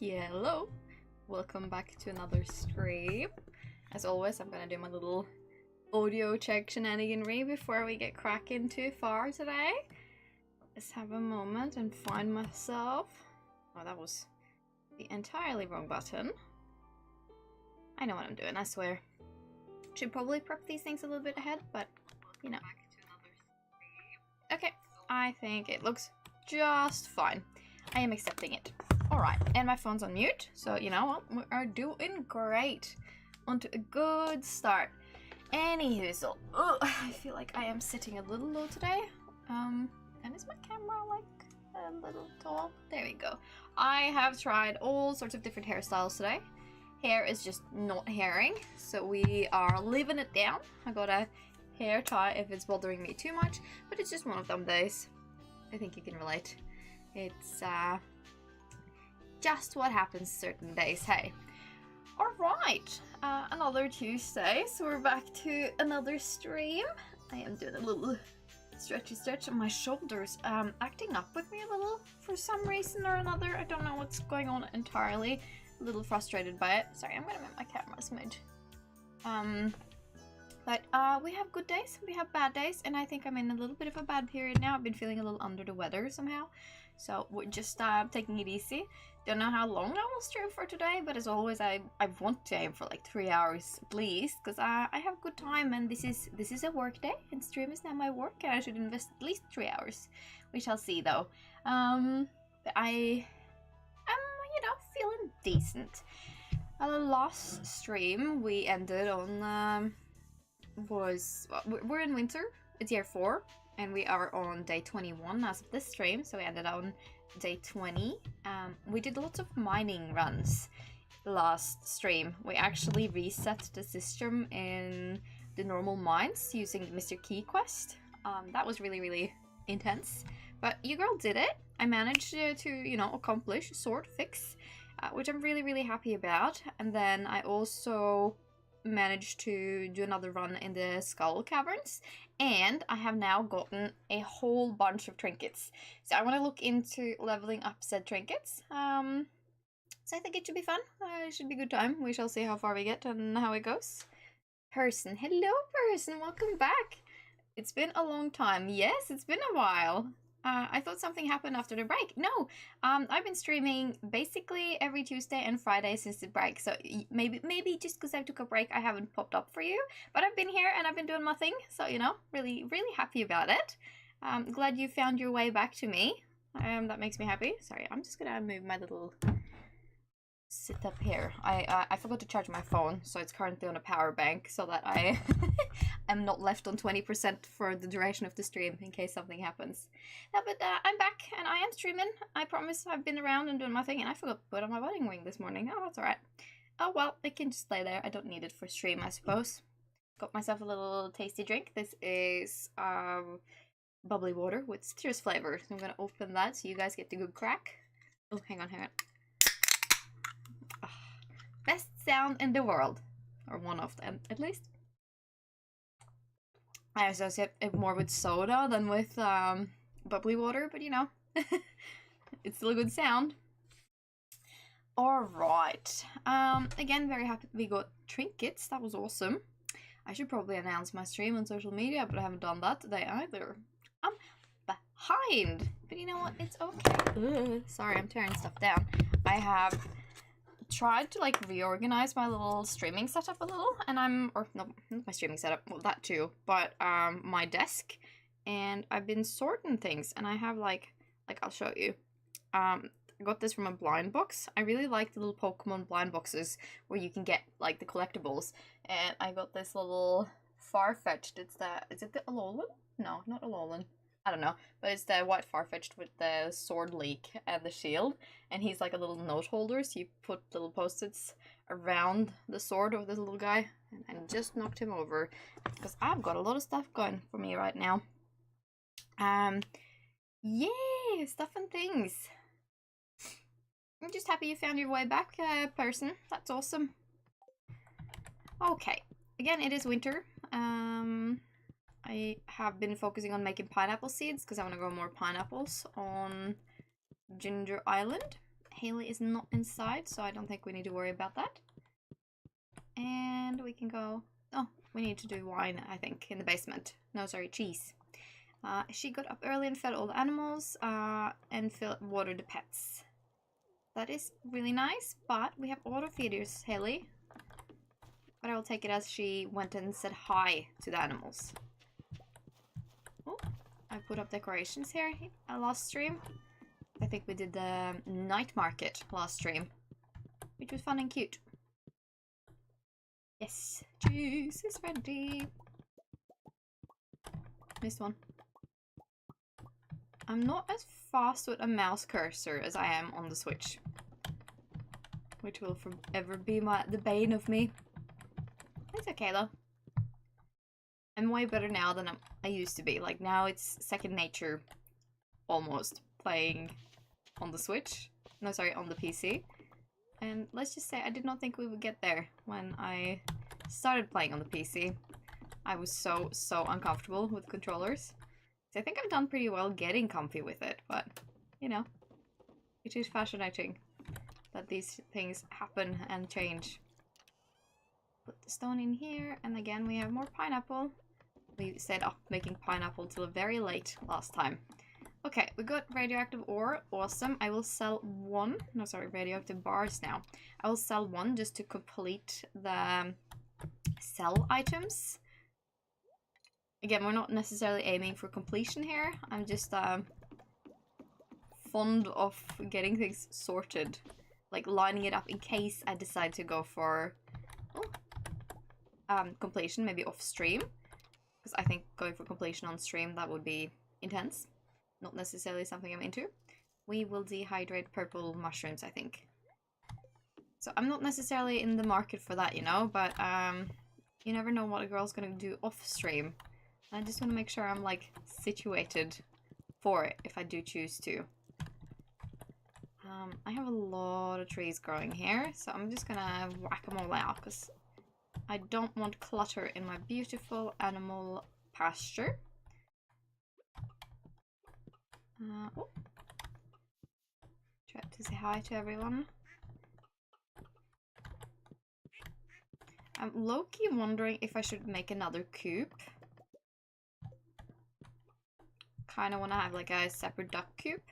Hello, welcome back to another stream. As always, I'm gonna do my little audio check shenaniganry before we get cracking too far today. Let's have a moment and find myself. Oh, that was the entirely wrong button. I know what I'm doing, I swear. Should probably prep these things a little bit ahead, but you know. Okay, I think it looks just fine. I am accepting it. Alright, and my phone's on mute, so you know what? We are doing great. On to a good start. Anywho, so I feel like I am sitting a little low today. And is my camera like a little tall? There we go. I have tried all sorts of different hairstyles today. Hair is just not hairing, so we are leaving it down. I got a hair tie if it's bothering me too much, but it's just one of them days. I think you can relate. It's just what happens certain days, hey. Alright, another Tuesday, so we're back to another stream. I am doing a little stretchy stretch on my shoulders, acting up with me a little for some reason or another. I don't know what's going on entirely. A little frustrated by it. Sorry, I'm gonna make my camera a smidge. But we have good days, we have bad days, and I think I'm in a little bit of a bad period now. I've been feeling a little under the weather somehow. So we're just taking it easy. Don't know how long I will stream for today, but as always, I want to aim for like 3 hours at least, because I have good time, and this is a work day, and stream is now my work, and I should invest at least 3 hours. We shall see though. But I am, you know, feeling decent. Last stream we ended on we're in winter. It's year 4. And we are on day 21 as of this stream, so we ended on day 20. We did lots of mining runs last stream. We actually reset the system in the normal mines using Mr. Key quest. That was really, really intense. But you girl did it. I managed to, you know, accomplish sword fix, which I'm really, really happy about. And then I also managed to do another run in the Skull Caverns, and I have now gotten a whole bunch of trinkets. So I want to look into leveling up said trinkets. So I think it should be fun. It should be a good time. We shall see how far we get and how it goes. Person, hello person, welcome back. It's been a long time. Yes, it's been a while. I thought something happened after the break. No, I've been streaming basically every Tuesday and Friday since the break. So maybe just because I took a break, I haven't popped up for you. But I've been here and I've been doing my thing. So, you know, really, really happy about it. Glad you found your way back to me. That makes me happy. Sorry, I'm just gonna move my little sit up here. I forgot to charge my phone, so it's currently on a power bank, so that I am not left on 20% for the duration of the stream in case something happens. No, but I'm back and I am streaming. I promise I've been around and doing my thing, and I forgot to put on my wedding ring this morning. Oh, that's alright. Oh well, it can just stay there. I don't need it for stream, I suppose. Got myself a little tasty drink. This is bubbly water with citrus flavor. So I'm gonna open that so you guys get the good crack. Oh, hang on. Best sound in the world, or one of them at least. I associate it more with soda than with bubbly water, but you know, it's still a good sound. Alright, again, very happy we got trinkets. That was awesome. I should probably announce my stream on social media, but I haven't done that today either. I'm behind, but you know what, it's okay. Sorry, I'm tearing stuff down. I have tried to like reorganize my little streaming setup a little, and not my streaming setup, well that too, but my desk, and I've been sorting things, and I have like I'll show you. I got this from a blind box. I really like the little Pokemon blind boxes where you can get like the collectibles, and I got this little Farfetch'd. Is it the Alolan? No, not Alolan. I don't know, but it's the white Farfetch'd with the sword leak and the shield, and he's like a little note holder, so you put little post-its around the sword of this little guy, and I just knocked him over, because I've got a lot of stuff going for me right now. Yay, stuff and things. I'm just happy you found your way back, person. That's awesome. Okay, again, it is winter. I have been focusing on making pineapple seeds because I want to grow more pineapples on Ginger Island. Haley is not inside, so I don't think we need to worry about that. And we can go... Oh, we need to do wine, I think, in the basement. No, sorry, cheese. She got up early and fed all the animals and watered the pets. That is really nice, but we have auto feeders, Haley. But I will take it as she went and said hi to the animals. Oh, I put up decorations here last stream. I think we did the night market last stream, which was fun and cute. Yes, juice is ready. Missed one. I'm not as fast with a mouse cursor as I am on the Switch, which will forever be the bane of me. It's okay though. I'm way better now than I used to be. Like now it's second nature, almost, playing on the Switch. No, sorry, on the PC. And let's just say I did not think we would get there when I started playing on the PC. I was so uncomfortable with controllers. So I think I've done pretty well getting comfy with it, but, you know, it is fascinating that these things happen and change. Put the stone in here, and again we have more pineapple. We stayed up making pineapple till very late last time. Okay, we got radioactive ore. Awesome. I will sell one. No, sorry, radioactive bars now. I will sell one just to complete the sell items. Again, we're not necessarily aiming for completion here. I'm just fond of getting things sorted. Like lining it up in case I decide to go for completion, maybe off stream. Because I think going for completion on stream, that would be intense. Not necessarily something I'm into. We will dehydrate purple mushrooms, I think. So I'm not necessarily in the market for that, you know, but you never know what a girl's gonna do off stream. I just want to make sure I'm like situated for it if I do choose to. I have a lot of trees growing here, so I'm just gonna whack them all out because I don't want clutter in my beautiful animal pasture. Oh. Try to say hi to everyone. I'm low-key wondering if I should make another coop. Kind of want to have like a separate duck coop.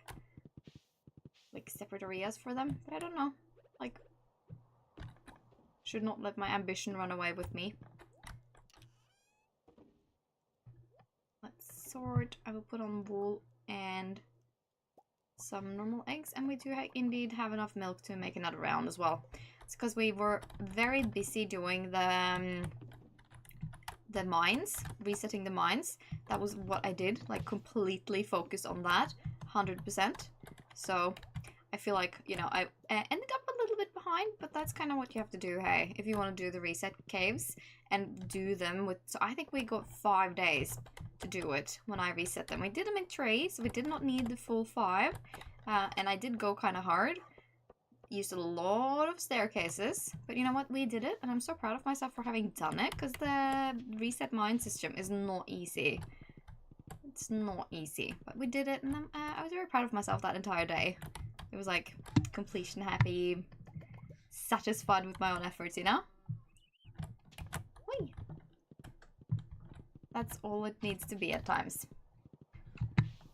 Like separate areas for them, but I don't know. Like, should not let my ambition run away with me. Let's sort. I will put on wool and some normal eggs, and we do indeed have enough milk to make another round as well. It's because we were very busy doing the mines, resetting the mines. That was what I did, like completely focused on that, 100%. So I feel like, you know, I ended up a little bit behind, but that's kind of what you have to do, hey, if you want to do the reset caves and do them with, so I think we got 5 days to do it when I reset them. We did them in 3, so we did not need the full 5, and I did go kind of hard. Used a lot of staircases, but you know what, we did it, and I'm so proud of myself for having done it, because the reset mine system is not easy. It's not easy, but we did it, and I was very proud of myself that entire day. It was like completion happy, satisfied with my own efforts, you know? Whee! That's all it needs to be at times.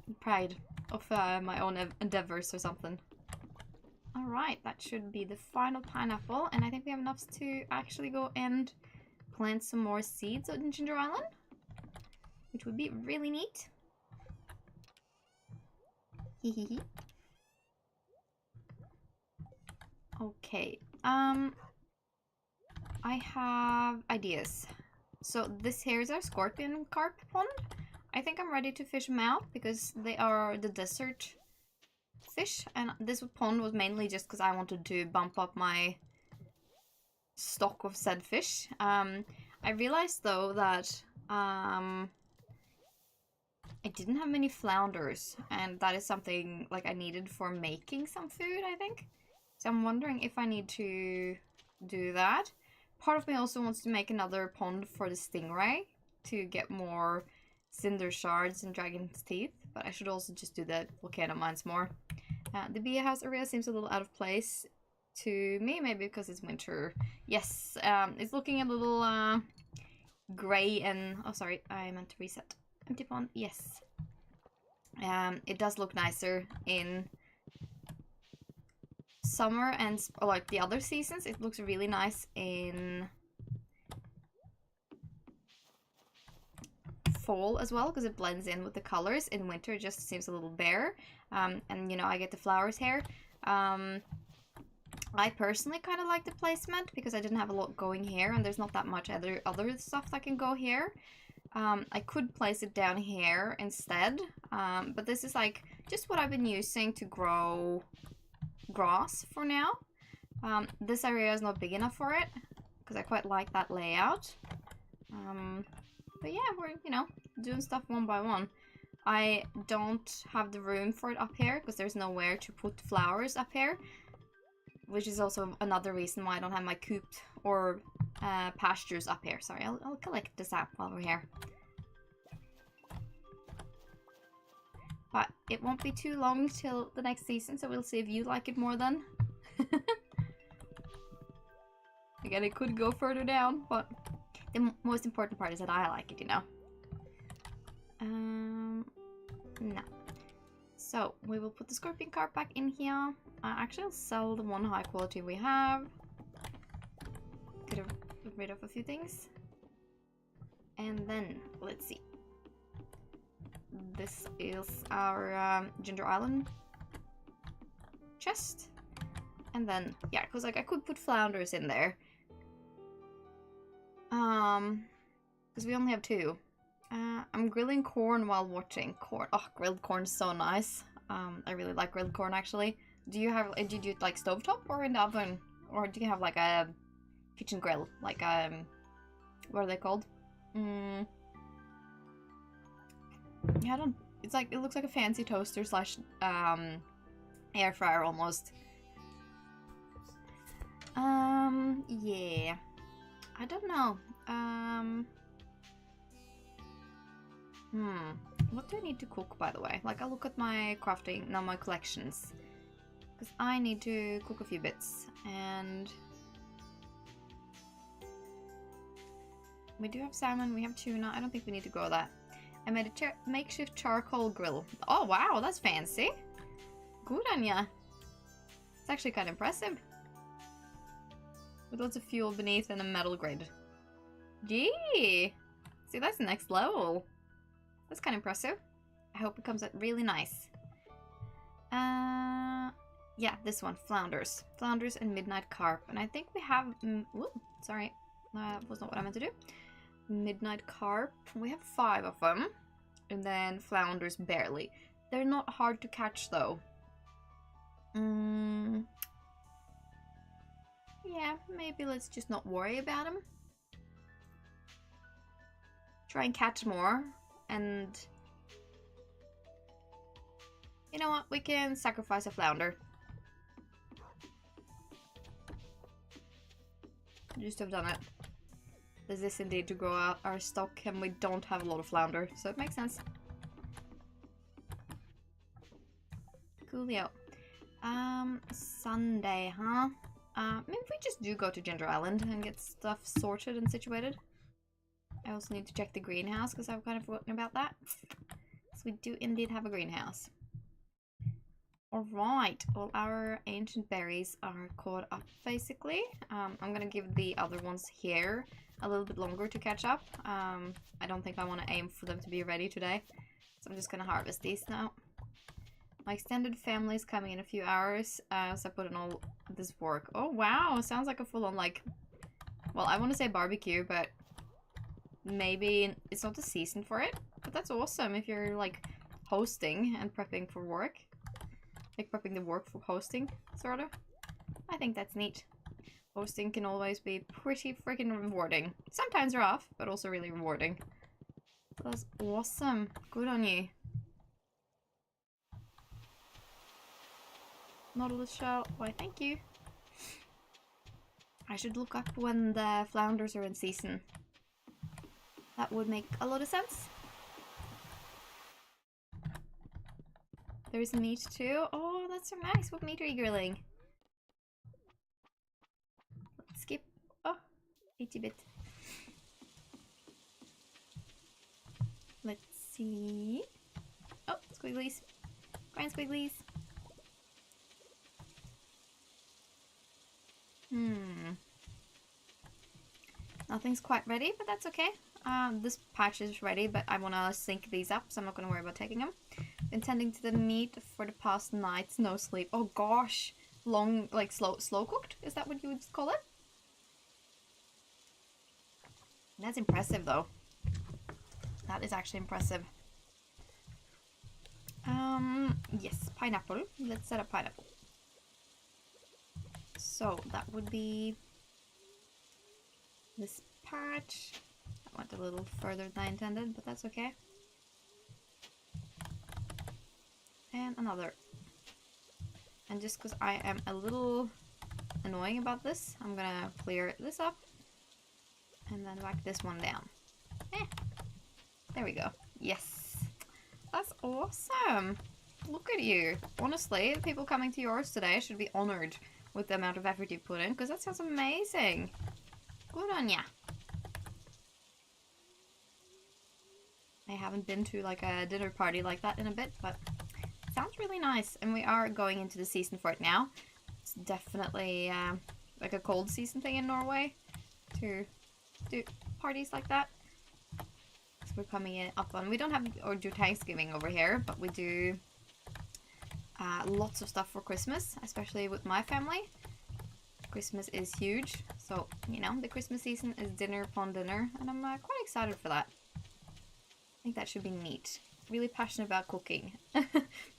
I'm proud of my own endeavors or something. Alright, that should be the final pineapple, and I think we have enough to actually go and plant some more seeds on Ginger Island, which would be really neat. Hehehe. Okay, I have ideas. So this here is our scorpion carp pond. I think I'm ready to fish them out because they are the desert fish, and this pond was mainly just because I wanted to bump up my stock of said fish. I realized though that I didn't have many flounders, and that is something like I needed for making some food, I think. So I'm wondering if I need to do that. Part of me also wants to make another pond for the stingray to get more cinder shards and dragon's teeth, but I should also just do the volcano mines more. The bee house area seems a little out of place to me, maybe because it's winter. Yes, it's looking a little gray and... Oh, sorry, I meant to reset. Empty pond, yes. It does look nicer in summer and like the other seasons. It looks really nice in fall as well because it blends in with the colors. In winter it just seems a little bare, and you know, I get the flowers here. I personally kind of like the placement because I didn't have a lot going here and there's not that much other stuff that can go here. I could place it down here instead, but this is like just what I've been using to grow grass for now. This area is not big enough for it because I quite like that layout. But yeah, we're, you know, doing stuff one by one. I don't have the room for it up here because there's nowhere to put flowers up here, which is also another reason why I don't have my cooped or pastures up here. Sorry, I'll collect this app while we're here. But it won't be too long till the next season, so we'll see if you like it more then. Again, it could go further down, but the most important part is that I like it, you know. No. So, we will put the scorpion carp back in here. Actually, I'll sell the one high quality we have. Get rid of a few things. And then, let's see. This is our Ginger Island chest. And then, yeah, because like I could put flounders in there. Because we only have 2. I'm grilling corn while watching corn. Oh, grilled corn is so nice. I really like grilled corn actually. Do you do it like stovetop or in the oven? Or do you have like a kitchen grill? Like, what are they called? Yeah, I don't... It's like, it looks like a fancy toaster slash, air fryer almost. Yeah. I don't know. What do I need to cook, by the way? Like, I'll look at my crafting, no, my collections. Because I need to cook a few bits, and... We do have salmon, we have tuna, I don't think we need to grow that. I made a makeshift charcoal grill. Oh, wow, that's fancy. Good on ya. It's actually kind of impressive. With lots of fuel beneath and a metal grid. Gee! See, that's next level. That's kind of impressive. I hope it comes out really nice. Yeah, this one, flounders. Flounders and midnight carp. And I think we have... sorry, that was not what I meant to do. Midnight carp. We have 5 of them. And then flounders barely. They're not hard to catch though. Yeah, maybe let's just not worry about them. Try and catch more. And... You know what? We can sacrifice a flounder. Just have done it. This is indeed to grow out our stock, and we don't have a lot of flounder, so it makes sense. Coolio. Sunday, huh? Maybe we just do go to Ginger Island and get stuff sorted and situated. I also need to check the greenhouse, because I've kind of forgotten about that. So we do indeed have a greenhouse. Alright, well, our ancient berries are caught up, basically. I'm gonna give the other ones here a little bit longer to catch up. I don't think I want to aim for them to be ready today. So I'm just gonna harvest these now. My extended family is coming in a few hours, so I put in all this work. Oh, wow! Sounds like a full-on, like... Well, I want to say barbecue, but... Maybe it's not the season for it. But that's awesome if you're, like, hosting and prepping for work. Like, prepping the work for hosting, sort of. I think that's neat. Hosting can always be pretty freaking rewarding. Sometimes rough, but also really rewarding. That's awesome. Good on you. Nautilus shell. Why, thank you. I should look up when the flounders are in season. That would make a lot of sense. There's meat too. Oh, that's so nice. What meat are you grilling? Let's skip. Oh, 80-bit. Let's see. Oh, squigglies. Grand squigglies. Nothing's quite ready, but that's okay. This patch is ready, but I want to sync these up, so I'm not going to worry about taking them. Been tending to the meat for the past nights, no sleep. Oh gosh, long, like slow cooked? Is that what you would call it? That's impressive though. That is actually impressive. Yes, pineapple. Let's set up pineapple. So that would be this patch. I went a little further than I intended, but that's okay. And another. And just because I am a little annoying about this, I'm gonna clear this up and then whack this one down. There we go. Yes. That's awesome. Look at you. Honestly, the people coming to yours today should be honored with the amount of effort you put in, because that sounds amazing. Good on ya. I haven't been to like a dinner party like that in a bit, but it sounds really nice. And we are going into the season for it now. It's definitely like a cold season thing in Norway to do parties like that. So we're coming in up on, we don't have or do Thanksgiving over here, but we do lots of stuff for Christmas, especially with my family. Christmas is huge, so you know the Christmas season is dinner upon dinner, and I'm quite excited for that. I think that should be neat. Really passionate about cooking.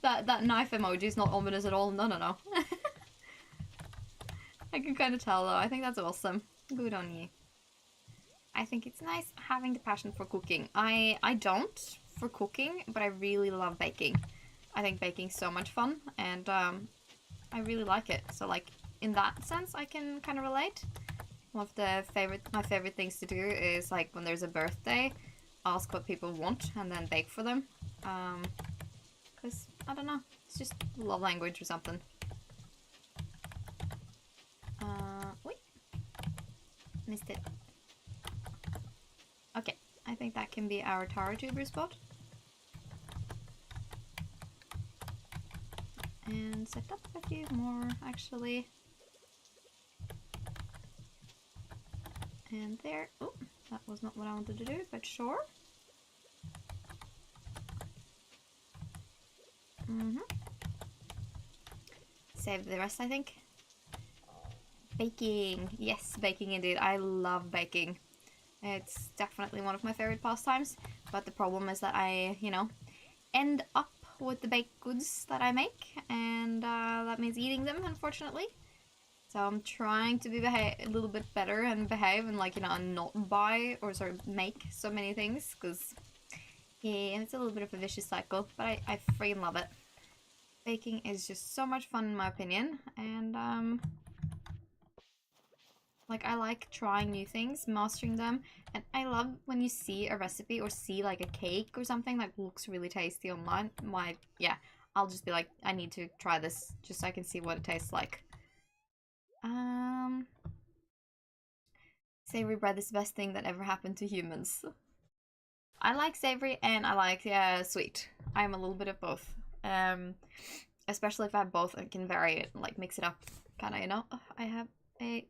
that knife emoji is not ominous at all. No, no, no. I can kind of tell though. I think that's awesome. Good on you. I think it's nice having the passion for cooking. I don't for cooking, but I really love baking. I think baking's so much fun, and I really like it. So like in that sense, I can kind of relate. One of my favorite things to do is like when there's a birthday, ask what people want and then bake for them. Because I don't know, it's just love language or something. Wait, missed it. Okay, I think that can be our Tara tuber spot. And set up a few more, actually. And there. Oh, that was not what I wanted to do, but sure. Save the rest, I think. Baking. Yes, baking indeed. I love baking. It's definitely one of my favorite pastimes, but the problem is that I, you know, end up with the baked goods that I make, and that means eating them, unfortunately. So I'm trying to be a little bit better and behave and, like, you know, not buy or sort of make so many things, because yeah, it's a little bit of a vicious cycle, but I freaking love it. Baking is just so much fun in my opinion, and like, I like trying new things, mastering them, and I love when you see a recipe or see like a cake or something that looks really tasty online. Yeah, I'll just be like, I need to try this just so I can see what it tastes like. Savory bread is the best thing that ever happened to humans. I like savory and I like sweet. I'm a little bit of both. Especially if I have both, I can vary it, like mix it up, kind of, you know. I have a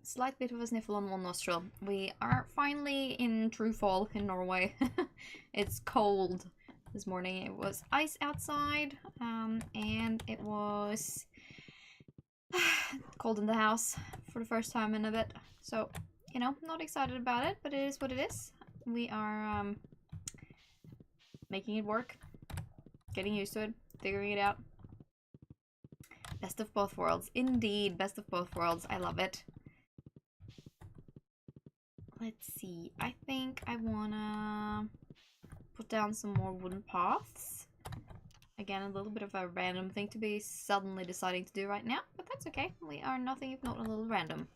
slight bit of a sniffle on one nostril. We are finally in true fall in Norway. It's cold. This morning it was ice outside, and it was cold in the house for the first time in a bit. So, you know, not excited about it, but it is what it is. We are making it work, getting used to it, figuring it out. Best of both worlds. Indeed, best of both worlds. I love it. Let's see. I think I wanna put down some more wooden paths. Again, a little bit of a random thing to be suddenly deciding to do right now, but that's okay. We are nothing if not a little random.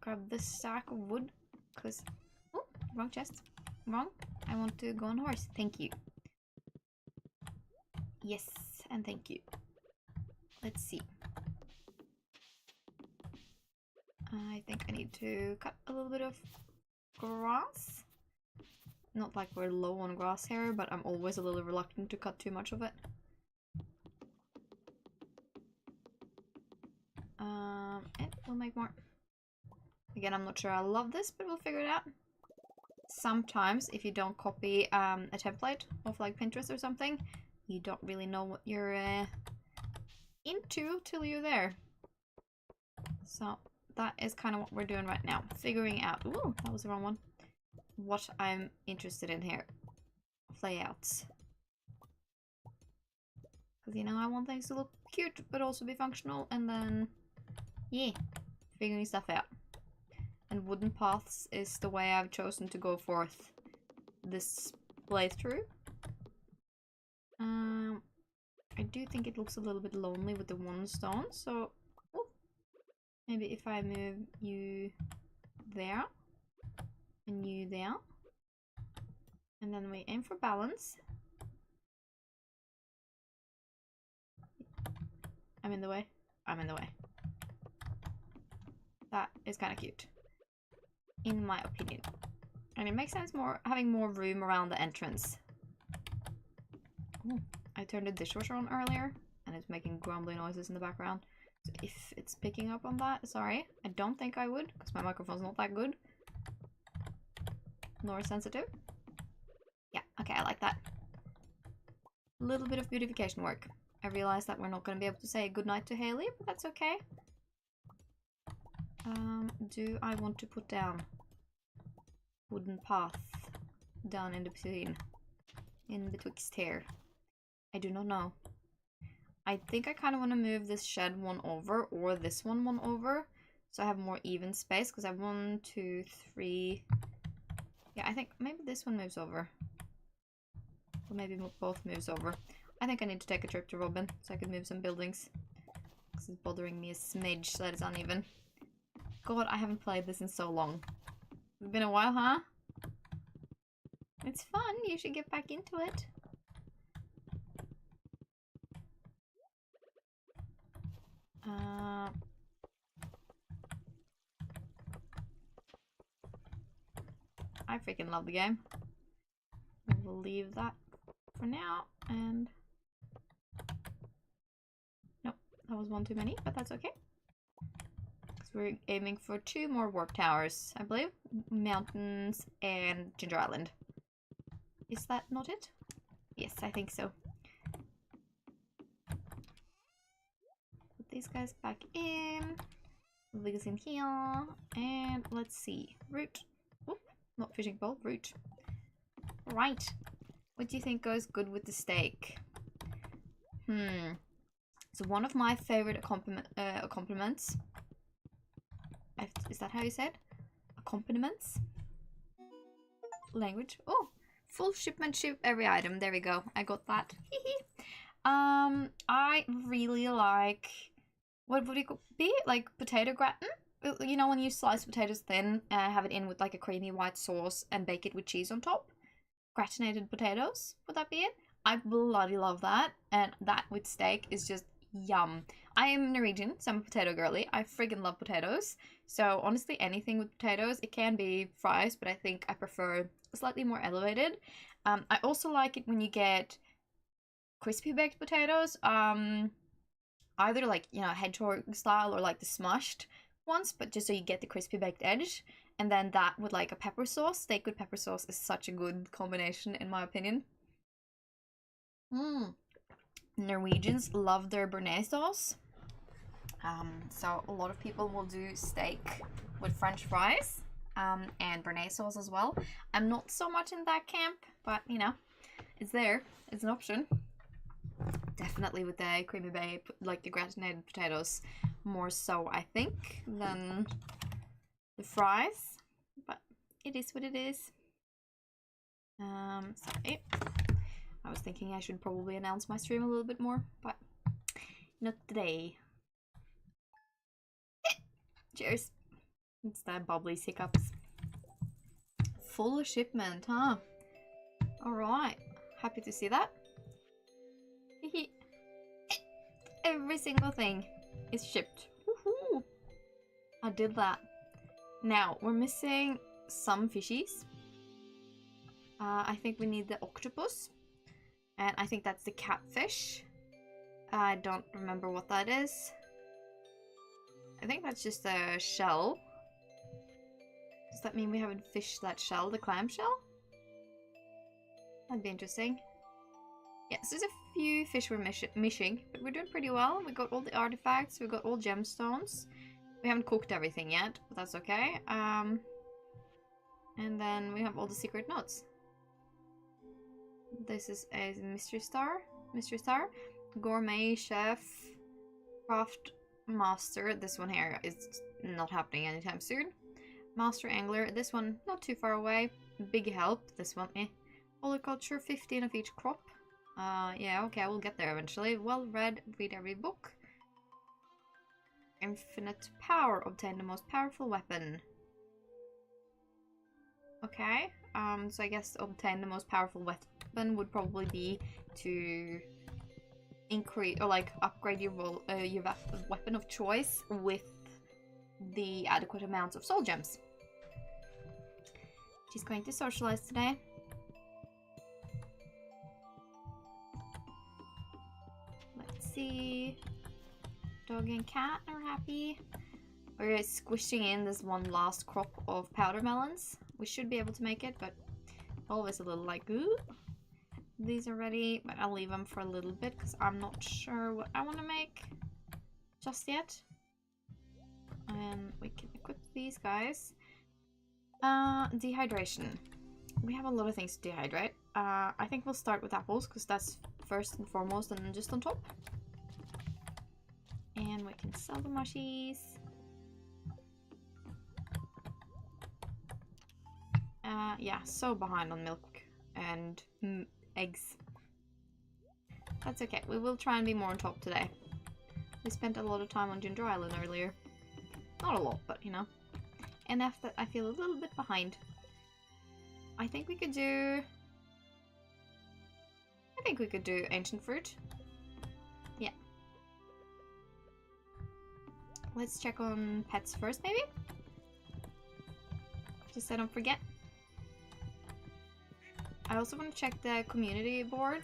Grab this stack of wood, because... Oh, wrong chest. Wrong. I want to go on horse. Thank you. Yes, and thank you. Let's see. I think I need to cut a little bit of grass. Not like we're low on grass here, but I'm always a little reluctant to cut too much of it. And we'll make more. Again, I'm not sure I love this, but we'll figure it out. Sometimes, if you don't copy a template of like Pinterest or something, you don't really know what you're into till you're there. So that is kind of what we're doing right now. Figuring out, ooh, that was the wrong one, what I'm interested in here. Layouts. Because, you know, I want things to look cute, but also be functional, and then, yeah, figuring stuff out. And wooden paths is the way I've chosen to go forth this playthrough. I do think it looks a little bit lonely with the one stone, so ooh, maybe if I move you there and you there, and then we aim for balance. I'm in the way. I'm in the way. That is kind of cute, in my opinion. And it makes sense having more room around the entrance. Ooh, I turned the dishwasher on earlier, and it's making grumbly noises in the background. So if it's picking up on that, sorry. I don't think I would, because my microphone's not that good. Nor sensitive. Yeah, okay, I like that. A little bit of beautification work. I realize that we're not going to be able to say goodnight to Haley, but that's okay. Do I want to put down wooden path down in between? In betwixt here? I do not know. I think I kind of want to move this shed one over, or this one over, so I have more even space, because I have 1, 2, 3... Yeah, I think maybe this one moves over. Or maybe both moves over. I think I need to take a trip to Robin, so I can move some buildings. This is bothering me a smidge, so that it's uneven. God, I haven't played this in so long. It's been a while, huh? It's fun, you should get back into it. I freaking love the game. We'll leave that for now, and... Nope, that was one too many, but that's okay. Because we're aiming for 2 more warp towers, I believe. Mountains and Ginger Island. Is that not it? Yes, I think so. Put these guys back in. Move these in here. And let's see. Root. Oop, not fishing pole, root. Right. What do you think goes good with the steak? So one of my favorite accompaniments. Is that how you said? Accompaniments? Language. Oh, full shipment, ship every item. There we go. I got that. I really like, what would it be? Like potato gratin? You know, when you slice potatoes thin, have it in with like a creamy white sauce and bake it with cheese on top? Gratinated potatoes, would that be it? I bloody love that, and that with steak is just yum. I am Norwegian, so I'm a potato girly. I friggin' love potatoes. So honestly, anything with potatoes, it can be fries, but I think I prefer slightly more elevated. I also like it when you get crispy baked potatoes, either like, you know, hedgehog style or like the smushed ones, but just so you get the crispy baked edge. And then that with like a pepper sauce. Steak with pepper sauce is such a good combination in my opinion. Norwegians love their béarnaise sauce. So a lot of people will do steak with French fries and béarnaise sauce as well. I'm not so much in that camp, but you know, it's there. It's an option. Definitely with the creamy bay, like the gratinated potatoes, more so I think than the fries, but it is what it is. Sorry. I was thinking I should probably announce my stream a little bit more, but not today. Cheers. It's the bubbly hiccups. Full shipment, huh? Alright. Happy to see that. Every single thing is shipped. Woohoo! I did that. Now, we're missing some fishies. I think we need the octopus. And I think that's the catfish. I don't remember what that is. I think that's just a shell. Does that mean we haven't fished that shell, the clam shell? That'd be interesting. Yeah, so there's a few fish we're missing, but we're doing pretty well. We got all the artifacts, we got all gemstones. We haven't cooked everything yet, but that's okay. And then we have all the secret notes. This is a mystery star, gourmet chef, craft master. This one here is not happening anytime soon. Master angler, this one not too far away. Big help, this one Horticulture, 15 of each crop. Yeah, okay, we'll get there eventually. Well read, read every book. Infinite power, obtain the most powerful weapon. Okay, so I guess obtain the most powerful weapon would probably be to increase or like upgrade your weapon of choice with the adequate amounts of soul gems. She's going to socialize today. Let's see. Dog and cat are happy. We're squishing in this one last crop of powder melons. We should be able to make it, but always a little like, ooh. These are ready, but I'll leave them for a little bit because I'm not sure what I want to make just yet. And we can equip these guys. Dehydration. We have a lot of things to dehydrate. I think we'll start with apples because that's first and foremost and then just on top. And we can sell the mushies. Yeah, so behind on milk and eggs. That's okay. We will try and be more on top today. We spent a lot of time on Ginger Island earlier. Not a lot, but you know. Enough that I feel a little bit behind. I think we could do ancient fruit. Yeah. Let's check on pets first, maybe? Just so I don't forget. I also want to check the community board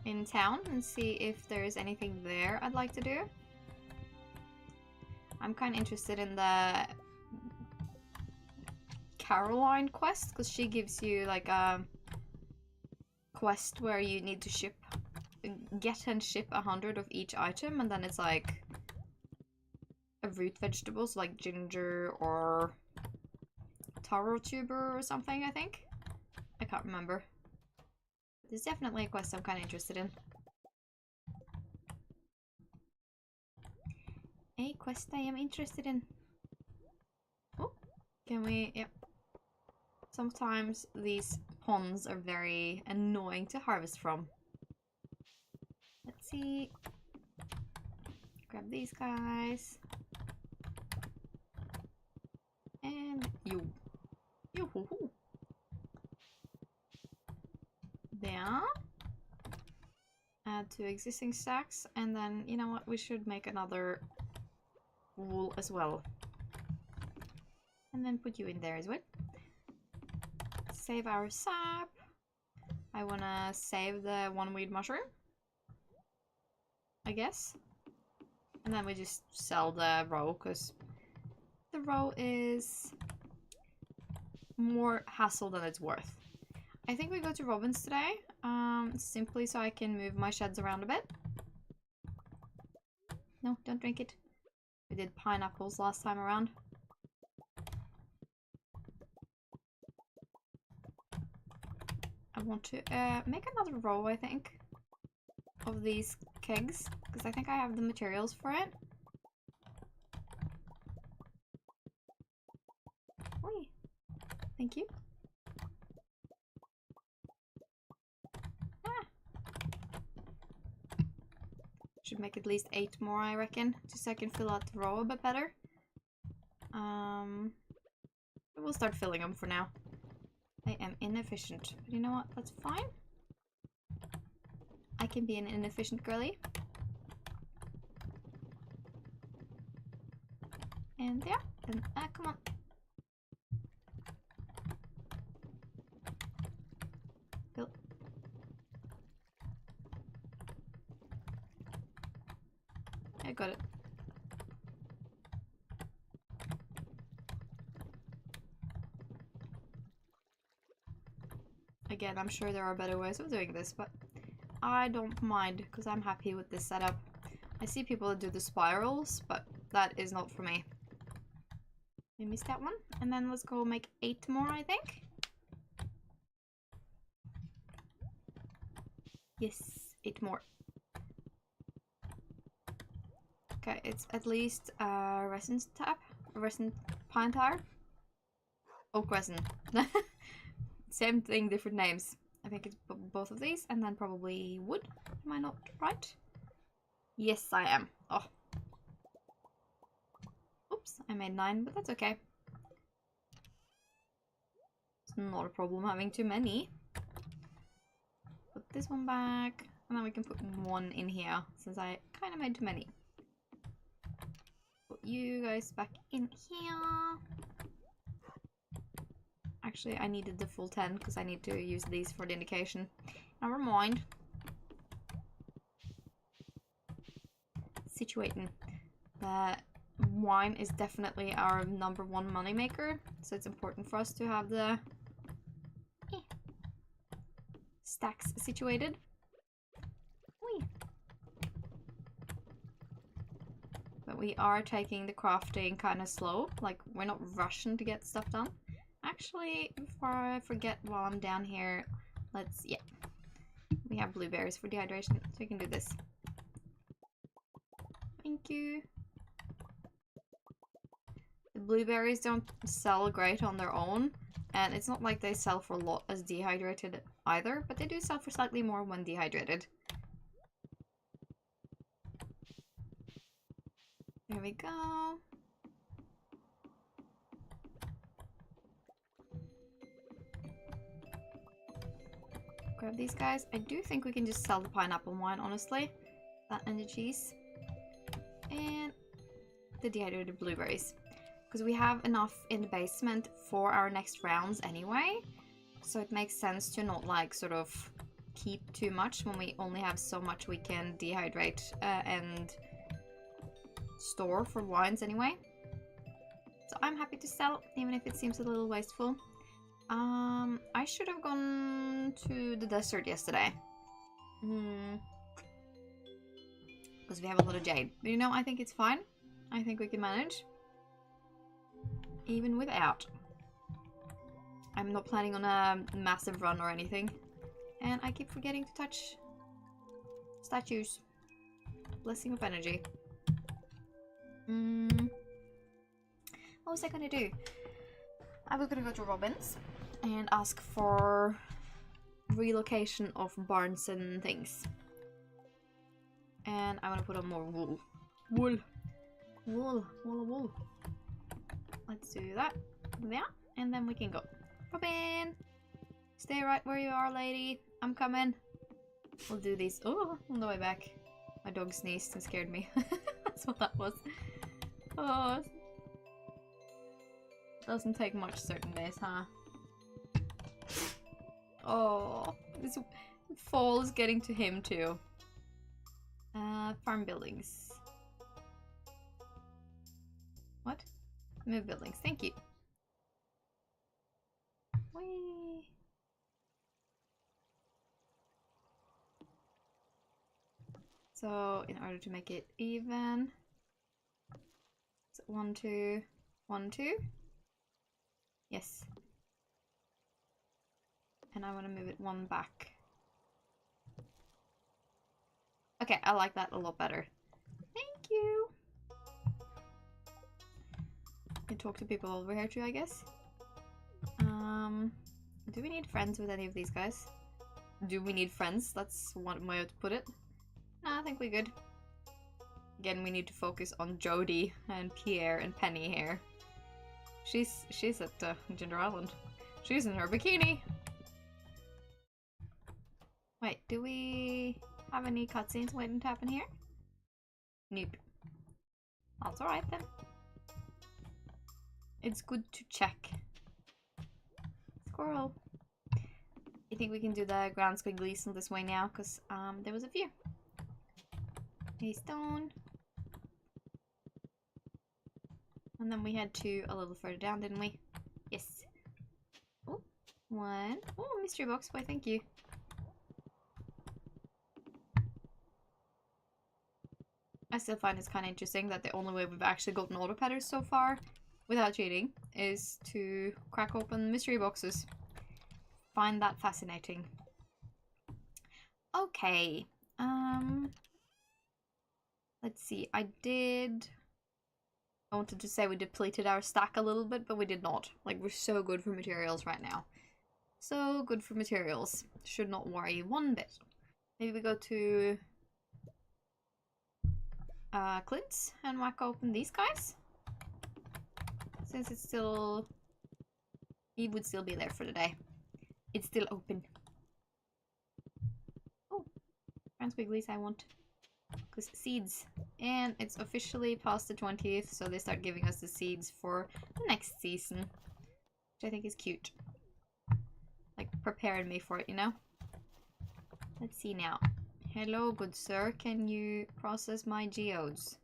in town and see if there's anything there I'd like to do. I'm kind of interested in the Caroline quest because she gives you like a quest where you need to get and ship 100 of each item, and then it's like a root vegetables like ginger or taro tuber or something, I think. I can't remember. There's definitely a quest I'm kind of interested in. A quest I am interested in. Oh, can we? Yep. Sometimes these ponds are very annoying to harvest from. Let's see. Grab these guys. And you. Yoo-hoo-hoo. There. Add to existing stacks, and then you know what? We should make another wool as well, and then put you in there as well. Save our sap. I wanna save the one weed mushroom, I guess, and then we just sell the roe because the roe is more hassle than it's worth. I think we go to Robin's today, simply so I can move my sheds around a bit. No, don't drink it. We did pineapples last time around. I want to make another row, I think, of these kegs, because I think I have the materials for it. Oi. Thank you. Should make at least 8 more, I reckon, just so I can fill out the row a bit better. We'll start filling them for now. I am inefficient, but you know what? That's fine. I can be an inefficient girly. And there. And come on. Go. I got it. Again, I'm sure there are better ways of doing this, but I don't mind because I'm happy with this setup. I see people that do the spirals, but that is not for me. We missed that one. And then let's go make 8 more, I think. Yes, 8 more. Okay, it's at least resin tap, resin pine tar, oak resin. Same thing, different names. I think it's both of these, and then probably wood. Am I not right? Yes, I am. Oh. Oops, I made 9, but that's okay. It's not a problem having too many. Put this one back, and then we can put 1 in here, since I kind of made too many. Put you guys back in here. Actually, I needed the full 10 because I need to use these for the indication. Never mind. Situating. Wine is definitely our #1 moneymaker, so it's important for us to have the stacks situated. Whee. But we are taking the crafting kind of slow, like we're not rushing to get stuff done. Actually, before I forget while I'm down here, let's, yeah. We have blueberries for dehydration, so we can do this. Thank you. The blueberries don't sell great on their own, and it's not like they sell for a lot as dehydrated either, but they do sell for slightly more when dehydrated. There we go. Grab these guys. I do think we can just sell the pineapple wine, honestly. That and the cheese. And the dehydrated blueberries. Because we have enough in the basement for our next rounds anyway. So it makes sense to not like sort of keep too much when we only have so much we can dehydrate and store for wines anyway. So I'm happy to sell, even if it seems a little wasteful. I should have gone to the desert yesterday. Because we have a lot of jade. But you know, I think it's fine. I think we can manage. Even without. I'm not planning on a massive run or anything. And I keep forgetting to touch statues. Blessing of energy. What was I gonna do? I was gonna go to Robin's and ask for relocation of barns and things. And I want to put on more wool. Wool. Wool. Wool. Wool. Let's do that. Yeah. And then we can go. Robin! Stay right where you are, lady. I'm coming. We'll do these. Oh, on the way back. My dog sneezed and scared me. That's what that was. Oh. Doesn't take much certain days, huh? Oh. This fall is getting to him too. Farm buildings. What? Move buildings. Thank you. Whee. So, in order to make it even, so 1, 2, 1, 2. Yes. And I want to move it 1 back. Okay, I like that a lot better. Thank you. Can talk to people over here too, I guess. Do we need friends with any of these guys? Do we need friends? That's one way to put it. No, I think we're good. Again, we need to focus on Jody and Pierre and Penny here. She's at Ginger Island. She's in her bikini. Wait, do we... have any cutscenes waiting to happen here? Nope. That's alright then. It's good to check. Squirrel. I think we can do the ground squigglies on this way now, because there was a few. A stone. And then we had two a little further down, didn't we? Yes. Oh, one. Oh, mystery box. Why, thank you. I still find it's kind of interesting that the only way we've actually gotten autopatters so far, without cheating, is to crack open mystery boxes. Find that fascinating. Okay. Let's see. I wanted to say we depleted our stack a little bit, but we did not. Like, we're so good for materials right now. So good for materials. Should not worry one bit. Maybe we go to Clint's and whack open these guys. Since it's still... He would still be there for the day. It's still open. Oh, Grand Squigglies I want. Because seeds. And it's officially past the 20th, so they start giving us the seeds for the next season. Which I think is cute. Like, preparing me for it, you know? Let's see now. Hello, good sir. Can you process my geodes?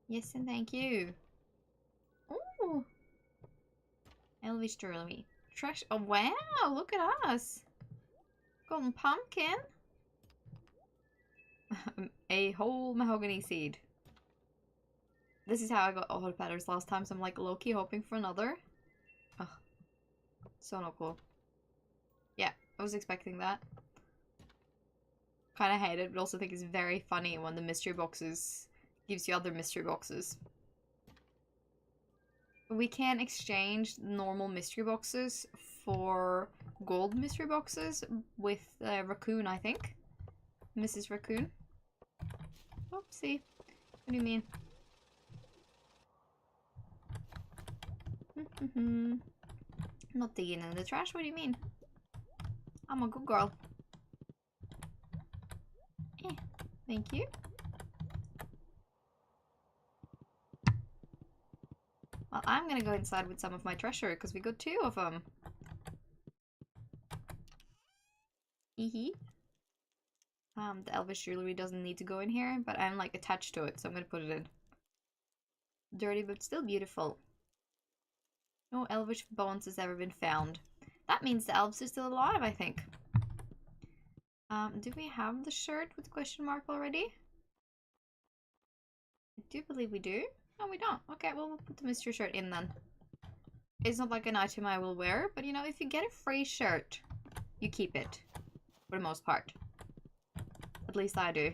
Yes, and thank you. Ooh! Elvish jewelry. Trash. Oh, wow! Look at us! Golden pumpkin! A whole mahogany seed. This is how I got auto patterns last time, so I'm like low-key hoping for another. Ugh. So not cool. Yeah, I was expecting that. Kinda hate it, but also think it's very funny when the mystery boxes gives you other mystery boxes. We can exchange normal mystery boxes for gold mystery boxes with Raccoon, I think. Mrs. Raccoon. Oopsie. What do you mean? Not digging in the trash, what do you mean? I'm a good girl. Eh, thank you. Well, I'm gonna go inside with some of my treasure, because we got two of them. Hehe. The Elvish jewelry doesn't need to go in here, but I'm like attached to it, so I'm gonna put it in. Dirty, but still beautiful. No Elvish bones has ever been found. That means the elves are still alive, I think. Do we have the shirt with the question mark already? I do believe we do. No, we don't. Okay, well, we'll put the mystery shirt in then. It's not like an item I will wear, but you know, if you get a free shirt, you keep it. For the most part. At least I do.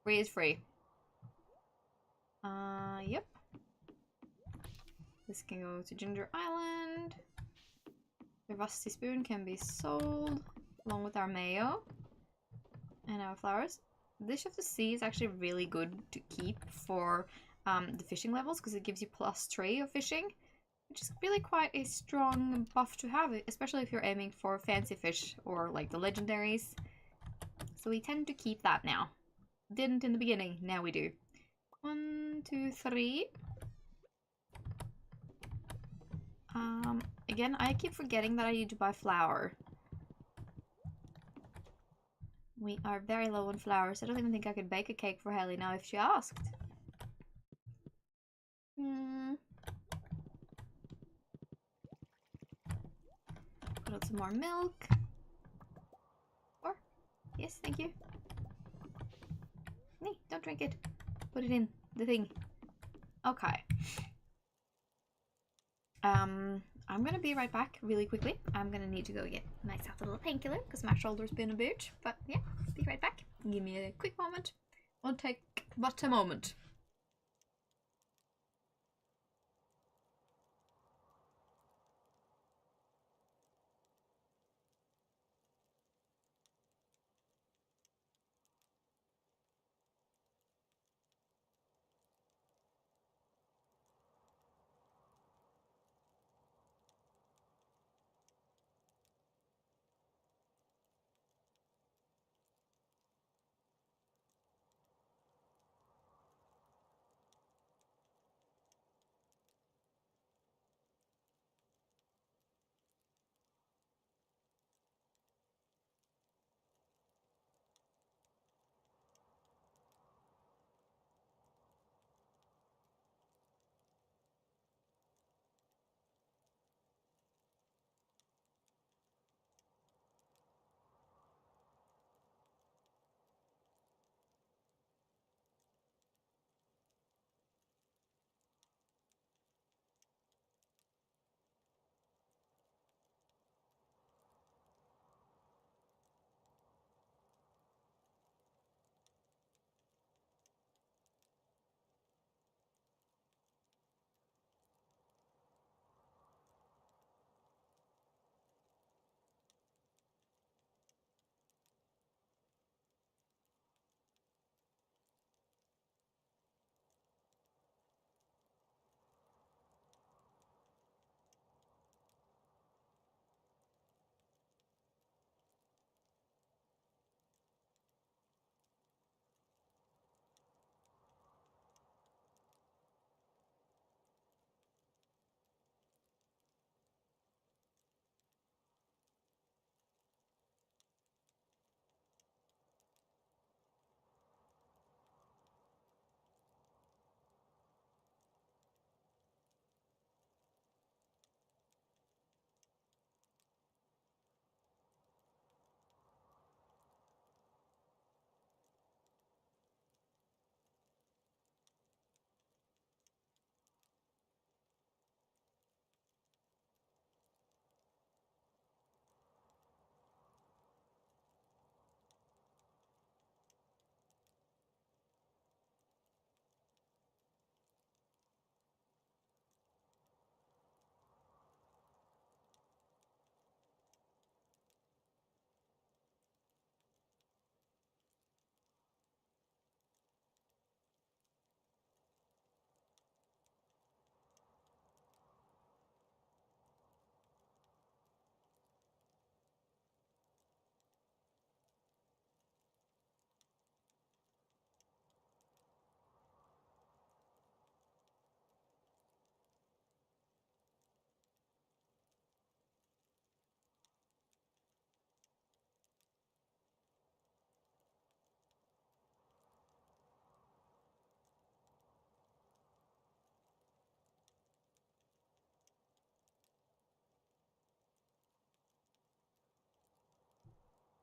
Free is free. Yep. This can go to Ginger Island. The rusty spoon can be sold along with our mayo and our flowers. Dish of the Sea is actually really good to keep for the fishing levels because it gives you +3 of fishing, which is really quite a strong buff to have, especially if you're aiming for fancy fish or like the legendaries. So we tend to keep that now. Didn't in the beginning, now we do. 1, 2, 3. Again, I keep forgetting that I need to buy flour. We are very low on flour, so I don't even think I could bake a cake for Haley now if she asked. Put out some more milk. Or, yes, thank you. Nee, don't drink it. Put it in the thing. Okay. I'm gonna be right back really quickly. I'm gonna need to go get myself a little painkiller because my shoulder's been a bitch. But yeah, be right back. Give me a quick moment. Won't take but a moment.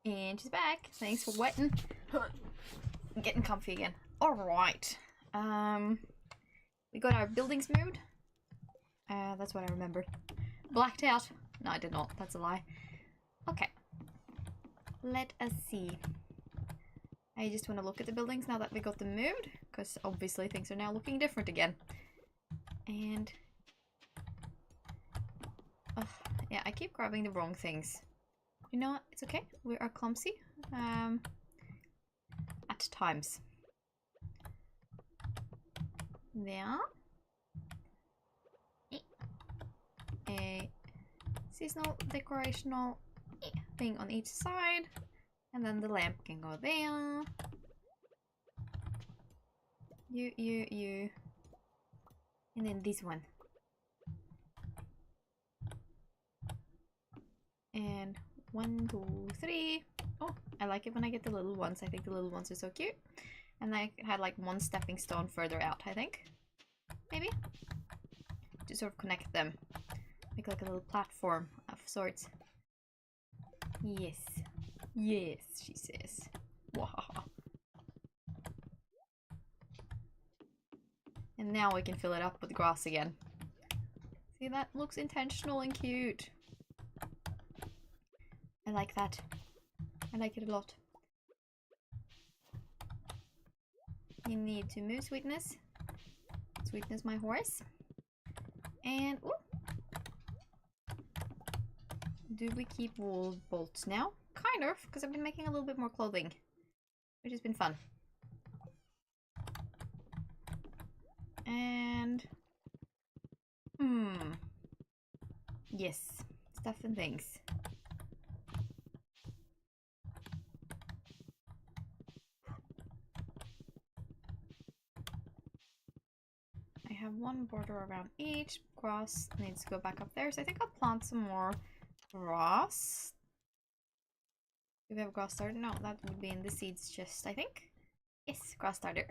And she's back. Thanks for waiting. Getting comfy again. Alright. We got our buildings moved. That's what I remembered. Blacked out. No, I did not. That's a lie. Okay. Let us see. I just want to look at the buildings now that we got them moved. Because obviously things are now looking different again. And... yeah, I keep grabbing the wrong things. You know what? It's okay. We are clumsy. At times. There. A seasonal decorational thing on each side. And then the lamp can go there. You. And then this one. And 1, 2, 3. Oh, I like it when I get the little ones. I think the little ones are so cute. And I had like one stepping stone further out, I think. Maybe? To sort of connect them. Make like a little platform of sorts. Yes. Yes, she says. Wahaha. And now we can fill it up with grass again. See, that looks intentional and cute. I like that. I like it a lot. You need to move Sweetness. Sweetness, my horse. And, ooh. Do we keep wool bolts now? Kind of, because I've been making a little bit more clothing. Which has been fun. And... yes. Stuff and things. I have one border around each. Grass needs to go back up there, so I think I'll plant some more grass. Do we have grass starter? No, that would be in the seeds chest, I think. Yes, grass starter.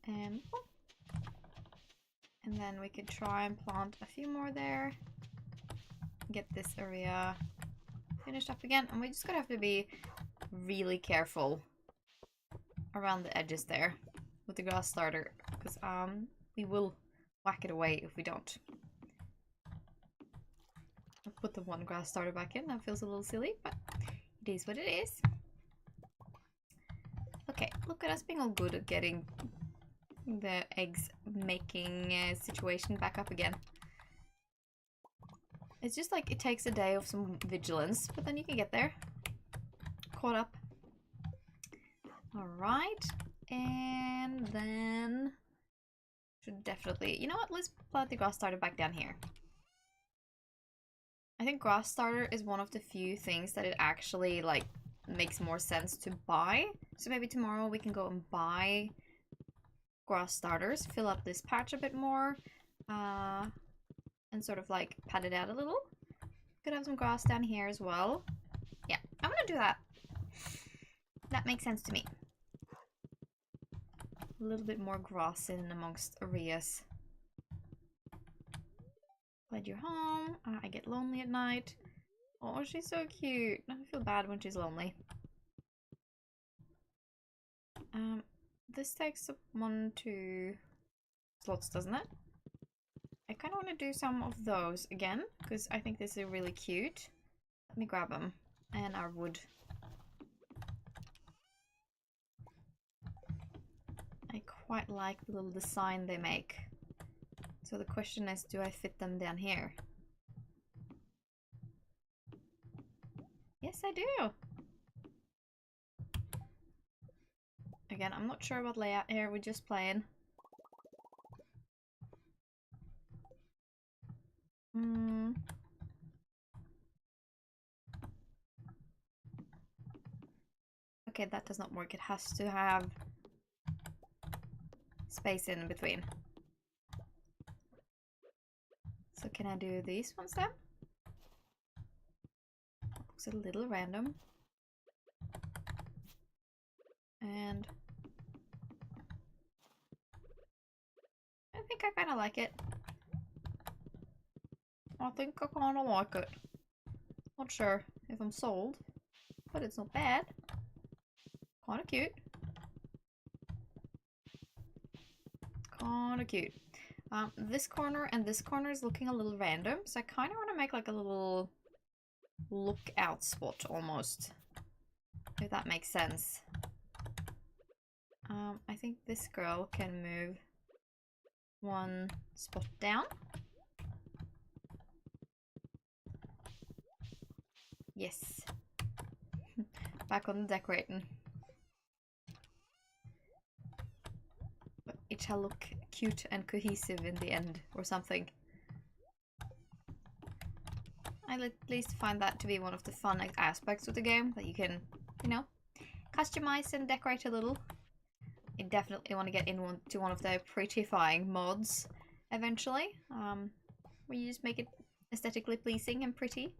And then we could try and plant a few more there. Get this area finished up again. And we just gotta have to be really careful around the edges there with the grass starter, because we will whack it away if we don't. I'll put the one grass starter back in. That feels a little silly, but it is what it is. Okay, look at us being all good at getting the eggs making situation back up again. It's just like it takes a day of some vigilance, but then you can get there. Caught up. Alright, and then should definitely, you know what, let's plant the grass starter back down here. I think grass starter is one of the few things that it actually like makes more sense to buy. So maybe tomorrow we can go and buy grass starters, fill up this patch a bit more, and sort of like pad it out a little. Could have some grass down here as well. Yeah, I'm gonna do that. That makes sense to me. A little bit more grass in amongst areas. Glad you're home. I get lonely at night. Oh, she's so cute. I feel bad when she's lonely. This takes up 1, 2 slots, doesn't it? I kind of want to do some of those again, because I think this is really cute. Let me grab them. And our wood. I quite like the little design they make. So the question is, do I fit them down here? Yes, I do! Again, I'm not sure about layout here, we're just playing. Okay, that does not work. It has to have space in between. So can I do these ones then? Looks a little random. And I think I kind of like it. I think I kind of like it. Not sure if I'm sold, but it's not bad. Kinda cute. Kinda cute. This corner and this corner is looking a little random, so I kind of want to make like a little lookout spot almost, if that makes sense. I think this girl can move one spot down. Yes. Back on the decorating. But it shall look cute and cohesive in the end, or something. I at least find that to be one of the fun aspects of the game, that you can, you know, customize and decorate a little. I definitely want to get into one of the prettifying mods eventually, where you just make it aesthetically pleasing and pretty.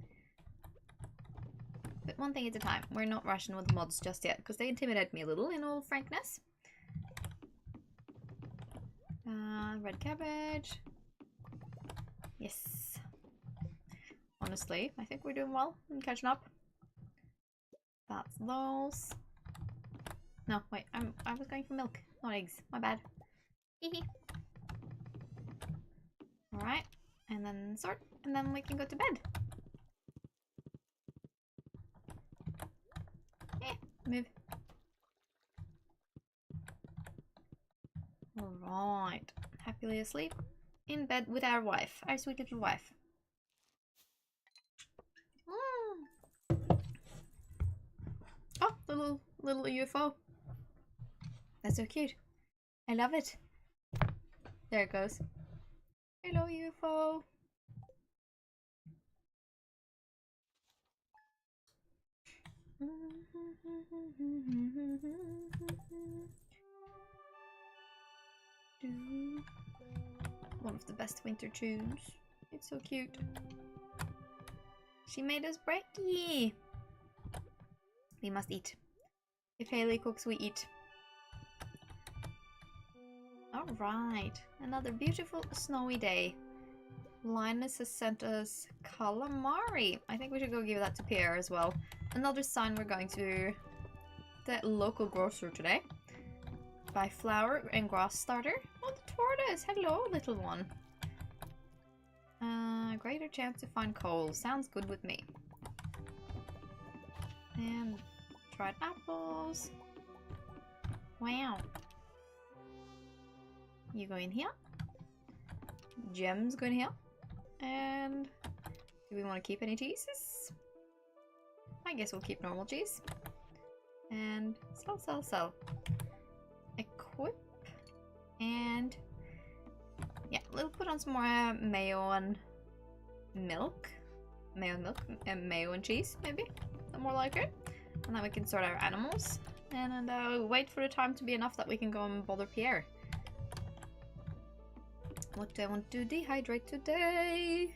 But one thing at a time. We're not rushing with the mods just yet, because they intimidate me a little, in all frankness. Red cabbage. Yes. Honestly, I think we're doing well. I'm catching up. That's those. No, wait, I was going for milk, not eggs. My bad. Hehe. Alright, and then sort, and then we can go to bed. Move. Alright. Happily asleep. In bed with our wife. Our sweet little wife. Oh, the little UFO. That's so cute. I love it. There it goes. Hello, UFO. One of the best winter tunes. It's so cute. She made us brekkie. We must eat. If Haley cooks, we eat. Alright, another beautiful snowy day. Linus has sent us calamari. I think we should go give that to Pierre as well. Another sign we're going to the local grocer today. Buy flour and grass starter. Oh, the tortoise! Hello, little one. Greater chance to find coal. Sounds good with me. And dried apples. Wow. You go in here. Gems go in here. And do we want to keep any cheeses? I guess we'll keep normal cheese. And sell. Equip. And yeah, we'll put on some more mayo and milk. Mayo and cheese, maybe. The more like it. And then we can sort our animals. And wait for the time to be enough that we can go and bother Pierre. What do I want to dehydrate today?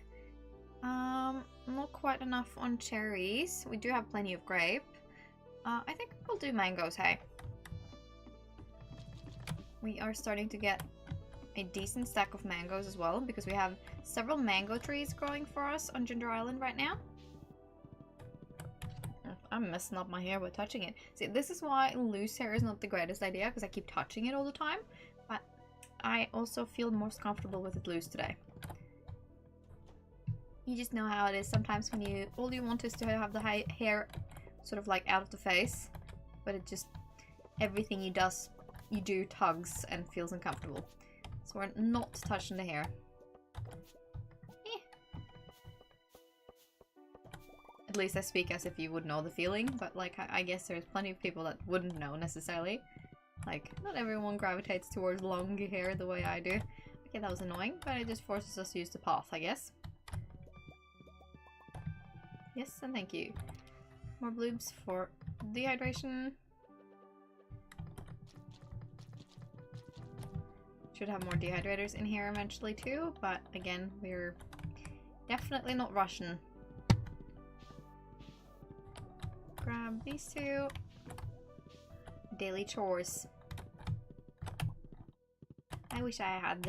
Not quite enough on cherries. We do have plenty of grape. I think we'll do mangoes, hey. We are starting to get a decent stack of mangoes as well, because we have several mango trees growing for us on Ginger Island right now. I'm messing up my hair by touching it. See, this is why loose hair is not the greatest idea, because I keep touching it all the time. But I also feel most comfortable with it loose today. You just know how it is sometimes when all you want is to have the hair sort of like out of the face, but it just, everything you do tugs and feels uncomfortable. So we're not touching the hair. At least I speak as if you would know the feeling, but like I guess there's plenty of people that wouldn't know necessarily. Like, not everyone gravitates towards long hair the way I do. Okay, that was annoying, but it just forces us to use the path, I guess. Yes, and thank you. More bloobs for dehydration. Should have more dehydrators in here eventually too, but again, we're definitely not rushing. Grab these two. Daily chores. I wish I had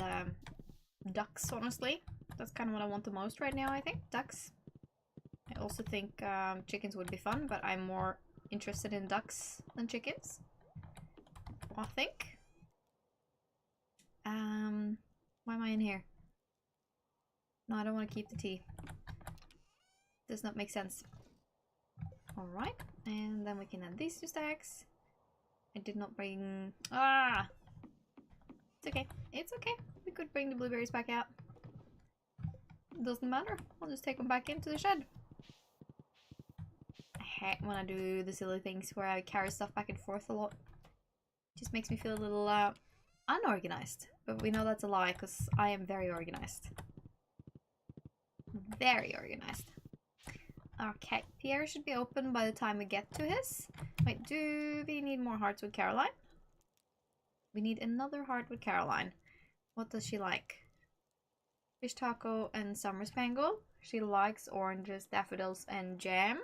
ducks, honestly. That's kind of what I want the most right now, I think. Ducks. I also think chickens would be fun, but I'm more interested in ducks than chickens, I think. Why am I in here? No, I don't want to keep the tea. Does not make sense. Alright, and then we can add these 2 stacks. I did not bring... Ah! It's okay. It's okay. We could bring the blueberries back out. It doesn't matter. I'll just take them back into the shed. I hate when I do the silly things where I carry stuff back and forth a lot. It just makes me feel a little unorganized. But we know that's a lie because I am very organized. Very organized. Okay, Pierre should be open by the time we get to his. Wait, do we need more hearts with Caroline? We need another heart with Caroline. What does she like? Fish taco and summer spangle. She likes oranges, daffodils, and jam.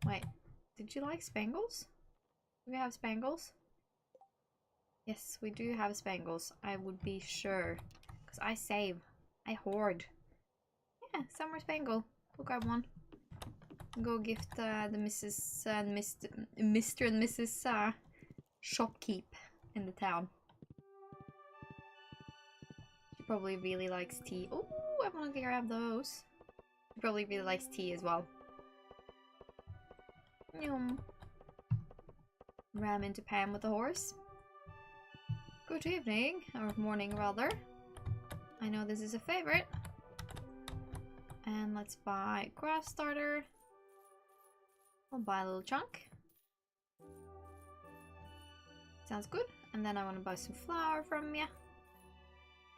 Wait, did you like spangles? Do we have spangles? Yes, we do have spangles. I would be sure. Because I save. I hoard. Yeah, summer spangle. We'll grab one. Go gift the Mrs. and Mr. and Mrs. Shopkeep in the town. She probably really likes tea. Oh, I want to grab those. She probably really likes tea as well. Yum. Ram into Pam with the horse. Good evening, or morning rather. I know this is a favorite. And let's buy grass starter. We'll buy a little chunk. Sounds good. And then I want to buy some flour from you.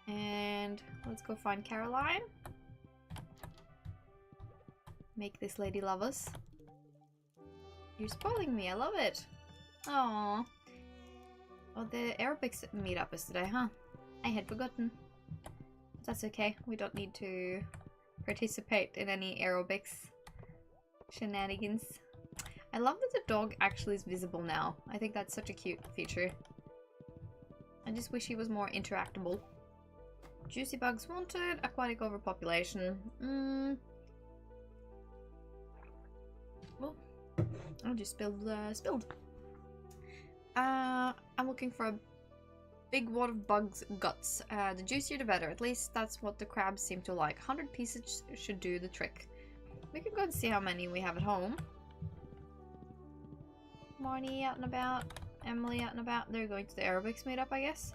And let's go find Caroline. Make this lady love us. You're spoiling me, I love it. Aww. Oh, the aerobics meetup is today, huh? I had forgotten. That's okay, we don't need to participate in any aerobics shenanigans. I love that the dog actually is visible now. I think that's such a cute feature. I just wish he was more interactable. Juicy bugs wanted, aquatic overpopulation. Well, I just spilled. I'm looking for a big wad of bugs guts. The juicier the better. At least that's what the crabs seem to like. 100 pieces should do the trick. We could go and see how many we have at home. Marnie out and about. Emily out and about. They're going to the aerobics meetup, I guess.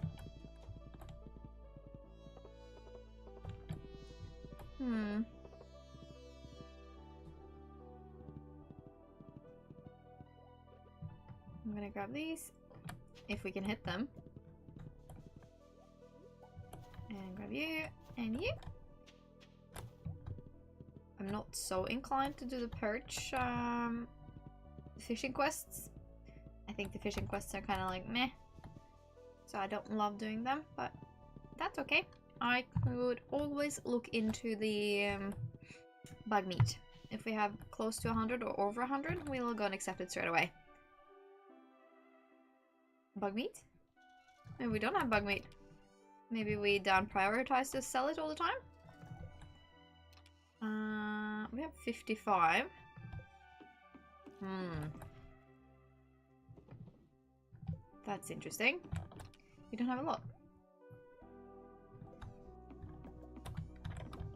I'm gonna grab these, if we can hit them. And grab you, and you. I'm not so inclined to do the perch fishing quests. I think the fishing quests are kind of like meh. So I don't love doing them, but that's okay. I could always look into the bug meat. If we have close to 100 or over 100, we'll go and accept it straight away. Bug meat? Maybe we don't have bug meat. Maybe we down prioritize to sell it all the time? We have 55. That's interesting. We don't have a lot.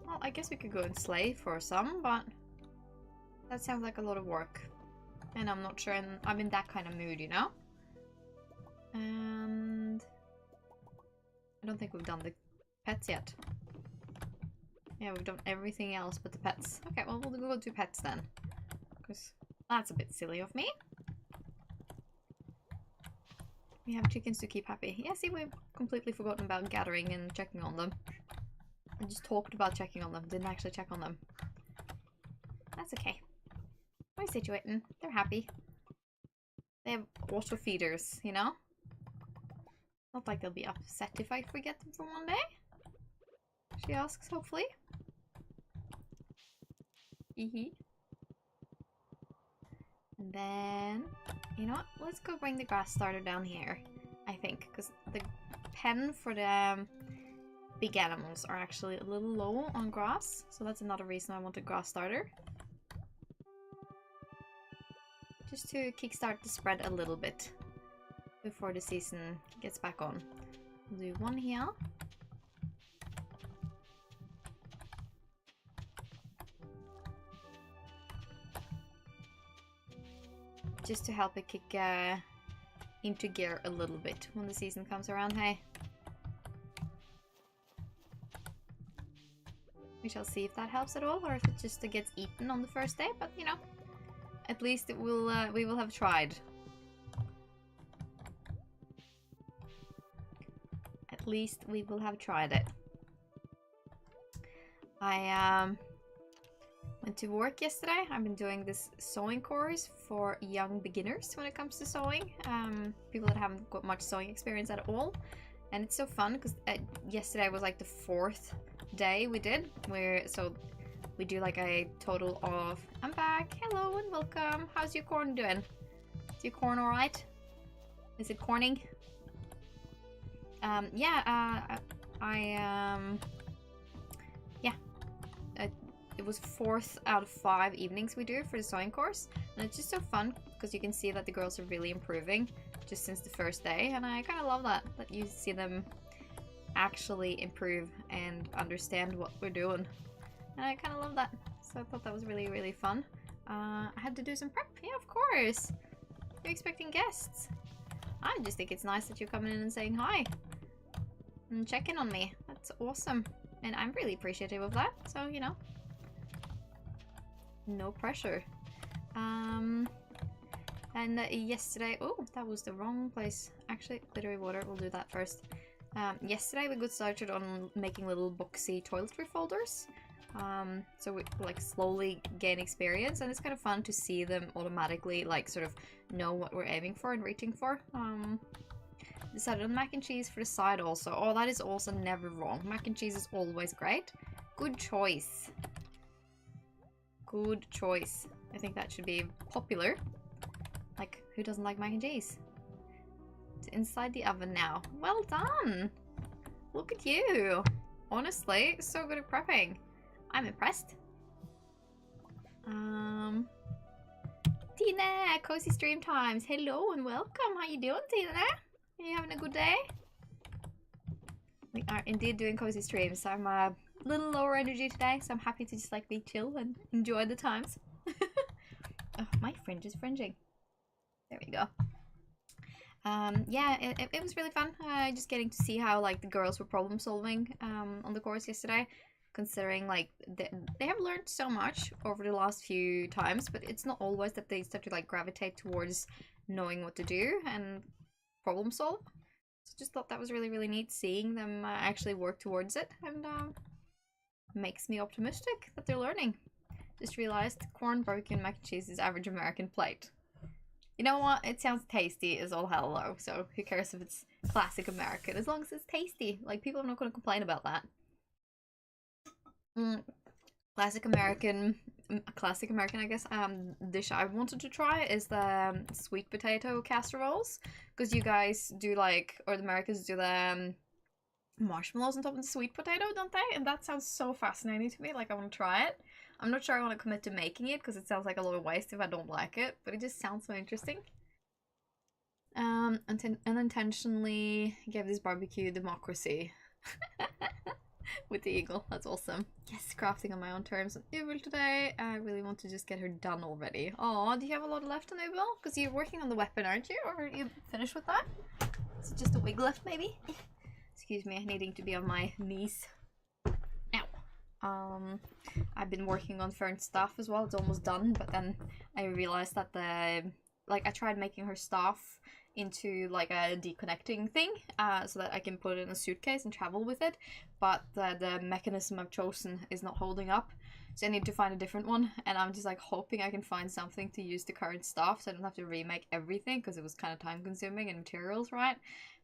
Well, I guess we could go and slay for some, but that sounds like a lot of work. And I'm not sure I'm in that kind of mood, you know? And I don't think we've done the pets yet. Yeah, we've done everything else but the pets. Okay, well, we'll go to pets then. Because that's a bit silly of me. We have chickens to keep happy. Yeah, see, we've completely forgotten about gathering and checking on them. I just talked about checking on them, didn't actually check on them. That's okay. We're situating. They're happy. They have auto feeders, you know? Not like they'll be upset if I forget them for one day. She asks, hopefully. And then, you know what? Let's go bring the grass starter down here, I think. Because the pen for the big animals are actually a little low on grass, so that's another reason I want a grass starter. Just to kickstart the spread a little bit before the season gets back on. We'll do one here. Just to help it kick into gear a little bit when the season comes around, hey? We shall see if that helps at all, or if it just gets eaten on the first day, but you know, at least it will, we will have tried. At least we will have tried it. I went to work yesterday. I've been doing this sewing course for young beginners when it comes to sewing. People that haven't got much sewing experience at all. And it's so fun because yesterday was like the 4th day we did. So we do like a total of... I'm back. Hello and welcome. How's your corn doing? Is your corn alright? Is it corning? It was 4th out of 5 evenings we do for the sewing course, and it's just so fun because you can see that the girls are really improving just since the first day, and I kind of love that you see them actually improve and understand what we're doing, and I kind of love that. So I thought that was really, really fun. I had to do some prep. Yeah, of course. You're expecting guests. I just think it's nice that you're coming in and saying hi and checking on me. That's awesome, and I'm really appreciative of that, so you know, no pressure. And yesterday, oh, that was the wrong place. Actually, glittery water, we'll do that first. Yesterday we got started on making little boxy toiletry folders. So we like slowly gain experience, and it's kind of fun to see them automatically like sort of know what we're aiming for and reaching for. Decided on mac and cheese for the side also. Oh, that is also never wrong. Mac and cheese is always great. Good choice. Good choice. I think that should be popular. Like, who doesn't like mac and cheese? It's inside the oven now. Well done! Look at you! Honestly, so good at prepping. I'm impressed. Tina! Cozy Stream Times! Hello and welcome! How you doing, Tina? Are you having a good day? We are indeed doing cozy streams. I'm a little lower energy today, so I'm happy to just like be chill and enjoy the times. Oh, my fringe is fringing. There we go. Yeah, it was really fun. Just getting to see how like the girls were problem solving on the course yesterday, considering like they have learned so much over the last few times, but it's not always that they start to like gravitate towards knowing what to do and problem solve. So just thought that was really, really neat seeing them actually work towards it, and makes me optimistic that they're learning. Just realized corn, barbecue, and mac and cheese is average American plate. You know what? It sounds tasty as all hell though, so who cares if it's classic American, as long as it's tasty. Like, people are not going to complain about that. Classic American, I guess, dish I wanted to try is the sweet potato casseroles, because you guys do like, or the Americans do the marshmallows on top of the sweet potato, don't they? And that sounds so fascinating to me. Like, I want to try it. I'm not sure I want to commit to making it because it sounds like a lot of waste if I don't like it, but it just sounds so interesting. Unintentionally gave this barbecue democracy. With the eagle. That's awesome. Yes, crafting on my own terms on Ubel today. I really want to just get her done already. Oh, do you have a lot left on Ubel? Because you're working on the weapon, aren't you? Or are you finished with that? Is it just a wig left, maybe? Excuse me, needing to be on my knees. Ow. I've been working on Fern's staff as well. It's almost done, but then I realized that I tried making her staff into like a deconnecting thing, so that I can put it in a suitcase and travel with it, but the mechanism I've chosen is not holding up, so I need to find a different one, and I'm just like hoping I can find something to use the current staff so I don't have to remake everything, because it was kind of time consuming and materials, right?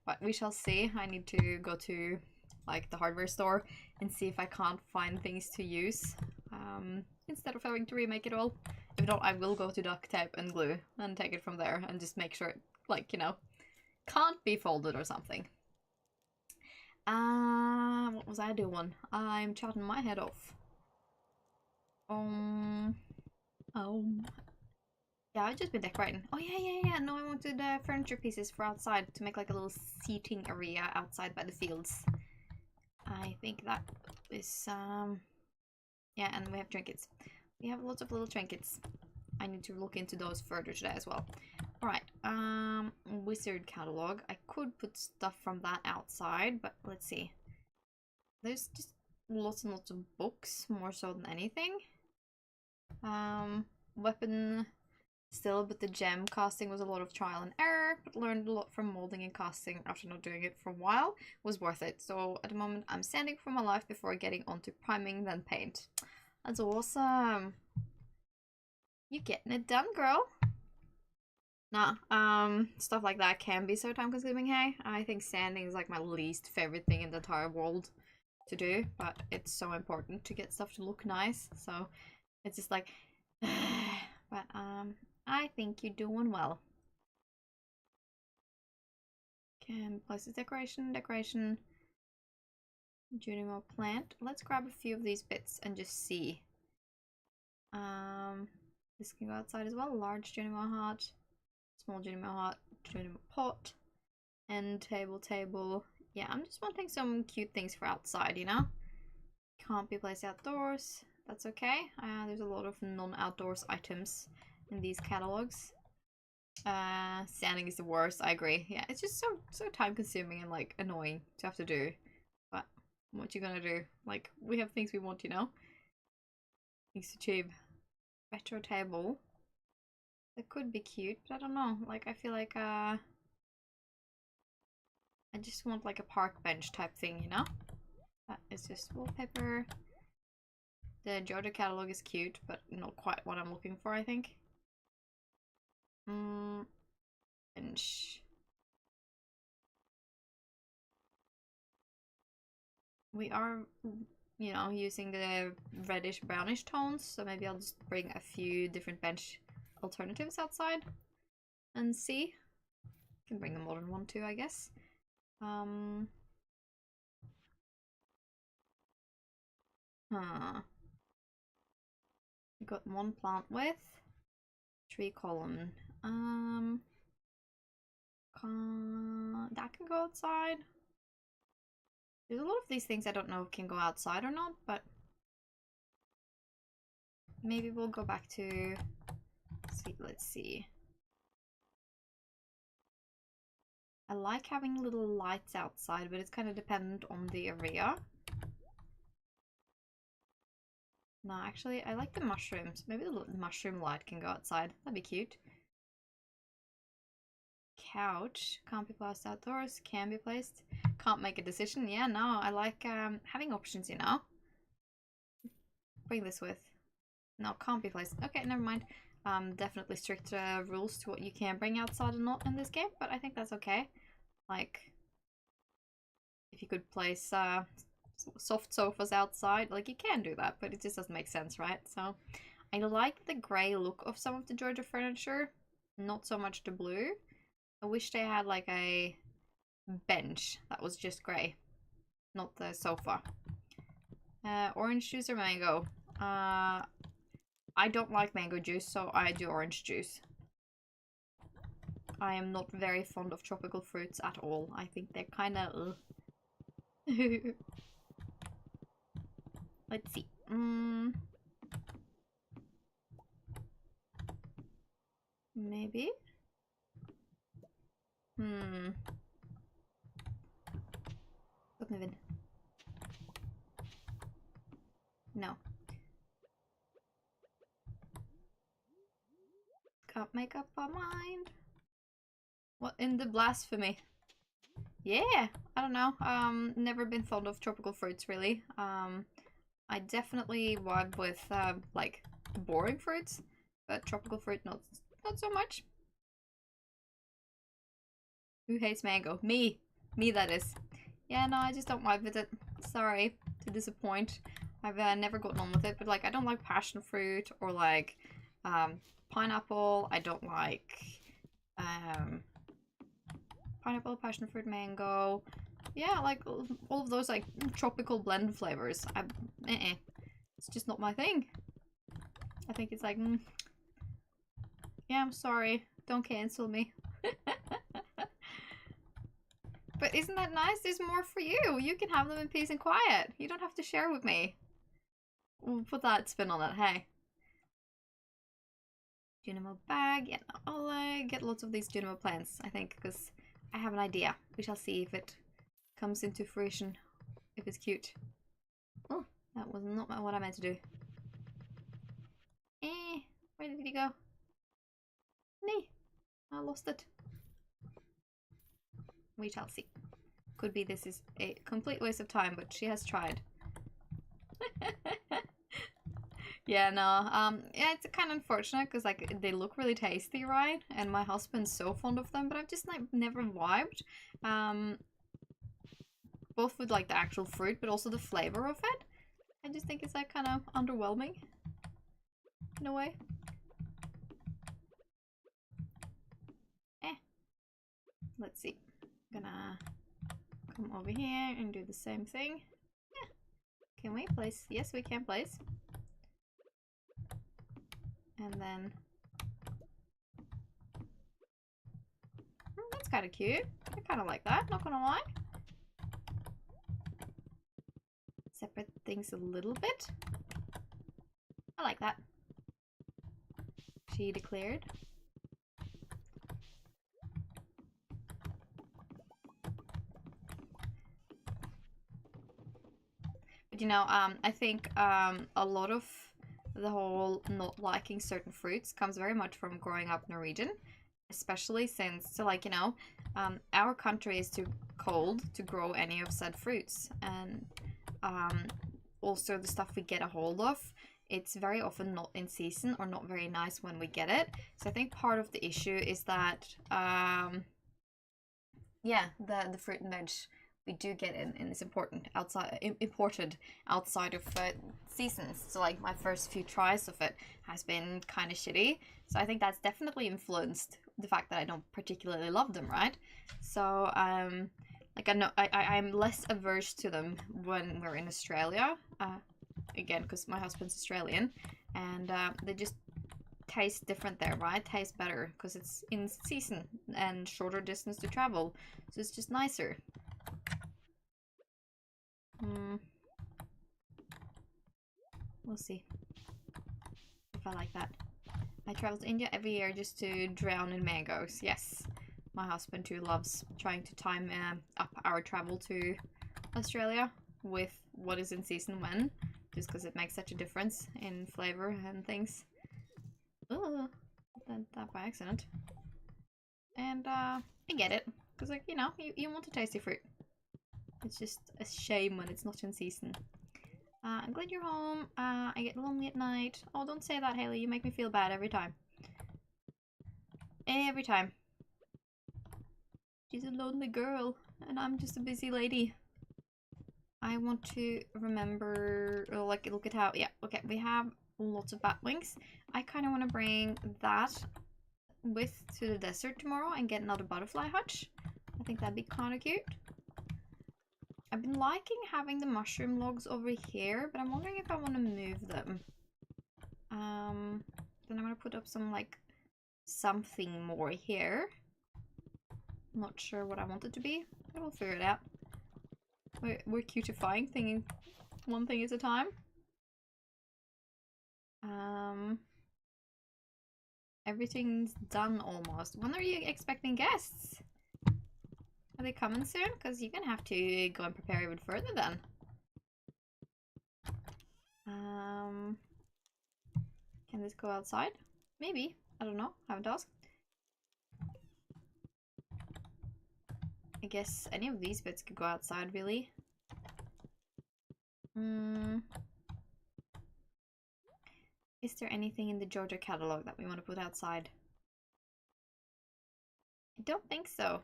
But we shall see. I need to go to like the hardware store and see if I can't find things to use, instead of having to remake it all. If not, I will go to duct tape and glue and take it from there and just make sure it, like, you know, can't be folded or something. What was I doing? I'm chatting my head off. Um, yeah, I've just been decorating. Oh yeah. No, I wanted furniture pieces for outside to make like a little seating area outside by the fields. I think that is yeah, and we have trinkets. We have lots of little trinkets. I need to look into those further today as well. Alright, wizard catalog. I could put stuff from that outside, but let's see. There's just lots and lots of books, more so than anything. Weapon still, but the gem casting was a lot of trial and error, but learned a lot from molding and casting after not doing it for a while. Was worth it. So at the moment I'm sanding for my life before getting onto priming, then paint. That's awesome. You getting it done, girl. Nah, stuff like that can be so time consuming, hey? I think sanding is like my least favorite thing in the entire world to do, but it's so important to get stuff to look nice, so it's just like, but I think you're doing well. Can place this decoration, Junimo plant. Let's grab a few of these bits and just see. This can go outside as well. Large Junimo heart, small Junimo heart, Junimo pot, end table. Yeah, I'm just wanting some cute things for outside, you know? Can't be placed outdoors. That's okay. There's a lot of non-outdoors items in these catalogs. Sanding is the worst, I agree. Yeah, it's just so time consuming and like annoying to have to do. But what you gonna do? Like, we have things we want, you know? Things to achieve. Retro table. That could be cute, but I don't know. Like, I feel like I just want like a park bench type thing, you know? That is just wallpaper. The Georgia catalog is cute, but not quite what I'm looking for, I think. Bench. We are, you know, using the reddish brownish tones, so maybe I'll just bring a few different bench alternatives outside and see. Can bring a modern one too, I guess. We got one plant with tree column. That can go outside. There's a lot of these things I don't know if can go outside or not, but maybe we'll go back to see. Let's see. I like having little lights outside, but it's kind of dependent on the area. No, actually, I like the mushrooms. Maybe the mushroom light can go outside. That'd be cute. Couch. Can't be placed outdoors. Can be placed. Can't make a decision. Yeah, no, I like having options, you know? Bring this with. No, can't be placed. Okay, never mind. Definitely strict rules to what you can bring outside and not in this game, but I think that's okay. Like, if you could place soft sofas outside, like you can do that, but it just doesn't make sense, right? So I like the grey look of some of the Georgia furniture, not so much the blue. I wish they had like a bench that was just grey, not the sofa. Orange juice or mango? I don't like mango juice, so I do orange juice. I am not very fond of tropical fruits at all. I think they're kind of Let's see. Maybe? Stop moving. No. Can't make up our mind. What in the blasphemy? Yeah, I don't know. Never been fond of tropical fruits really. I definitely vibe with like boring fruits, but tropical fruit not so much. Who hates mango? Me. Me, that is. Yeah, no, I just don't vibe with it. Sorry to disappoint. I've never gotten on with it, but like I don't like passion fruit or like pineapple. I don't like pineapple, passion fruit, mango. Yeah, like all of those like tropical blend flavors. It's just not my thing. I think it's like, yeah, I'm sorry. Don't cancel me. But isn't that nice? There's more for you. You can have them in peace and quiet. You don't have to share with me. We'll put that spin on it, hey. Junimo bag, yeah, I'll get lots of these Junimo plants, I think, because I have an idea. We shall see if it comes into fruition, if it's cute. Oh, that was not what I meant to do. Where did he go? Nee, I lost it. We shall see. Could be this is a complete waste of time, but she has tried. Yeah, no, yeah, it's kind of unfortunate because like they look really tasty, right? And my husband's so fond of them, but I've just like never vibed. Both with like the actual fruit, but also the flavor of it. I just think it's like kind of underwhelming in a way. Let's see. I'm gonna come over here and do the same thing. Yeah. Can we place? Yes, we can place. And then that's kind of cute. I kind of like that, not gonna lie. Separate things a little bit. I like that. She declared. But you know, I think a lot of the whole not liking certain fruits comes very much from growing up Norwegian, especially since, so like, you know, our country is too cold to grow any of said fruits, and also the stuff we get a hold of, it's very often not in season or not very nice when we get it. So I think part of the issue is that yeah, the fruit and veg we do get in is important imported outside of seasons. So like my first few tries of it has been kind of shitty. So I think that's definitely influenced the fact that I don't particularly love them, right? So like I know I'm less averse to them when we're in Australia. Again, because my husband's Australian, and they just taste different there, right? Taste better because it's in season and shorter distance to travel, so it's just nicer. We'll see if I like that. I travel to India every year just to drown in mangoes. Yes, my husband too loves trying to time up our travel to Australia with what is in season when, just because it makes such a difference in flavor and things. Oh, that by accident. And I get it, because like, you know, you want a tasty fruit. It's just a shame when it's not in season. I'm glad you're home. I get lonely at night. Oh, don't say that, Haley. You make me feel bad every time. Every time. She's a lonely girl, and I'm just a busy lady. I want to remember, or like, look at how, yeah, okay, we have lots of bat wings. I kind of want to bring that with to the desert tomorrow and get another butterfly hutch. I think that'd be kind of cute. I've been liking having the mushroom logs over here, but I'm wondering if I want to move them. Then I'm gonna put up some like something more here. Not sure what I want it to be, but we'll figure it out. We're cutifying thing one thing at a time. Everything's done almost. When are you expecting guests? Are they coming soon? Because you're gonna have to go and prepare even further then. Can this go outside? Maybe. I don't know. Haven't asked. I guess any of these bits could go outside, really. Is there anything in the Georgia catalog that we want to put outside? I don't think so.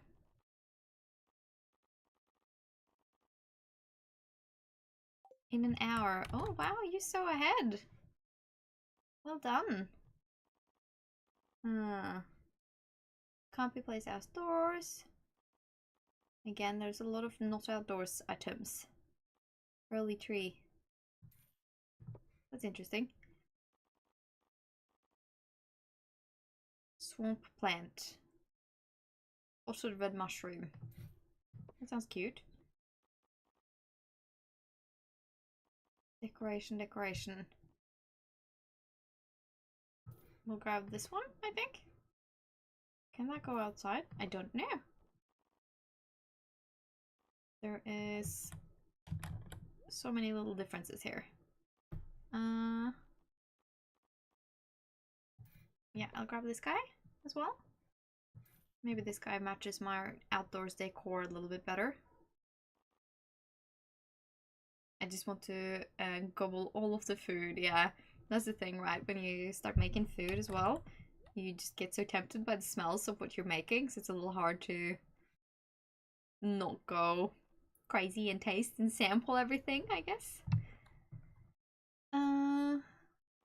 In an hour. Oh, wow, you're so ahead. Well done. Can't be placed outdoors. Again, there's a lot of not outdoors items. Early tree. That's interesting. Swamp plant. Also red mushroom. That sounds cute. Decoration, decoration. We'll grab this one, I think. Can that go outside? I don't know. There is so many little differences here. Yeah, I'll grab this guy as well. Maybe this guy matches my outdoors decor a little bit better. I just want to gobble all of the food. Yeah, that's the thing, right? When you start making food as well, you just get so tempted by the smells of what you're making, so it's a little hard to not go crazy and taste and sample everything, I guess.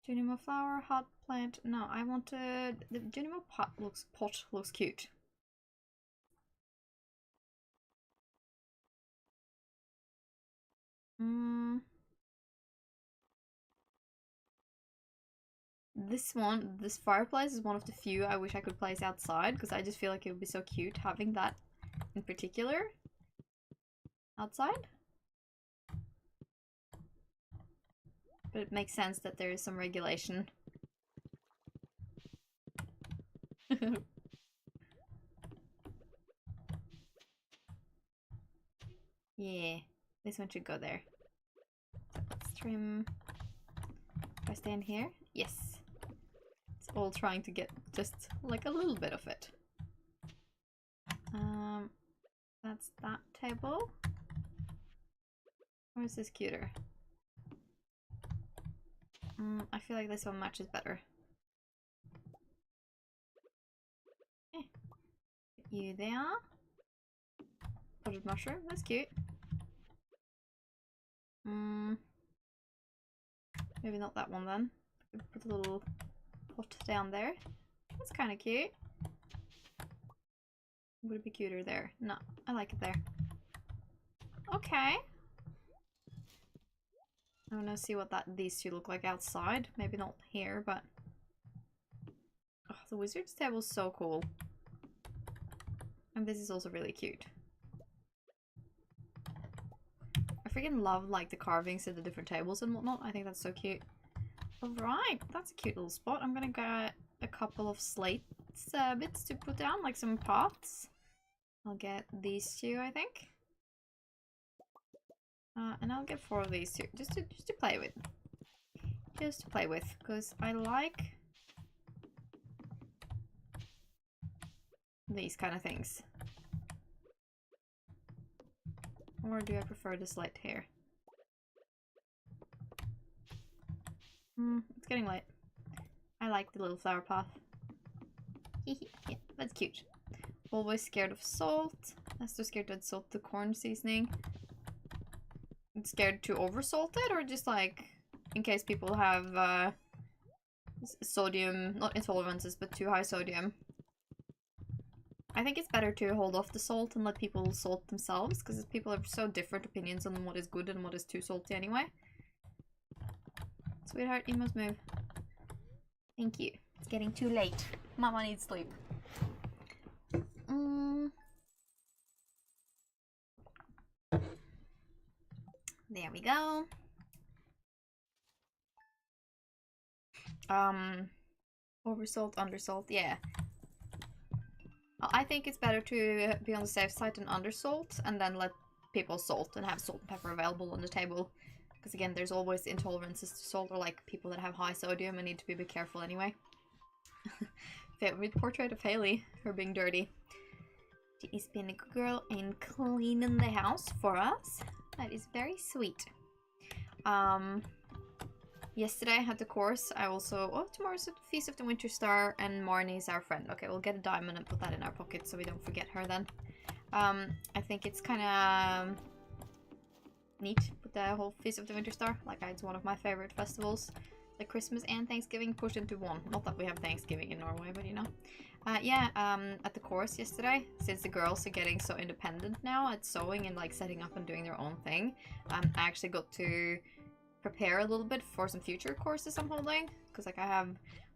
Junimo flower, hot plant. No, I wanted the Junimo pot looks cute. This fireplace is one of the few I wish I could place outside, because I just feel like it would be so cute having that in particular outside. But it makes sense that there is some regulation. Yeah, this one should go there. So let's trim. If I stand here? Yes. It's all trying to get just like a little bit of it. That's that table. Or is this cuter? I feel like this one matches better. Eh. Put you there. Potted mushroom, that's cute. Maybe not that one then. Put a little pot down there. That's kind of cute. Would it be cuter there? No, I like it there. Okay. I want to see what these two look like outside. Maybe not here, but... Oh, the wizard's table is so cool. And this is also really cute. I freaking love like the carvings of the different tables and whatnot. I think that's so cute. Alright, that's a cute little spot. I'm gonna get a couple of slate bits to put down, like some pots. I'll get these two, I think. And I'll get 4 of these too, just to play with. Just to play with, because I like these kind of things. Or do I prefer the slate here? It's getting late. I like the little flower path. Yeah, that's cute. Always scared of salt. I'm so scared to add salt to corn seasoning. I'm scared to oversalt it, or just like in case people have sodium, not intolerances, but too high sodium. I think it's better to hold off the salt and let people salt themselves, because people have so different opinions on what is good and what is too salty anyway. Sweetheart, you must move. Thank you. It's getting too late. Mama needs sleep. There we go. Oversalt, undersalt, yeah. I think it's better to be on the safe side and undersalt, and then let people salt and have salt and pepper available on the table. Because again, there's always intolerances to salt, or like people that have high sodium and need to be a bit careful anyway. Favorite portrait of Haley, her being dirty. She is being a good girl and cleaning the house for us. That is very sweet. Yesterday I had the course. I also... Oh, tomorrow's the Feast of the Winter Star and Marnie's our friend. Okay, we'll get a diamond and put that in our pocket so we don't forget her then. I think it's kind of neat with the whole Feast of the Winter Star. Like, it's one of my favorite festivals. Like Christmas and Thanksgiving pushed into one. Not that we have Thanksgiving in Norway, but you know. Yeah, at the course yesterday, since the girls are getting so independent now at sewing and like setting up and doing their own thing, I actually got to prepare a little bit for some future courses I'm holding, because like I have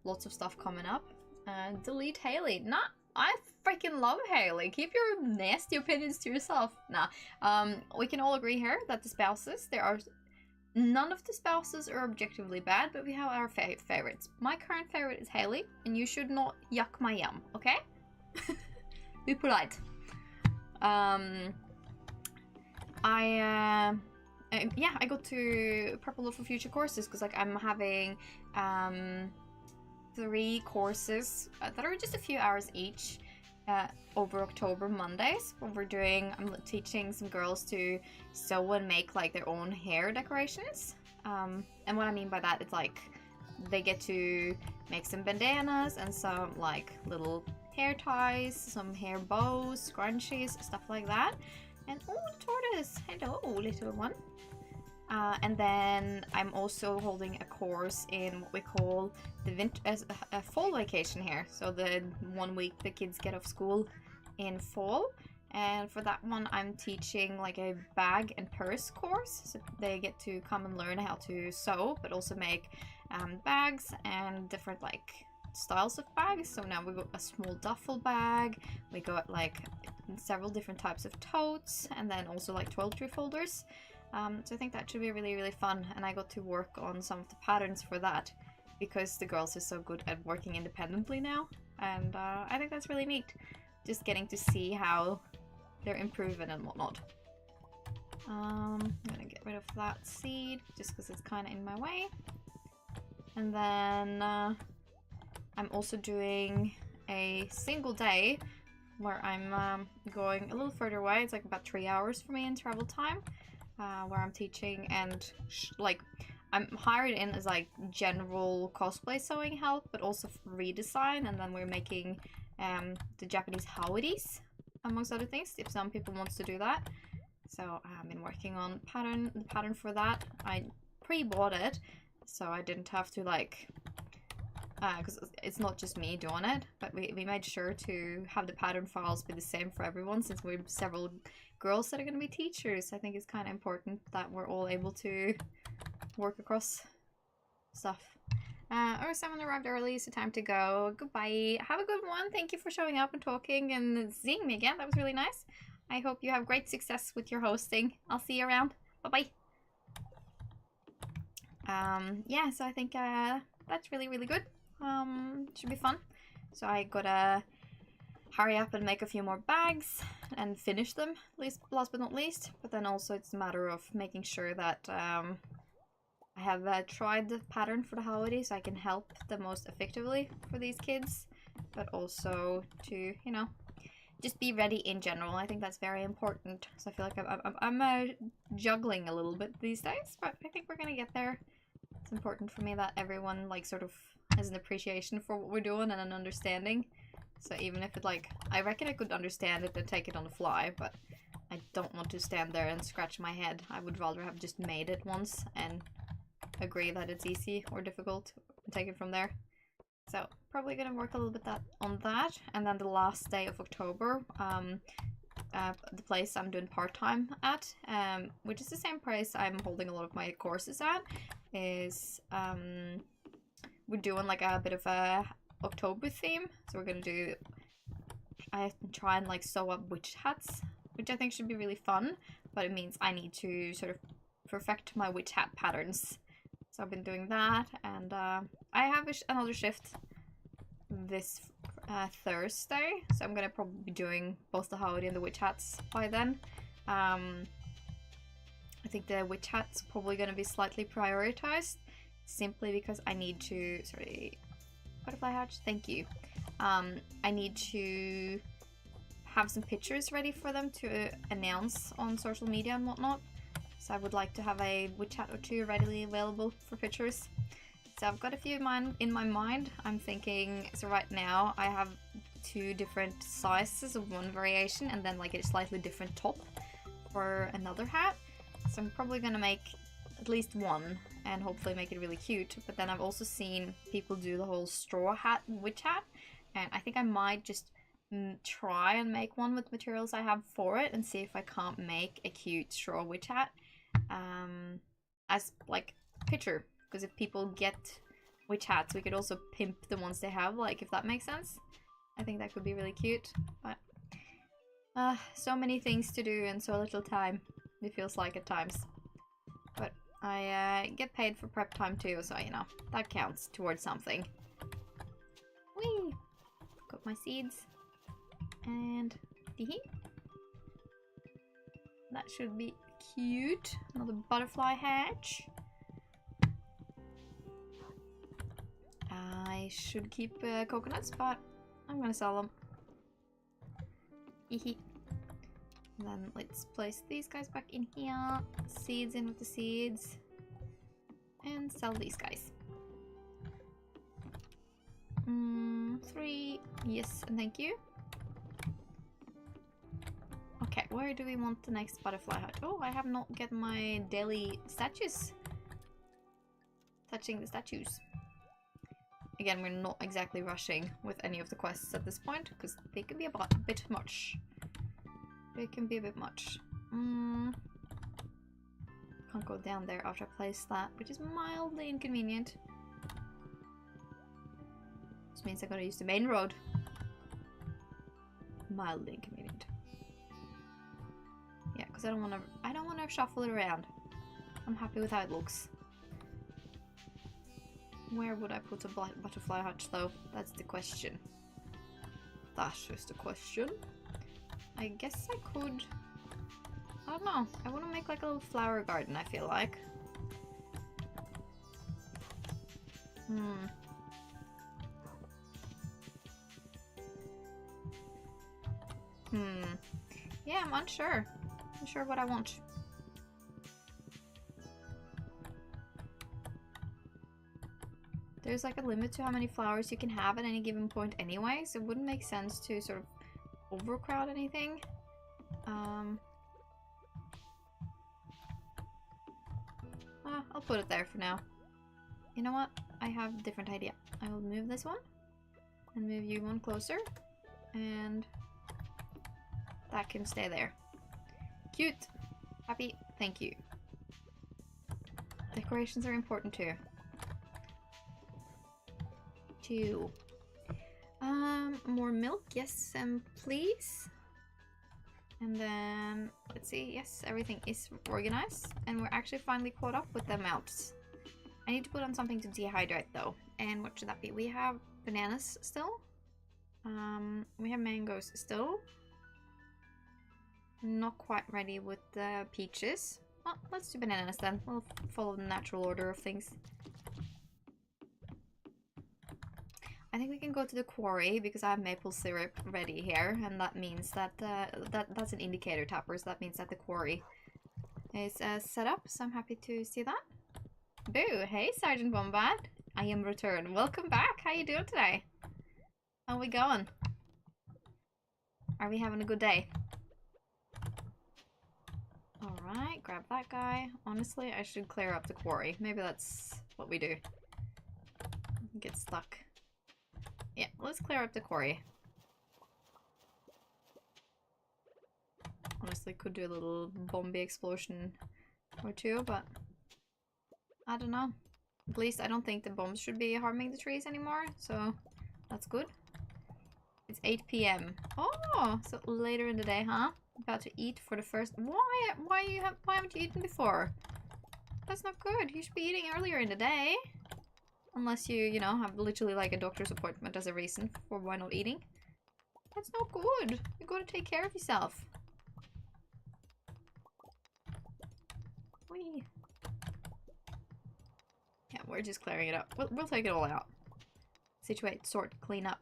lots of stuff coming up. Delete Haley. Nah, I freaking love Haley. Keep your nasty opinions to yourself. Nah, we can all agree here that the spouses, none of the spouses are objectively bad, but we have our favorites. My current favorite is Haley, and you should not yuck my yum, okay? Be polite. Yeah, I got to prep a lot for future courses, because like I'm having 3 courses that are just a few hours each over October Mondays. I'm teaching some girls to sew and make like their own hair decorations. And what I mean by that is like they get to make some bandanas and some like little hair ties, some hair bows, scrunchies, stuff like that. And oh, tortoise! Hello, little one. And then I'm also holding a course in what we call a fall vacation here. So the 1 week the kids get off school in fall. And for that one, I'm teaching like a bag and purse course. So they get to come and learn how to sew, but also make bags and different like styles of bags. So now we got a small duffel bag. We got like several different types of totes, and then also like toiletry folders. So I think that should be really, really fun, and I got to work on some of the patterns for that because the girls are so good at working independently now, and I think that's really neat, just getting to see how they're improving and whatnot. I'm gonna get rid of that seed just because it's kind of in my way, and then I'm also doing a single day where I'm going a little further away. It's like about 3 hours for me in travel time. Where I'm teaching and like I'm hired in as like general cosplay sewing help, but also redesign, and then we're making the Japanese howdies amongst other things if some people wants to do that. So I've been working on the pattern for that. I pre-bought it so I didn't have to like because it's not just me doing it, but we made sure to have the pattern files be the same for everyone, since we're several girls that are going to be teachers. I think it's kind of important that we're all able to work across stuff. Or someone arrived early, so time to go. Goodbye. Have a good one. Thank you for showing up and talking and seeing me again. That was really nice. I hope you have great success with your hosting. I'll see you around. Bye-bye. Yeah, so I think that's really, really good. Should be fun. So I gotta hurry up and make a few more bags and finish them, last but not least. But then also it's a matter of making sure that I have tried the pattern for the holiday so I can help the most effectively for these kids, but also to, you know, just be ready in general. I think that's very important. So I feel like I'm juggling a little bit these days, but I think we're gonna get there. It's important for me that everyone like sort of has an appreciation for what we're doing and an understanding. So even if it like, I reckon I could understand it and take it on the fly, but I don't want to stand there and scratch my head. I would rather have just made it once and agree that it's easy or difficult and take it from there. So probably gonna work a little bit on that. And then the last day of October, the place I'm doing part-time at, which is the same place I'm holding a lot of my courses at, is we're doing like a bit of a October theme. So we're gonna try and like sew up witch hats, which I think should be really fun, but it means I need to sort of perfect my witch hat patterns. So I've been doing that, and I have another shift this Thursday, so I'm gonna probably be doing both the holiday and the witch hats by then. I think the witch hat's probably gonna be slightly prioritized, simply because I need to, sorry, butterfly hatch, thank you. I need to have some pictures ready for them to announce on social media and whatnot. So I would like to have a witch hat or two readily available for pictures. So I've got a few in my mind. I'm thinking, so right now I have 2 different sizes of one variation and then like a slightly different top for another hat. So I'm probably gonna make at least one and hopefully make it really cute. But then I've also seen people do the whole straw hat witch hat, And I think I might just try and make one with materials I have for it and see if I can't make a cute straw witch hat as like picture. Because if people get witch hats, we could also pimp the ones they have, like, if that makes sense. I think that could be really cute, but so many things to do and so little time, it feels like at times. But I get paid for prep time too, so you know, that counts towards something. Whee! Got my seeds. And that should be cute. Another butterfly hatch. I should keep coconuts, but I'm gonna sell them. Then let's place these guys back in here. Seeds in with the seeds. And sell these guys. 3. Yes, and thank you. Okay, where do we want the next butterfly hut? Oh, I have not get my daily statues. Touching the statues. Again, we're not exactly rushing with any of the quests at this point, because they can be a bit much. They can be a bit much. Can't go down there after I place that, which is mildly inconvenient. This means I gotta use the main road. Mildly inconvenient. Yeah, because I don't wanna shuffle it around. I'm happy with how it looks. Where would I put a butterfly hutch though? That's the question. That's just a question. I guess I could... I don't know. I want to make like a little flower garden, I feel like. Yeah, I'm unsure. I'm unsure what I want. There's like a limit to how many flowers you can have at any given point anyway, so it wouldn't make sense to sort of overcrowd anything. I'll put it there for now. You know what? I have a different idea. I will move this one and move you one closer, and that can stay there. Cute! Happy. Thank you. Decorations are important too. 2. More milk, yes, please. And then, let's see, yes, everything is organized. And we're actually finally caught up with the amounts. I need to put on something to dehydrate though. And what should that be? We have bananas still. We have mangoes still. Not quite ready with the peaches. Well, let's do bananas then. We'll follow the natural order of things. I think we can go to the quarry because I have maple syrup ready here, and that means that that's an indicator tapper, so that means that the quarry is set up, so I'm happy to see that. Boo! Hey, Sergeant Wombat! I am returned. Welcome back! How you doing today? How we going? Are we having a good day? Alright, grab that guy. Honestly, I should clear up the quarry. Maybe that's what we do. Get stuck. Yeah, let's clear up the quarry. Honestly, could do a little bombie explosion or two, but I don't know. At least I don't think the bombs should be harming the trees anymore, so that's good. It's 8 p.m. Oh, so later in the day, huh? About to eat for the first... Why haven't you eaten before? That's not good. You should be eating earlier in the day. Unless you know, have literally like a doctor's appointment as a reason for why not eating. That's not good. You gotta take care of yourself. Whee. Yeah, we're just clearing it up. We'll take it all out. Situate, sort, clean up.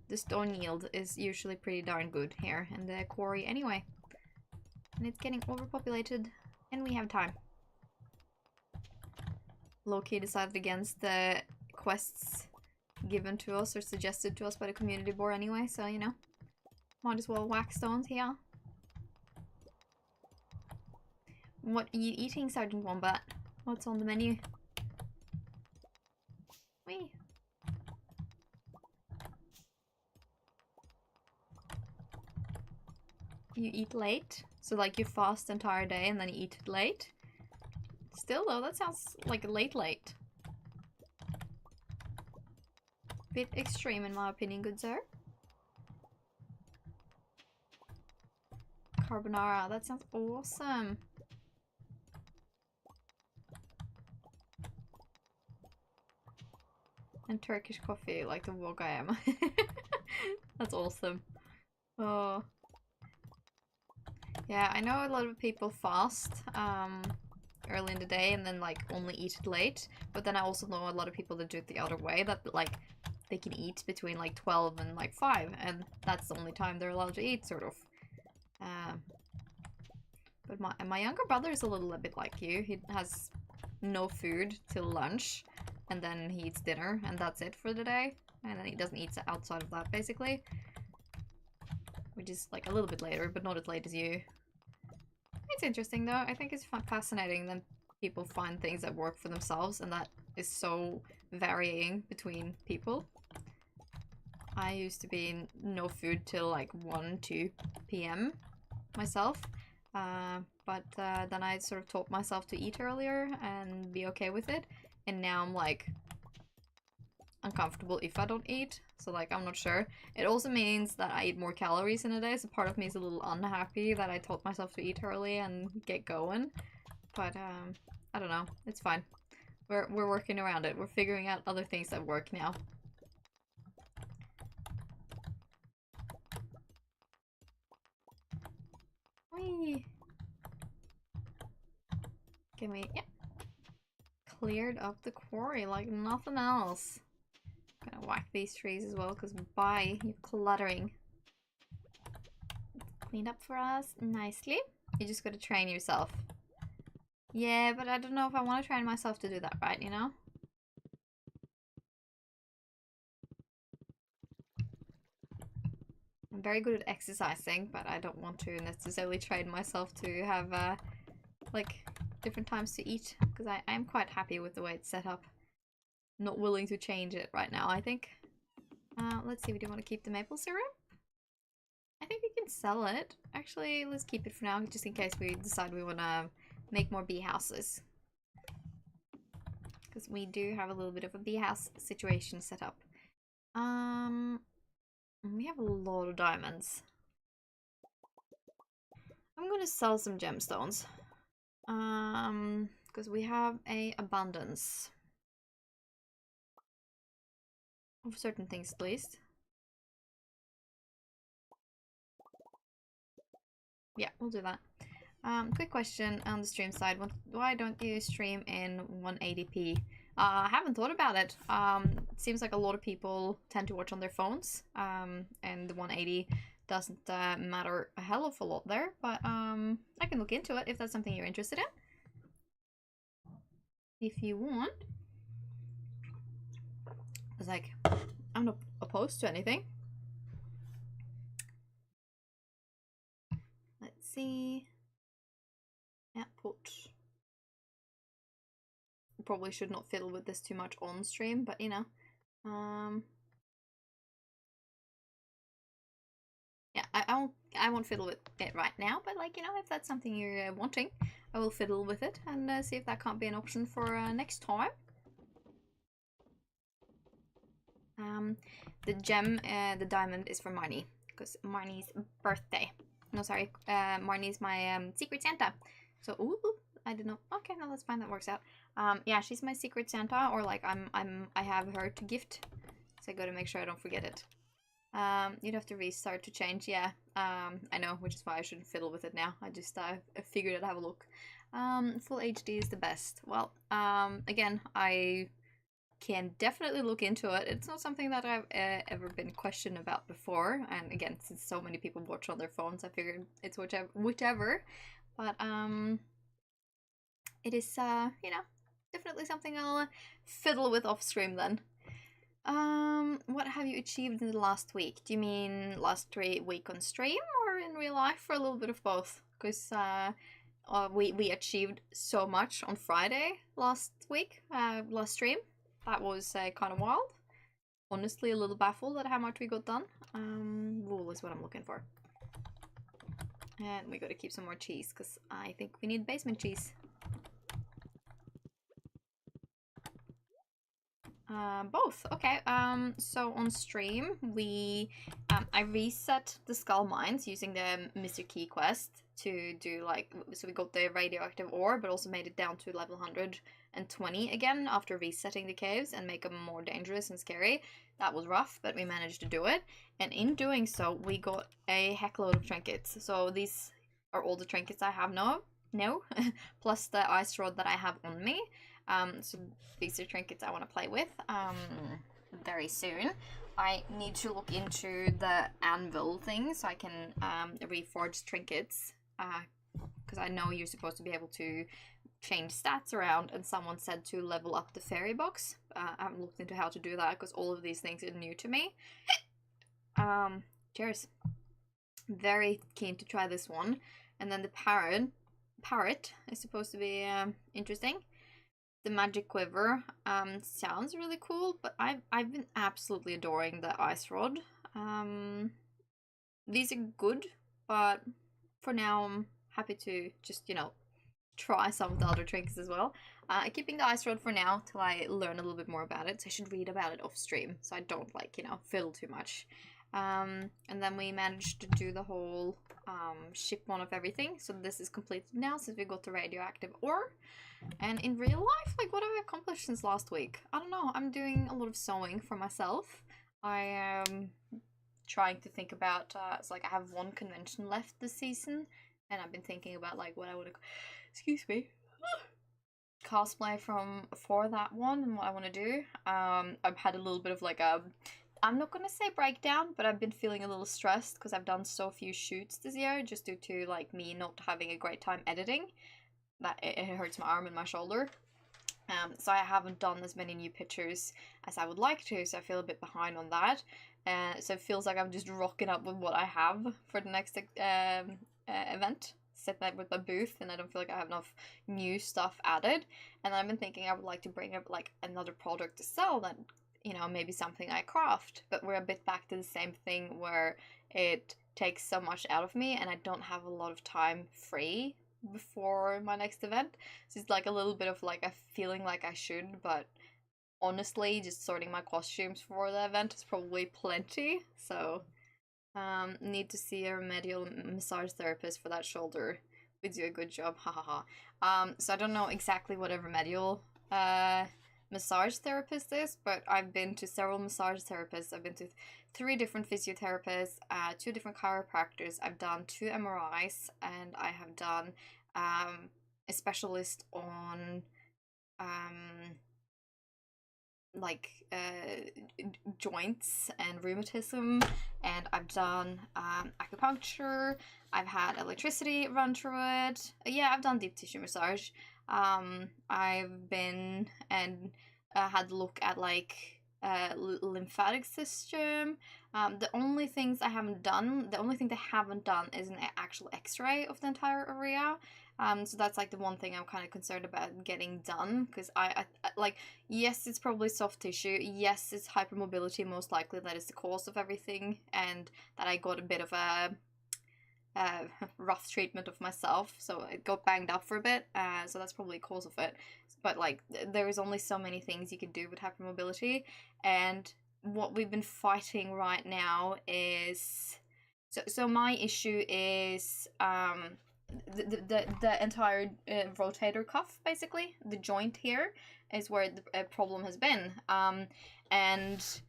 The stone yield is usually pretty darn good here in the quarry anyway. And it's getting overpopulated, and we have time. Loki decided against the quests given to us or suggested to us by the community board anyway, so you know, might as well whack stones here. What are you eating, Sergeant Wombat? What's on the menu? Whee! you eat late. So like you fast the entire day and then you eat late. Still though, that sounds like late. Bit extreme in my opinion, good sir. Carbonara, that sounds awesome. And Turkish coffee, like the wog I am. That's awesome. Oh. Yeah, I know a lot of people fast early in the day and then like only eat it late. But then I also know a lot of people that do it the other way, that like they can eat between like 12 and like 5, and that's the only time they're allowed to eat, sort of. But my younger brother is a little bit like you. He has no food till lunch, and then he eats dinner, and that's it for the day. And then he doesn't eat outside of that, basically. Which is like a little bit later, but not as late as you. It's interesting though. I think it's fascinating that people find things that work for themselves, and that is so varying between people. I used to be no food till like 1, 2 p.m. myself. But then I sort of taught myself to eat earlier and be okay with it. And now I'm like uncomfortable if I don't eat. So like I'm not sure. It also means that I eat more calories in a day. So part of me is a little unhappy that I taught myself to eat early and get going. But I don't know. It's fine. We're working around it. We're figuring out other things that work now. Whee! Can we... Yeah. Cleared up the quarry like nothing else. Gonna whack these trees as well, because bye, you're cluttering. Cleaned up for us nicely. You just gotta train yourself. Yeah, but I don't know if I want to train myself to do that right, you know? I'm very good at exercising, but I don't want to necessarily train myself to have, like, different times to eat, because I am quite happy with the way it's set up. Not willing to change it right now, I think. Let's see, we do want to keep the maple syrup? I think we can sell it. Actually, let's keep it for now, just in case we decide we want to make more bee houses. Because we do have a little bit of a bee house situation set up. We have a lot of diamonds. I'm gonna sell some gemstones. Because we have a abundance of certain things, at least. Yeah, we'll do that. Quick question on the stream side. Why don't you stream in 180p? I haven't thought about it. It seems like a lot of people tend to watch on their phones, and the 180 doesn't matter a hell of a lot there, but I can look into it if that's something you're interested in. If you want. It's like, I'm not opposed to anything. Let's see. Yeah, put. Probably should not fiddle with this too much on stream, but you know. Yeah, I won't fiddle with it right now, but like, you know, if that's something you're wanting, I will fiddle with it and see if that can't be an option for next time. The gem, the diamond is for Marnie, because Marnie's birthday. No, sorry, Marnie's my secret Santa. So, ooh, I don't know. Okay, no, that's fine. That works out. Yeah, she's my secret Santa, or like I have her to gift, so I gotta make sure I don't forget it. You'd have to restart to change. Yeah, I know, which is why I shouldn't fiddle with it now. I just I figured I'd have a look. Full HD is the best. Well, again, I can definitely look into it. It's not something that I've ever been questioned about before, and again, since so many people watch on their phones, I figured it's whichever. But it is you know, definitely something I'll fiddle with off stream then. What have you achieved in the last week? Do you mean last week on stream or in real life, or a little bit of both? Because we achieved so much on Friday last week, last stream. That was kind of wild. Honestly, a little baffled at how much we got done. Wool is what I'm looking for. And we gotta keep some more cheese, because I think we need basement cheese. Both. Okay. So on stream, I reset the skull mines using the Mr. Key quest to do like, so we got the radioactive ore, but also made it down to level 120 again after resetting the caves and make them more dangerous and scary. That was rough, but we managed to do it. And in doing so, we got a heckload of trinkets. So these are all the trinkets I have now, plus the ice rod that I have on me. So these are trinkets I want to play with very soon. I need to look into the anvil thing so I can reforge trinkets, because I know you're supposed to be able to change stats around, and someone said to level up the fairy box. I haven't looked into how to do that because all of these things are new to me. Cheers. Very keen to try this one. And then the parrot is supposed to be interesting. The magic quiver sounds really cool, but I've been absolutely adoring the ice rod. These are good, but for now I'm happy to just, you know, try some of the other trinkets as well. Keeping the ice rod for now till I learn a little bit more about it. So I should read about it off stream so I don't, like, you know, fiddle too much. And then we managed to do the whole ship one of everything. So this is completed now since we got the radioactive ore. And in real life, like, what have I accomplished since last week? I don't know. I'm doing a lot of sewing for myself. I am trying to think about, it's like I have one convention left this season, and I've been thinking about, like, what I would, excuse me, cosplay for that one and what I want to do. I've had a little bit of, like, I'm not gonna say breakdown, but I've been feeling a little stressed because I've done so few shoots this year, just due to, like, me not having a great time editing. That it hurts my arm and my shoulder. So I haven't done as many new pictures as I would like to, so I feel a bit behind on that. So it feels like I'm just rocking up with what I have for the next event. Sit there with my booth, and I don't feel like I have enough new stuff added. And I've been thinking I would like to bring up, like, another product to sell that, you know, maybe something I craft. But we're a bit back to the same thing where it takes so much out of me and I don't have a lot of time free before my next event. So it's like a little bit of, like, a feeling like I should, but honestly just sorting my costumes for the event is probably plenty. So need to see a remedial massage therapist for that shoulder. We do a good job, hahaha. So I don't know exactly what a remedial massage therapist is, but I've been to several massage therapists. I've been to 3 different physiotherapists, 2 different chiropractors. I've done 2 MRIs, and I have done a specialist on like joints and rheumatism, and I've done acupuncture. I've had electricity run through it. Yeah, I've done deep tissue massage. I've been and had a look at, like, lymphatic system. The only thing they haven't done is an actual x-ray of the entire area. So that's, like, the one thing I'm kind of concerned about getting done, because I like, yes, it's probably soft tissue, yes, it's hypermobility, most likely that is the cause of everything, and that I got a bit of a rough treatment of myself, so it got banged up for a bit, so that's probably a cause of it. But, like, there is only so many things you can do with hypermobility, and what we've been fighting right now is, so my issue is the entire rotator cuff, basically the joint here is where the problem has been, and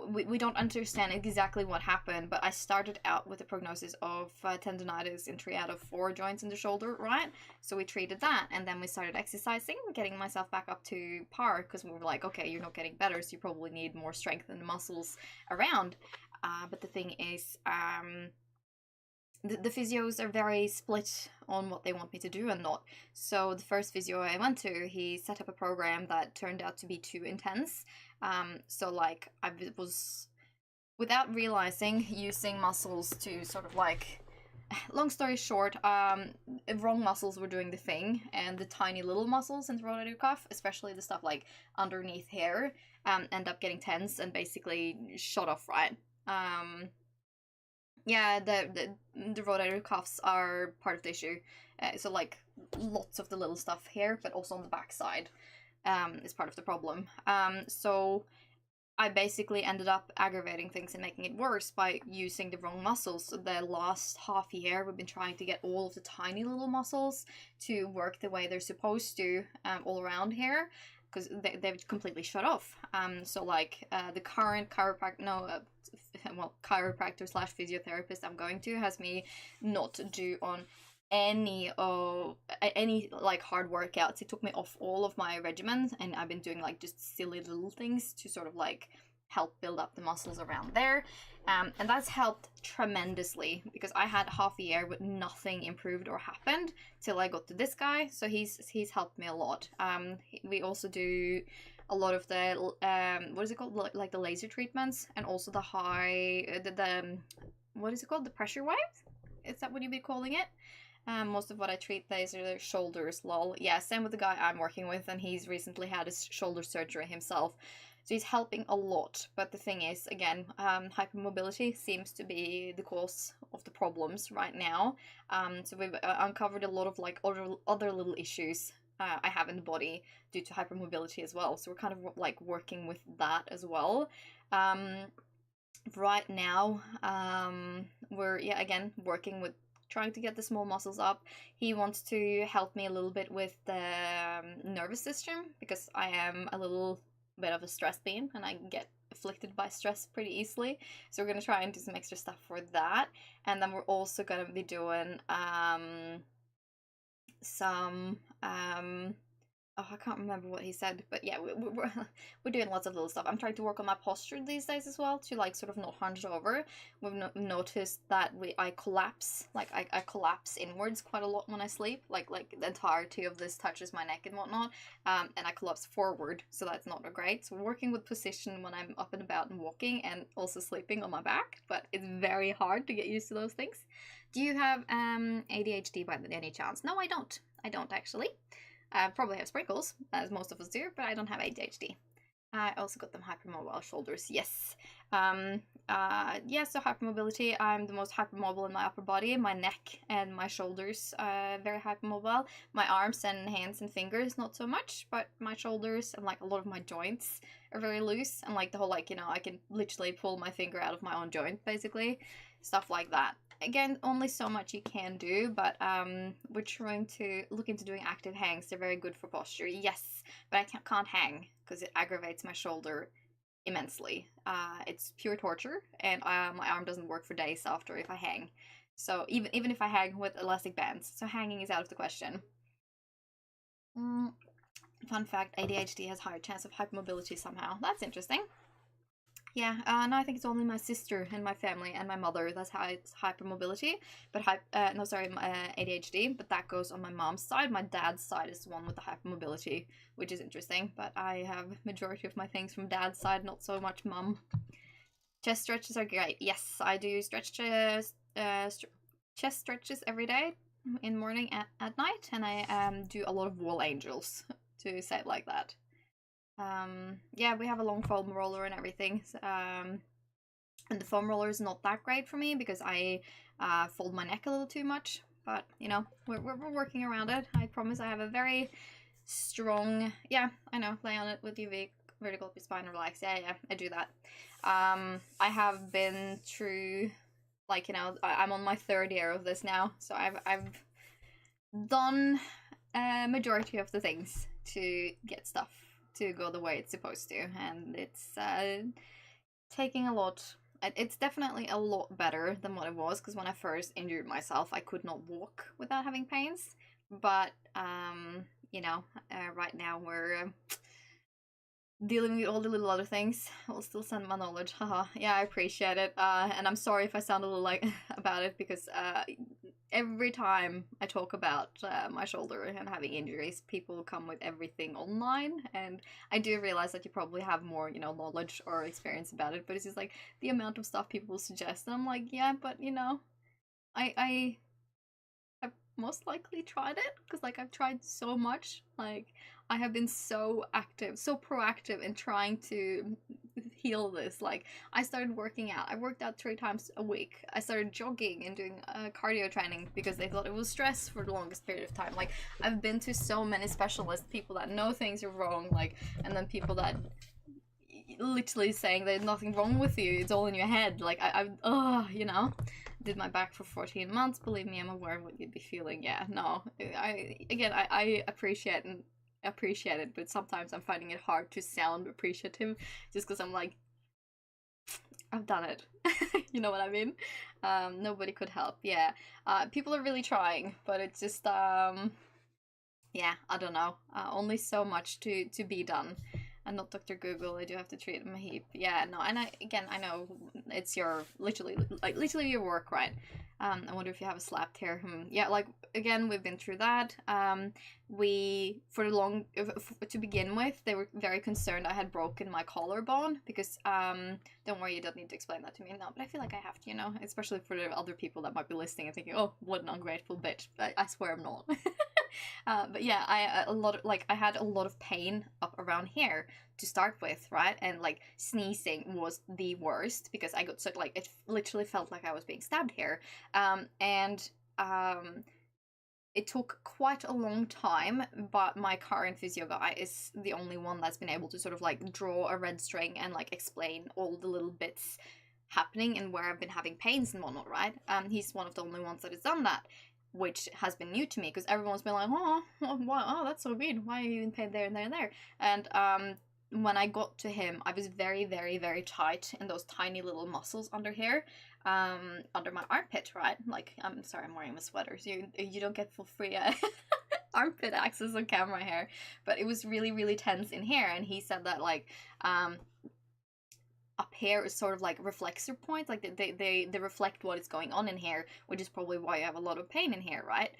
we don't understand exactly what happened, but I started out with a prognosis of tendonitis in 3 out of 4 joints in the shoulder, right? So we treated that, and then we started exercising, getting myself back up to par, because we were like, okay, you're not getting better, so you probably need more strength in the muscles around. But the thing is, the physios are very split on what they want me to do and not. So the first physio I went to, he set up a program that turned out to be too intense. So, like, I was, without realizing, using muscles to sort of, like, long story short, wrong muscles were doing the thing, and the tiny little muscles in the rotator cuff, especially the stuff, like, underneath here, end up getting tense and basically shut off, right? Yeah, the rotator cuffs are part of the issue. So like lots of the little stuff here, but also on the backside, is part of the problem. So I basically ended up aggravating things and making it worse by using the wrong muscles. So the last half year, we've been trying to get all of the tiny little muscles to work the way they're supposed to, all around here, because they've completely shut off. So like the current chiropractor slash physiotherapist I'm going to has me not do on any like hard workouts. It took me off all of my regimens, and I've been doing like just silly little things to sort of like help build up the muscles around there, and that's helped tremendously because I had half a year with nothing improved or happened till I got to this guy. So he's helped me a lot. We also do a lot of the what is it called, like the laser treatments, and also the what is it called, the pressure waves, is that what you'd be calling it? Most of what I treat, these are their shoulders, lol. Yeah, same with the guy I'm working with, and he's recently had his shoulder surgery himself. So he's helping a lot. But the thing is, again, hypermobility seems to be the cause of the problems right now. So we've uncovered a lot of like other little issues I have in the body due to hypermobility as well. So we're kind of like working with that as well. Right now, we're again working with trying to get the small muscles up. He wants to help me a little bit with the nervous system because I am a little bit of a stress bean and I get afflicted by stress pretty easily. So we're gonna try and do some extra stuff for that, and then we're also gonna be doing some oh, I can't remember what he said, but yeah, we're doing lots of little stuff. I'm trying to work on my posture these days as well to like sort of not hunch over. We've noticed that I collapse, like I collapse inwards quite a lot when I sleep. Like the entirety of this touches my neck and whatnot, and I collapse forward, so that's not great. So we're working with position when I'm up and about and walking, and also sleeping on my back. But it's very hard to get used to those things. Do you have ADHD by any chance? No, I don't. I don't actually. I probably have sprinkles, as most of us do, but I don't have ADHD. I also got them hypermobile shoulders, yes. Yeah, so hypermobility, I'm the most hypermobile in my upper body. My neck and my shoulders very hypermobile. My arms and hands and fingers, not so much, but my shoulders and like a lot of my joints are very loose. And like the whole, like, you know, I can literally pull my finger out of my own joint, basically. Stuff like that. Again, only so much you can do, but we're trying to look into doing active hangs. They're very good for posture, yes, but I can't hang because it aggravates my shoulder immensely. It's pure torture, and my arm doesn't work for days after if I hang. So even if I hang with elastic bands, so hanging is out of the question. Fun fact: ADHD has higher chance of hypermobility somehow. That's interesting. Yeah, no, I think it's only my sister and my family and my mother that's hypermobility, but no, sorry, ADHD. But that goes on my mom's side. My dad's side is the one with the hypermobility, which is interesting. But I have majority of my things from dad's side, not so much mum. Chest stretches are great. Yes, I do chest stretches every day, in the morning and at night, and I do a lot of wall angels, to say it like that. Yeah, we have a long foam roller and everything. And the foam roller is not that great for me because I fold my neck a little too much. But, you know, we're working around it. I promise I have a very strong... Yeah, I know. Lay on it with your vertical up your spine and relax. Yeah, I do that. I have been through... Like, you know, I'm on my third year of this now. So I've done a majority of the things to get stuff to go the way it's supposed to, and it's taking a lot. It's definitely a lot better than what it was, because when I first injured myself I could not walk without having pains, but you know, right now we're dealing with all the little other things. I'll still send my knowledge. Haha. Yeah, I appreciate it. And I'm sorry if I sound a little like about it, because every time I talk about my shoulder and having injuries, people come with everything online, and I do realize that you probably have more, you know, knowledge or experience about it. But it's just like the amount of stuff people suggest, and I'm like, yeah, but you know, I have most likely tried it, because like I've tried so much. Like I have been so active, so proactive in trying to heal this. Like, I started working out. I worked out 3 times a week. I started jogging and doing cardio training because they thought it was stress for the longest period of time. Like, I've been to so many specialists, people that know things are wrong, like, and then people that literally saying there's nothing wrong with you, it's all in your head. Like, you know, did my back for 14 months. Believe me, I'm aware of what you'd be feeling. Yeah, no, I appreciate it, but sometimes I'm finding it hard to sound appreciative just because I'm like, I've done it. You know what I mean? Nobody could help. Yeah, people are really trying, but it's just yeah, I don't know. Only so much to be done. I'm not Dr. Google. I do have to treat him a heap. Yeah, no, and I know it's your literally your work, right? I wonder if you have a slapped hair. Yeah, like, again, we've been through that. We, to begin with, they were very concerned I had broken my collarbone because, don't worry, you don't need to explain that to me now, but I feel like I have to, you know, especially for the other people that might be listening and thinking, oh, what an ungrateful bitch. But I swear I'm not. But yeah, I had a lot of pain up around here to start with, right? And like sneezing was the worst because I got so, like, it literally felt like I was being stabbed here. It took quite a long time, but my current physio guy is the only one that's been able to sort of like draw a red string and like explain all the little bits happening and where I've been having pains and whatnot, right? He's one of the only ones that has done that, which has been new to me because everyone's been like, oh, that's so weird. Why are you in pain there and there and there? And when I got to him, I was very, very, very tight in those tiny little muscles under here, under my armpit, right? Like, I'm sorry, I'm wearing a sweater, so you don't get full free armpit access on camera here, but it was really, really tense in here, and he said that, like, up here is sort of like reflexor points, like they reflect what is going on in here, which is probably why you have a lot of pain in here, right?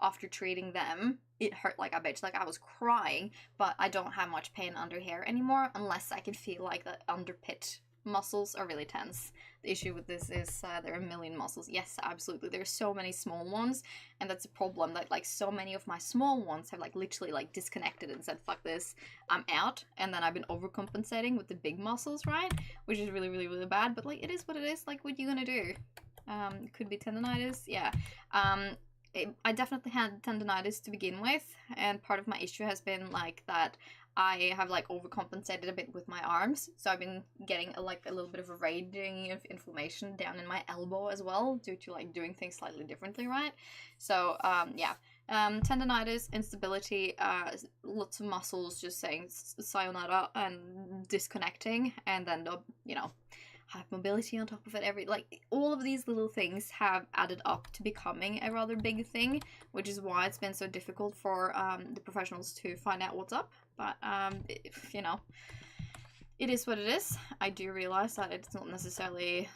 After treating them, it hurt like a bitch. Like, I was crying, but I don't have much pain under here anymore unless I can feel like the underpit muscles are really tense. The issue with this is there are a million muscles. Yes, absolutely. There's so many small ones, and that's a problem that, like, so many of my small ones have, like, literally, like, disconnected and said, fuck this, I'm out. And then I've been overcompensating with the big muscles, right? Which is really, really, really bad. But, like, it is what it is. Like, what are you gonna do? It could be tendonitis. Yeah. I definitely had tendonitis to begin with, and part of my issue has been like that I have like overcompensated a bit with my arms, so I've been getting a little bit of a raging of inflammation down in my elbow as well due to like doing things slightly differently, right? So yeah, tendonitis, instability, lots of muscles just saying sayonara and disconnecting, and then the, you know, have mobility on top of it. All of these little things have added up to becoming a rather big thing, which is why it's been so difficult for the professionals to find out what's up. But you know, it is what it is. I do realize that it's not necessarily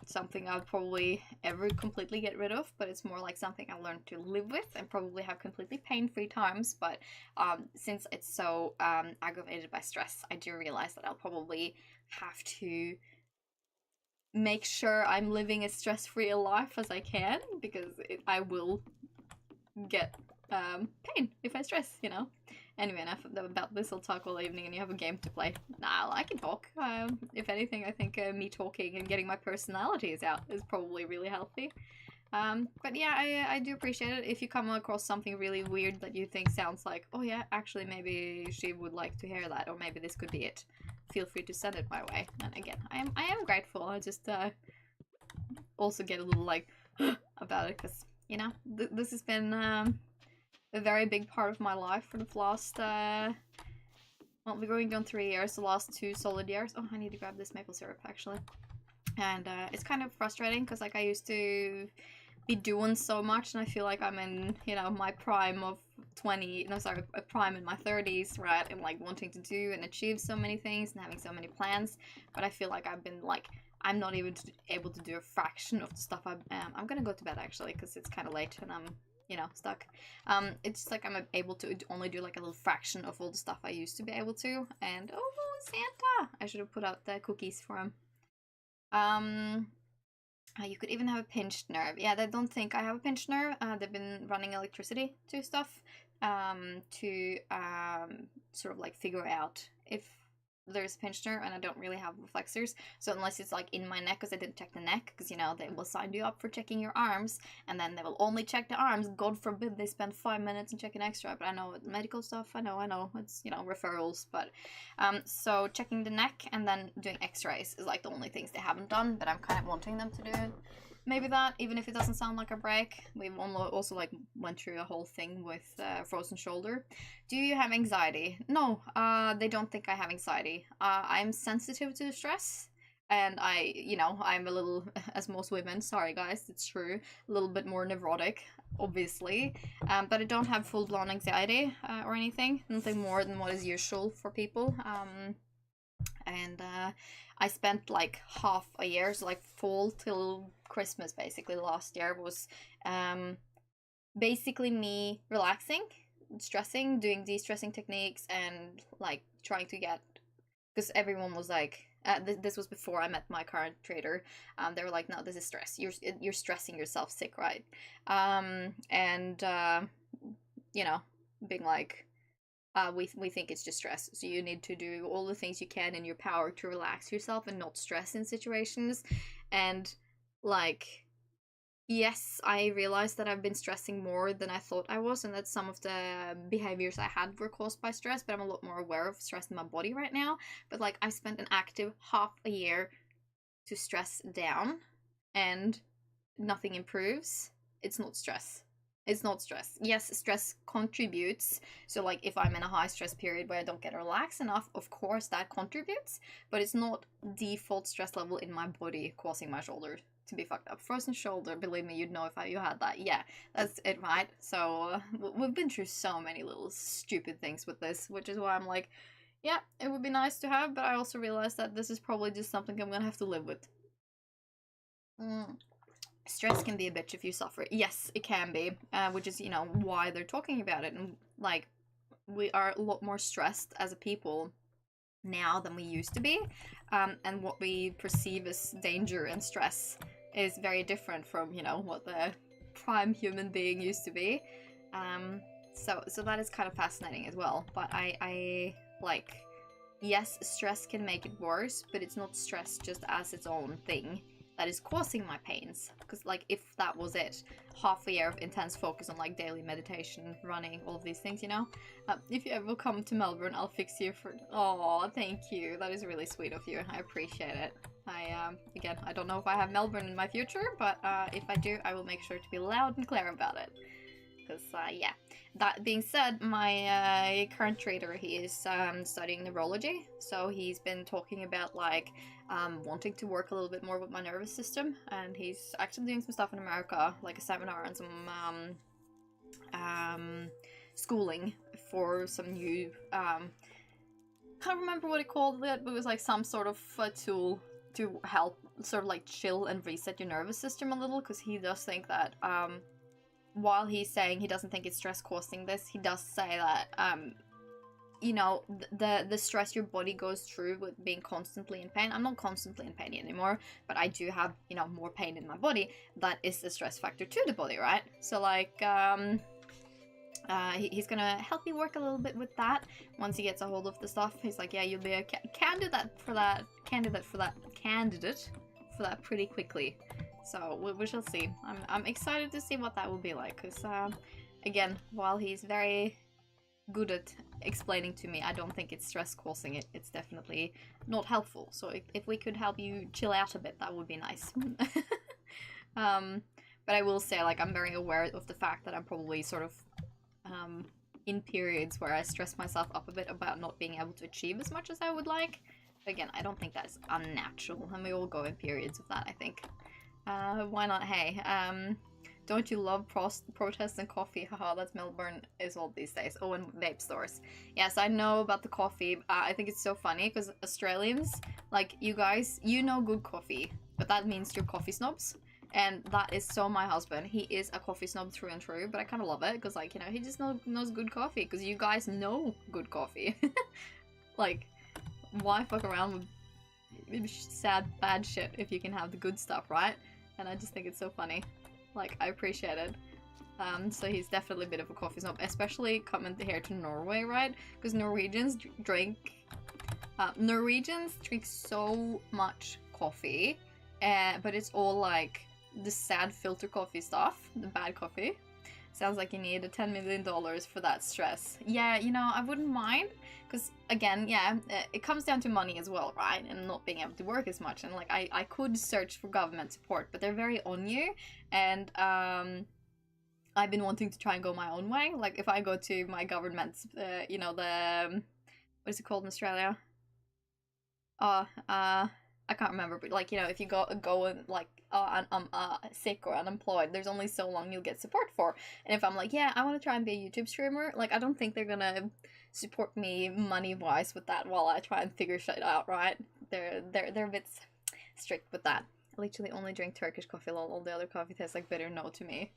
something I'll probably ever completely get rid of, but it's more like something I learned to live with and probably have completely pain-free times. But since it's so aggravated by stress, I do realize that I'll probably have to make sure I'm living as stress-free a life as I can, because I will get pain if I stress, you know. Anyway, enough about this. I'll talk all evening and you have a game to play. Nah, I can talk. If anything, I think me talking and getting my personalities out is probably really healthy. But yeah, I do appreciate it. If you come across something really weird that you think sounds like, oh yeah, actually maybe she would like to hear that, or maybe this could be it, feel free to send it my way. And again, I am grateful. I just also get a little like about it, because, you know, this has been a very big part of my life for the last well, we're going on 3 years, the last 2 solid years. Oh, I need to grab this maple syrup actually. And it's kind of frustrating because, like, I used to be doing so much, and I feel like I'm in, you know, my prime of a prime in my 30s, right, and like wanting to do and achieve so many things and having so many plans. But I feel like I've been like, I'm not even able to do a fraction of the stuff I'm gonna go to bed actually, because it's kind of late and I'm, you know, stuck. It's just like I'm able to only do like a little fraction of all the stuff I used to be able to. And oh, Santa, I should have put out the cookies for him. You could even have a pinched nerve. Yeah, they don't think I have a pinched nerve. They've been running electricity to stuff to sort of like figure out if there's a pinched nerve, and I don't really have reflexors. So unless it's like in my neck, because I didn't check the neck, because you know they will sign you up for checking your arms, and then they will only check the arms. God forbid they spend 5 minutes and check an extra. But I know medical stuff. I know it's, you know, referrals. But so checking the neck and then doing X-rays is like the only things they haven't done. But I'm kind of wanting them to do it. Maybe that, even if it doesn't sound like a break. We've also like went through a whole thing with frozen shoulder. Do you have anxiety? No, they don't think I have anxiety. I'm sensitive to stress, and I'm a little, as most women, sorry guys, it's true, a little bit more neurotic, obviously. But I don't have full-blown anxiety or anything. Nothing more than what is usual for people. And I spent like half a year, so like fall till Christmas basically last year was basically me relaxing, stressing, doing de-stressing techniques, and like trying to get, because everyone was like, this was before I met my current trader. They were like, no, this is stress. You're stressing yourself sick, right? And you know, being like, we think it's just stress, so you need to do all the things you can in your power to relax yourself and not stress in situations. And like, yes, I realized that I've been stressing more than I thought I was, and that some of the behaviors I had were caused by stress, but I'm a lot more aware of stress in my body right now. But like, I spent an active half a year to stress down, and nothing improves. It's not stress. It's not stress. Yes, stress contributes. So like if I'm in a high stress period where I don't get relaxed enough, of course that contributes, but it's not default stress level in my body causing my shoulder to be fucked up. Frozen shoulder, believe me, you'd know if you had that. Yeah, that's it, right? So we've been through so many little stupid things with this, which is why I'm like, yeah, it would be nice to have, but I also realize that this is probably just something I'm gonna have to live with. Stress can be a bitch if you suffer. Yes, it can be, which is, you know, why they're talking about it. And like, we are a lot more stressed as a people now than we used to be, and what we perceive as danger and stress is very different from, you know, what the prime human being used to be. So that is kind of fascinating as well. But I like, yes, stress can make it worse, but it's not stress just as its own thing that is causing my pains. Because like, if that was it, half a year of intense focus on like daily meditation, running, all of these things, you know. If you ever come to Melbourne, I'll fix you for. Oh, thank you. That is really sweet of you. I appreciate it. Again, I don't know if I have Melbourne in my future, but if I do, I will make sure to be loud and clear about it. Because yeah. That being said, my current trader, he is studying neurology, so he's been talking about like wanting to work a little bit more with my nervous system, and he's actually doing some stuff in America, like a seminar and some schooling for some new can't remember what he called it, but it was like some sort of tool to help sort of like chill and reset your nervous system a little, because he does think that while he's saying he doesn't think it's stress causing this, he does say that you know, the stress your body goes through with being constantly in pain. I'm not constantly in pain anymore, but I do have, you know, more pain in my body. That is the stress factor to the body, right? So like he's gonna help me work a little bit with that once he gets a hold of the stuff. He's like, yeah, you'll be a candidate for that pretty quickly. So we shall see. I'm excited to see what that will be like, because again, while he's very good at explaining to me, I don't think it's stress causing it. It's definitely not helpful. So if we could help you chill out a bit, that would be nice. But I will say, like, I'm very aware of the fact that I'm probably sort of in periods where I stress myself up a bit about not being able to achieve as much as I would like. Again, I don't think that is unnatural, and we all go in periods of that, I think. Why not? Hey, don't you love protests and coffee? Haha, that's Melbourne is all these days. Oh, and vape stores. Yes, I know about the coffee. I think it's so funny because Australians, like you guys, you know good coffee, but that means you're coffee snobs. And that is so my husband. He is a coffee snob through and through, but I kind of love it because, like, you know, he just knows good coffee because you guys know good coffee. Like, why fuck around with sad, bad shit if you can have the good stuff, right? And I just think it's so funny. Like, I appreciate it. So he's definitely a bit of a coffee snob, especially coming here to Norway, right? Because Norwegians drink so much coffee, but it's all like the sad filter coffee stuff, the bad coffee. Sounds like you need $10 million for that stress. Yeah, you know, I wouldn't mind, because again, yeah, it comes down to money as well, right? And not being able to work as much. And like, I could search for government support, but they're very on you. And I've been wanting to try and go my own way. Like, if I go to my government's, you know, the, what is it called in Australia? I can't remember, but like, you know, if you go and like sick or unemployed, there's only so long you'll get support for. And if I'm like, yeah, I want to try and be a YouTube streamer, like, I don't think they're gonna support me money wise with that while I try and figure shit out, right? They're a bit strict with that. I literally only drink Turkish coffee, lol. All the other coffee tastes like bitter no to me.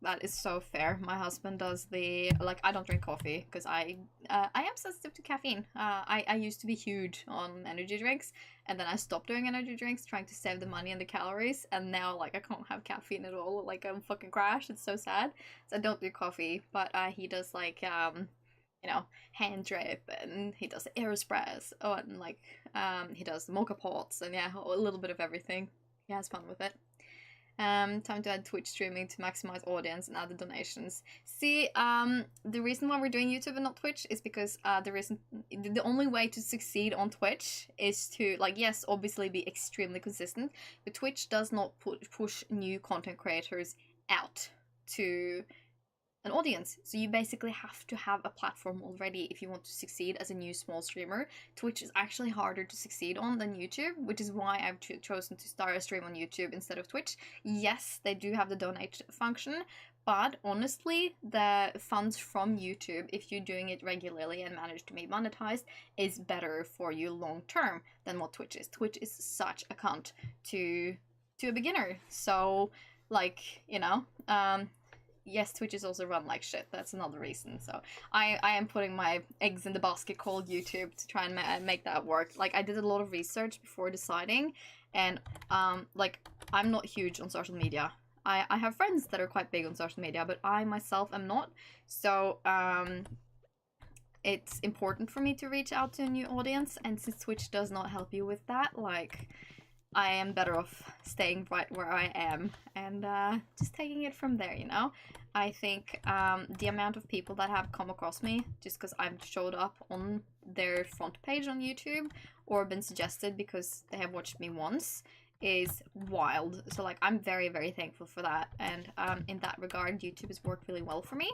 That is so fair. My husband does the, like, I don't drink coffee because I am sensitive to caffeine. I used to be huge on energy drinks, and then I stopped doing energy drinks, trying to save the money and the calories, and now, like, I can't have caffeine at all. Like, I'm fucking crashed. It's so sad. So I don't do coffee, but he does, like, you know, hand drip, and he does the Aeropress, oh, and, like, he does the mocha pots, and yeah, a little bit of everything. He has fun with it. Time to add Twitch streaming to maximize audience and add the donations. See, the reason why we're doing YouTube and not Twitch is because the only way to succeed on Twitch is to, like, yes, obviously be extremely consistent, but Twitch does not push new content creators out to an audience. So you basically have to have a platform already if you want to succeed as a new small streamer. Twitch is actually harder to succeed on than YouTube, which is why I've chosen to start a stream on YouTube instead of Twitch. Yes, they do have the donate function, but honestly, the funds from YouTube, if you're doing it regularly and manage to be monetized, is better for you long term than what Twitch is. Twitch is such a cunt to a beginner. So, like, you know, yes, Twitch is also run like shit. That's another reason. So I am putting my eggs in the basket called YouTube to try and make that work. Like, I did a lot of research before deciding, and like, I'm not huge on social media. I have friends that are quite big on social media, but I myself am not. So it's important for me to reach out to a new audience, and since Twitch does not help you with that, like, I am better off staying right where I am and just taking it from there, you know? I think the amount of people that have come across me just because I've showed up on their front page on YouTube or been suggested because they have watched me once is wild. So, like, I'm very, very thankful for that. And in that regard, YouTube has worked really well for me.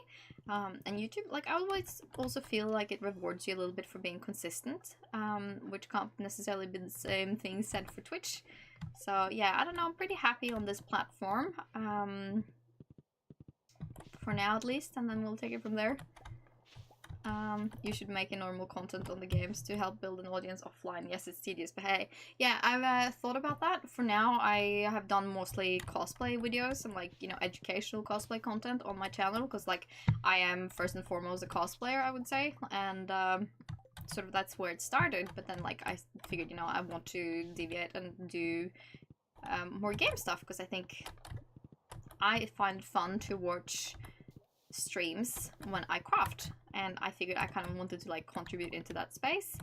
And YouTube, like, I always also feel like it rewards you a little bit for being consistent, which can't necessarily be the same thing said for Twitch. So, yeah, I don't know. I'm pretty happy on this platform. For now, at least. And then we'll take it from there. You should make a normal content on the games to help build an audience offline. Yes, it's tedious, but hey. Yeah, I've thought about that. For now, I have done mostly cosplay videos and, like, you know, educational cosplay content on my channel, because, like, I am first and foremost a cosplayer, I would say, and sort of that's where it started. But then, like, I figured, you know, I want to deviate and do more game stuff, because I think I find it fun to watch streams when I craft, and I figured I kind of wanted to, like, contribute into that space.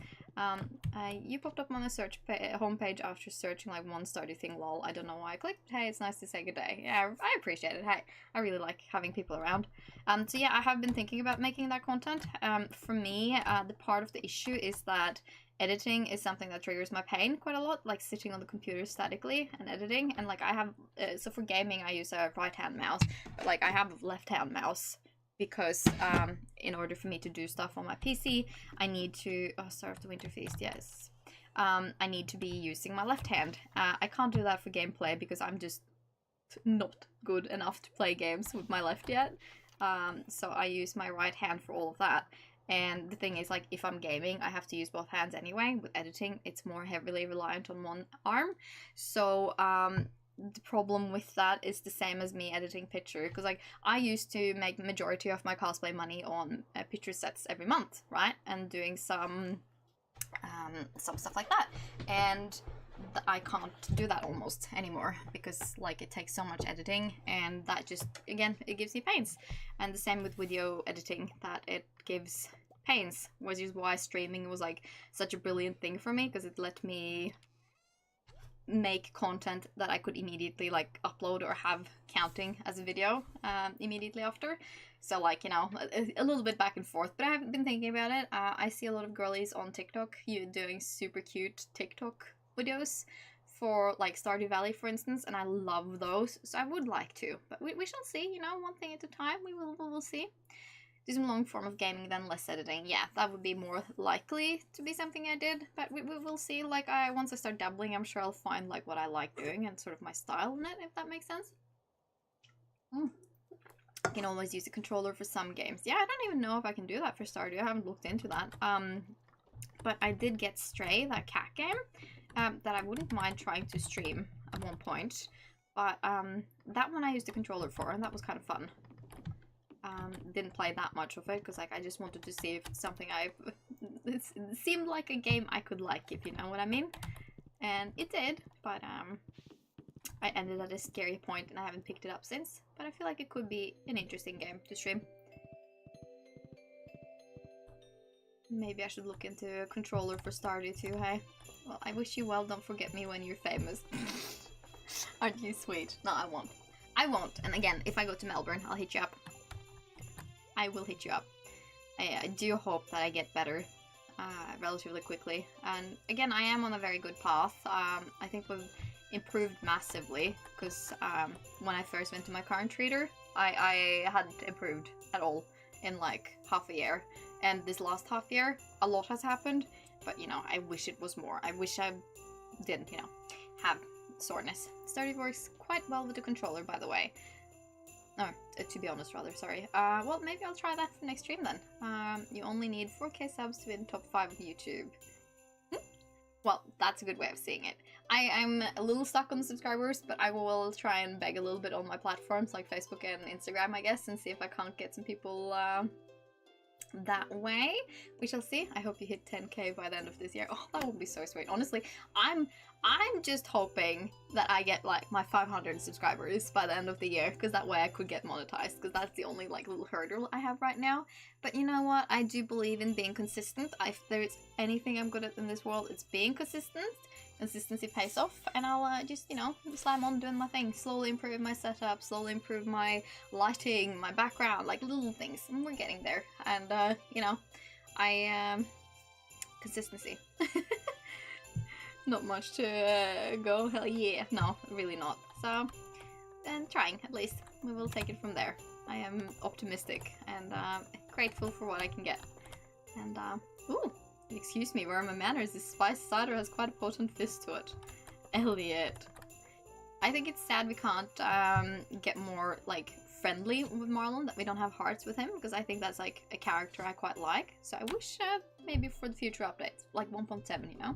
You popped up on the search homepage after searching, like, one Stardew thing, lol. I don't know why I clicked. Hey, it's nice to say good day. Yeah, I appreciate it. Hey, I really like having people around. So yeah, I have been thinking about making that content. For me, the part of the issue is that editing is something that triggers my pain quite a lot, like sitting on the computer statically and editing. And, like, I have, so for gaming I use a right-hand mouse, but, like, I have a left-hand mouse because in order for me to do stuff on my PC, I need to, oh, Star of the Winter Feast, yes. I need to be using my left hand. I can't do that for gameplay because I'm just not good enough to play games with my left yet. So I use my right hand for all of that. And the thing is, like, if I'm gaming, I have to use both hands anyway. With editing, it's more heavily reliant on one arm. So, the problem with that is the same as me editing picture. Because, like, I used to make majority of my cosplay money on picture sets every month, right? And doing some stuff like that. And I can't do that almost anymore because like it takes so much editing, and that just, again, it gives me pains. And the same with video editing, that it gives pains, which is why streaming was like such a brilliant thing for me, because it let me make content that I could immediately like upload or have counting as a video immediately after. So like, you know, a little bit back and forth, but I haven't been thinking about it. I see a lot of girlies on TikTok doing super cute TikTok videos for like Stardew Valley, for instance, and I love those, so I would like to, but we shall see, you know, one thing at a time. We will see. Do some long form of gaming, then less editing. Yeah, that would be more likely to be something I did, but we will see. Like, once I start dabbling, I'm sure I'll find like what I like doing and sort of my style in it, if that makes sense. I can always use a controller for some games. Yeah, I don't even know if I can do that for Stardew. I haven't looked into that. But I did get Stray, that cat game, that I wouldn't mind trying to stream at one point. But that one I used a controller for, and that was kind of fun. Didn't play that much of it because like I just wanted to see if it's something it seemed like a game I could like, if you know what I mean. And it did, but I ended at a scary point and I haven't picked it up since. But I feel like it could be an interesting game to stream. Maybe I should look into a controller for Stardew too, hey? Well, I wish you well, don't forget me when you're famous. Aren't you sweet? No, I won't. I won't. And again, if I go to Melbourne, I'll hit you up. I will hit you up. I do hope that I get better relatively quickly. And again, I am on a very good path. I think we've improved massively, because when I first went to my current treater, I hadn't improved at all in like half a year. And this last half year, a lot has happened, but you know, I wish it was more. I wish I didn't, you know, have soreness. Stardew works quite well with the controller, by the way. No, to be honest, rather, sorry. Well, maybe I'll try that for next stream then. You only need 4K subs to be in top 5 of YouTube. Well, that's a good way of seeing it. I'm a little stuck on the subscribers, but I will try and beg a little bit on my platforms like Facebook and Instagram, I guess, and see if I can't get some people that way. We shall see. I hope you hit 10K by the end of this year. Oh, that would be so sweet. Honestly, I'm just hoping that I get like my 500 subscribers by the end of the year, because that way I could get monetized, because that's the only like little hurdle I have right now. But you know what? I do believe in being consistent. If there's anything I'm good at in this world, it's being consistent. Consistency pays off, and I'll just, you know, slam on doing my thing, slowly improve my setup, slowly improve my lighting, my background, like little things, and we're getting there. And you know, consistency. Not much to go, hell yeah, no, really not. So, and trying, at least. We will take it from there. I am optimistic and grateful for what I can get. And ooh, excuse me, where are my manners? This spiced cider has quite a potent fizz to it. Elliot. I think it's sad we can't get more like friendly with Marlon, that we don't have hearts with him, because I think that's like a character I quite like. So I wish maybe for the future updates, like 1.7, you know?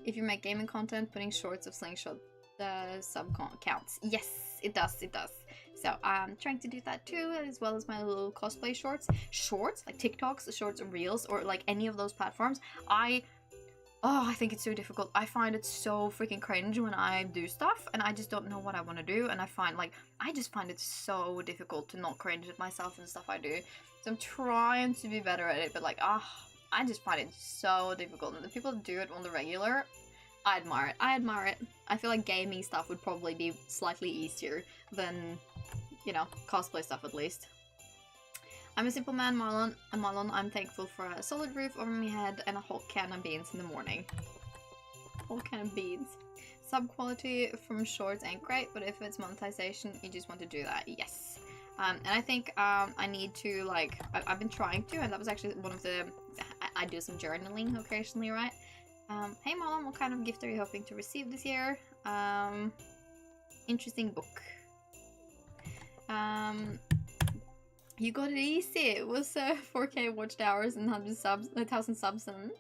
If you make gaming content, putting shorts of Slingshot sub counts. Yes, it does, it does. So I'm trying to do that too, as well as my little cosplay shorts. Shorts, like TikToks, shorts, or Reels, or like any of those platforms. I think it's so difficult. I find it so freaking cringe when I do stuff, and I just don't know what I want to do, and I just find it so difficult to not cringe at myself and stuff I do. So I'm trying to be better at it, but like, I just find it so difficult. And the people that do it on the regular, I admire it. I admire it. I feel like gaming stuff would probably be slightly easier than, you know, cosplay stuff at least. I'm a simple man, Marlon. I'm thankful for a solid roof over my head and a hot can of beans in the morning. Hot can of beans. Sub quality from shorts ain't great, but if it's monetization, you just want to do that. Yes. And I think I need to, like, I've been trying to, and that was actually one of the, I do some journaling occasionally, right? Hey Marlon, what kind of gift are you hoping to receive this year? Interesting book. You got it easy. It was 4K watched hours and 1,000 subs, and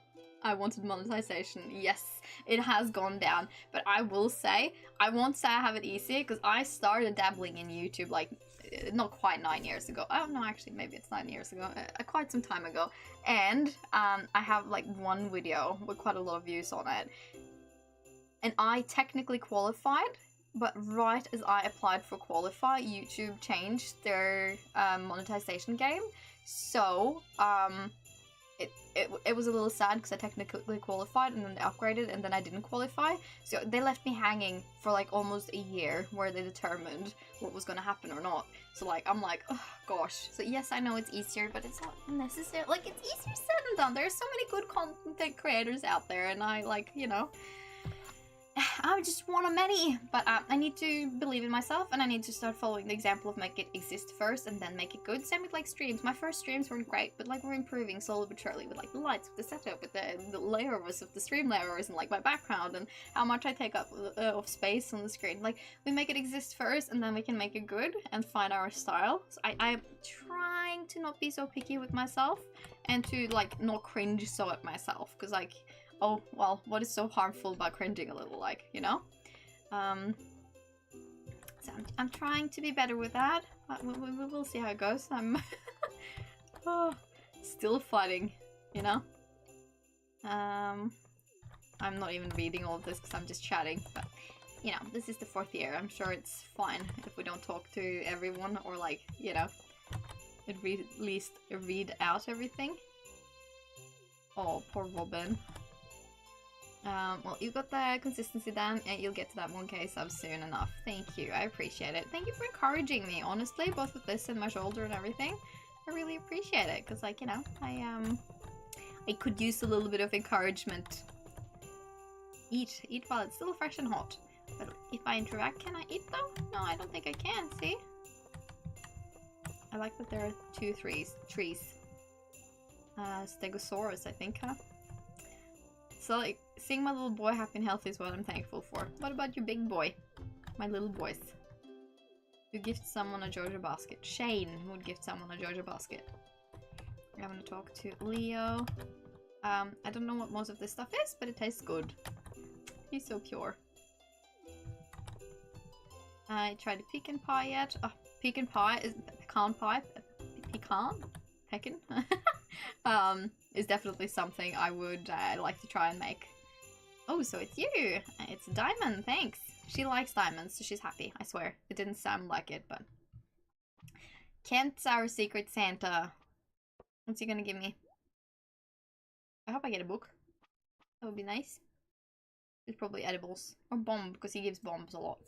I wanted monetization. Yes, it has gone down, but I will say, I won't say I have it easy, because I started dabbling in YouTube like not quite 9 years ago. Oh no, actually maybe it's 9 years ago, quite some time ago. And I have like one video with quite a lot of views on it. and I technically qualified, but right as I applied for qualify, YouTube changed their monetization game. So it was a little sad because I technically qualified and then they upgraded and then I didn't qualify. So they left me hanging for like almost a year where they determined what was going to happen or not. So like, I'm like, oh gosh. So yes, I know it's easier, but it's not necessary. Like, it's easier said than done. There's so many good content creators out there, and I like, you know, I'm just one of many, but I need to believe in myself, and I need to start following the example of make it exist first and then make it good. Same with like streams. My first streams weren't great, but like we're improving slowly but surely with like the lights, with the setup, with the layers of the stream layers, and like my background and how much I take up of space on the screen. Like, we make it exist first, and then we can make it good and find our style. So I'm trying to not be so picky with myself and to like not cringe so at myself, because like, oh, well, what is so harmful about cringing a little, like, you know? So I'm trying to be better with that. We'll see how it goes. I'm still fighting, you know? I'm not even reading all of this because I'm just chatting, but, you know, this is the 4th year. I'm sure it's fine if we don't talk to everyone or, like, you know, at least read out everything. Oh, poor Robin. Well, you got the consistency down, and you'll get to that 1k sub soon enough. Thank you, I appreciate it. Thank you for encouraging me, honestly, both with this and my shoulder and everything. I really appreciate it, because, like, you know, I could use a little bit of encouragement. Eat while it's still fresh and hot. But if I interact, can I eat though? No, I don't think I can, see? I like that there are 2 trees. Stegosaurus, I think, huh? So, like, seeing my little boy happy and healthy is what I'm thankful for. What about you, big boy? My little boys. You gift someone a Jojo basket. Shane would gift someone a Jojo basket. I'm gonna talk to Leo. I don't know what most of this stuff is, but it tastes good. He's so pure. I tried pecan pie yet. Oh, pecan pie is pecan pie. Pecan? Is definitely something I would like to try and make. Oh, so it's you! It's Diamond, thanks! She likes diamonds, so she's happy, I swear. It didn't sound like it, but... Kent's our secret Santa. What's he gonna give me? I hope I get a book. That would be nice. It's probably edibles. Or bomb, because he gives bombs a lot.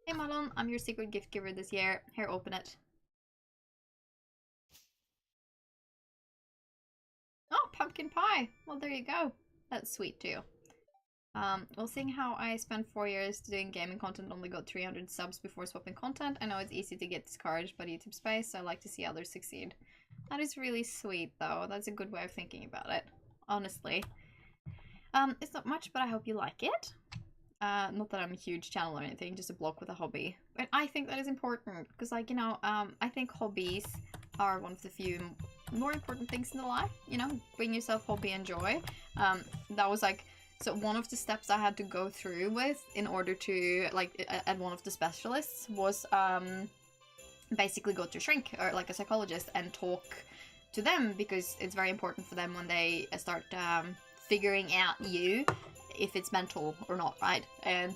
Hey Marlon, I'm your secret gift giver this year. Here, open it. Oh, pumpkin pie! Well, there you go. That's sweet too. Well, seeing how I spent 4 years doing gaming content, only got 300 subs before swapping content, I know it's easy to get discouraged by the YouTube space, so I like to see others succeed. That is really sweet, though. That's a good way of thinking about it, honestly. It's not much, but I hope you like it. Not that I'm a huge channel or anything, just a blog with a hobby. But I think that is important, because, like, you know, I think hobbies are one of the few more important things in the life, you know? Bring yourself hobby and joy. That was, like... So one of the steps I had to go through with in order to, like, at one of the specialists was basically go to a shrink or like a psychologist and talk to them, because it's very important for them when they start figuring out you, if it's mental or not, right? And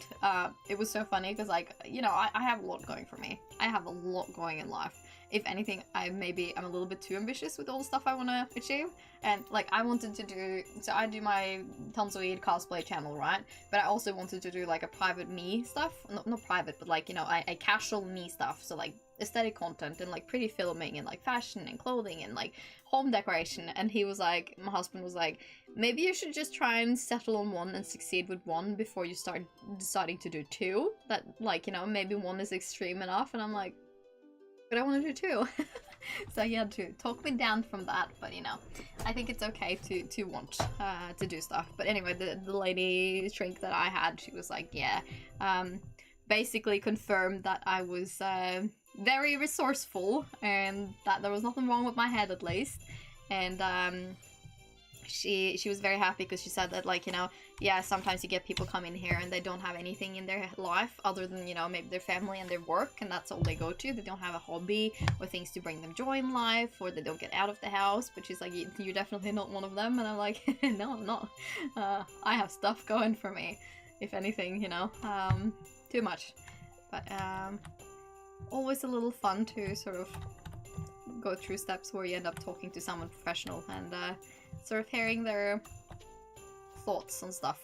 it was so funny because, like, you know, I have a lot going for me. I have a lot going in life. If anything, I'm a little bit too ambitious with all the stuff I want to achieve. And, like, I wanted to do... So I do my Tanzoir cosplay channel, right? But I also wanted to do, like, a private me stuff. Not private, but, like, you know, a casual me stuff. So, like, aesthetic content and, like, pretty filming and, like, fashion and clothing and, like, home decoration. And he was like... My husband was like, maybe you should just try and settle on one and succeed with one before you start deciding to do 2. That, like, you know, maybe 1 is extreme enough. And I'm like... But I want to do 2. So he had to talk me down from that, but, you know, I think it's okay to want to do stuff. But anyway, the lady shrink that I had, she was like, yeah, basically confirmed that I was very resourceful and that there was nothing wrong with my head, at least. And she was very happy because she said that, like, you know, yeah, sometimes you get people come in here and they don't have anything in their life other than, you know, maybe their family and their work, and that's all they go to. They don't have a hobby or things to bring them joy in life, or they don't get out of the house. But she's like, you're definitely not one of them. And I'm like, no, I'm not. I have stuff going for me. if anything, you know, too much. But always a little fun to sort of go through steps where you end up talking to someone professional and sort of hearing their thoughts and stuff.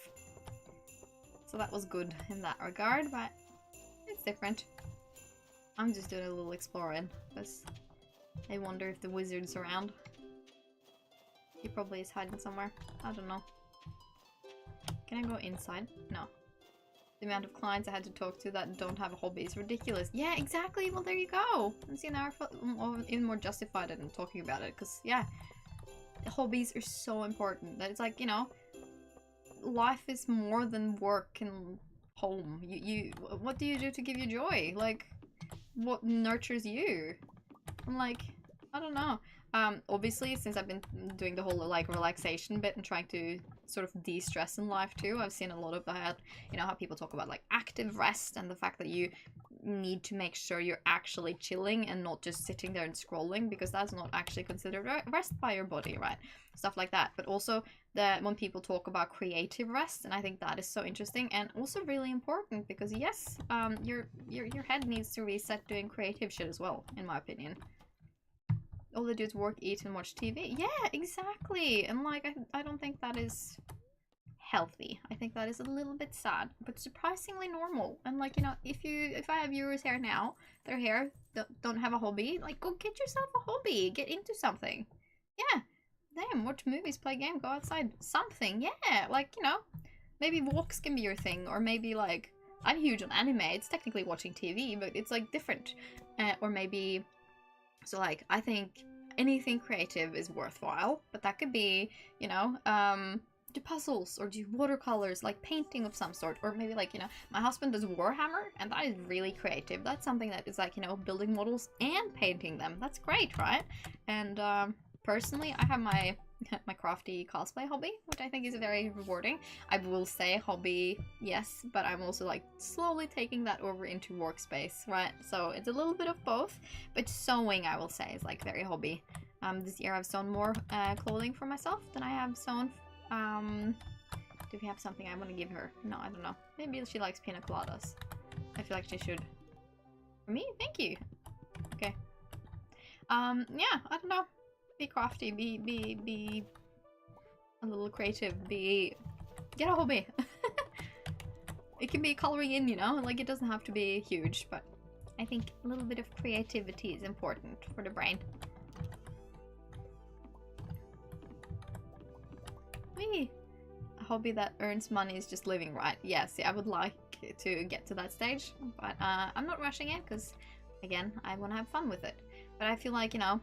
So that was good in that regard, but it's different. I'm just doing a little exploring because I wonder if the wizard's around. He probably is hiding somewhere. I don't know. Can I go inside? No. The amount of clients I had to talk to that don't have a hobby is ridiculous. Yeah, exactly. Well, there you go. And see, now I feel even more justified in talking about it. Because, yeah, hobbies are so important. That it's like, you know, life is more than work and home. What do you do to give you joy? Like, what nurtures you? I'm like, I don't know. Obviously, since I've been doing the whole like relaxation bit and trying to sort of de-stress in life too, I've seen a lot of that, you know, how people talk about like active rest and the fact that you need to make sure you're actually chilling and not just sitting there and scrolling, because that's not actually considered rest by your body, right? Stuff like that. But also when people talk about creative rest, and I think that is so interesting and also really important, because yes, your head needs to reset doing creative shit as well, in my opinion. All they do is work, eat, and watch TV. Yeah, exactly. And like, I don't think that is healthy. I think that is a little bit sad, but surprisingly normal. And like, you know, if I have viewers here now, they're here, don't have a hobby, like, go get yourself a hobby. Get into something. Yeah. Damn, watch movies, play games, go outside. Something. Yeah. Like, you know, maybe walks can be your thing, or maybe like, I'm huge on anime. It's technically watching TV, but it's like different. Or maybe... So like, I think anything creative is worthwhile, but that could be, you know, do puzzles or do watercolors, like painting of some sort, or maybe like, you know, my husband does Warhammer, and that is really creative. That's something that is like, you know, building models and painting them. That's great, right? And personally, I have my crafty cosplay hobby, which I think is very rewarding. I will say hobby, yes, but I'm also like slowly taking that over into workspace, right? So it's a little bit of both, but sewing, I will say, is like very hobby. This year I've sewn more clothing for myself than I have sewn. Do we have something I want to give her? No, I don't know. Maybe she likes pina coladas. I feel like she should. For me? Thank you. Okay. Yeah, I don't know. Be crafty, be a little creative, get a hobby. It can be coloring in, you know, like it doesn't have to be huge, but I think a little bit of creativity is important for the brain. Whee! A hobby that earns money is just living, right? Yes, yeah, I would like to get to that stage, but I'm not rushing it because, again, I want to have fun with it. But I feel like, you know,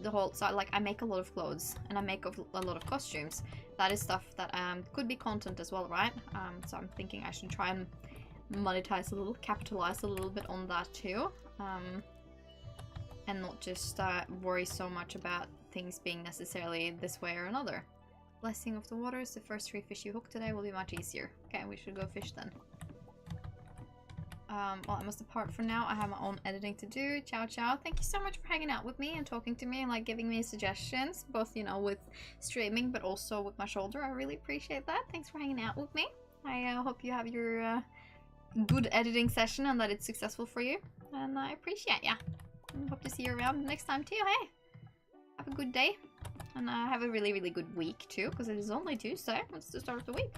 the whole, so like I make a lot of clothes and I make a lot of costumes. That is stuff that could be content as well, right? So I'm thinking I should try and monetize a little, capitalize a little bit on that too, and not just worry so much about things being necessarily this way or another. Blessing of the waters, the first 3 fish you hook today will be much easier. Okay, we should go fish then. Well, I must depart for now. I have my own editing to do. Ciao, ciao. Thank you so much for hanging out with me and talking to me and like giving me suggestions, both, you know, with streaming, but also with my shoulder. I really appreciate that. Thanks for hanging out with me. I hope you have your good editing session and that it's successful for you. And I appreciate ya. And hope to see you around next time too. Hey, have a good day. And have a really, really good week too, because it is only Tuesday. It's the start of the week.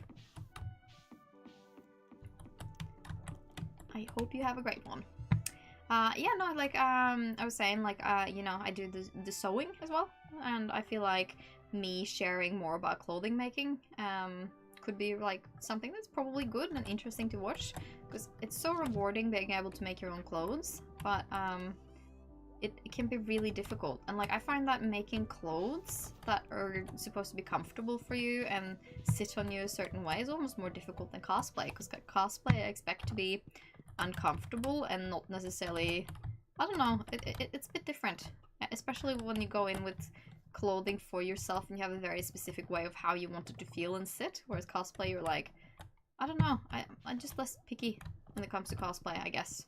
I hope you have a great one. Yeah, no, like, I was saying, like, you know, I do the sewing as well, and I feel like me sharing more about clothing making, could be, like, something that's probably good and interesting to watch, because it's so rewarding being able to make your own clothes, but, it can be really difficult, and, like, I find that making clothes that are supposed to be comfortable for you and sit on you a certain way is almost more difficult than cosplay, because cosplay I expect to be uncomfortable and not necessarily, I don't know, it's a bit different, especially when you go in with clothing for yourself and you have a very specific way of how you want it to feel and sit, whereas cosplay you're like, I don't know, I'm just less picky when it comes to cosplay, I guess.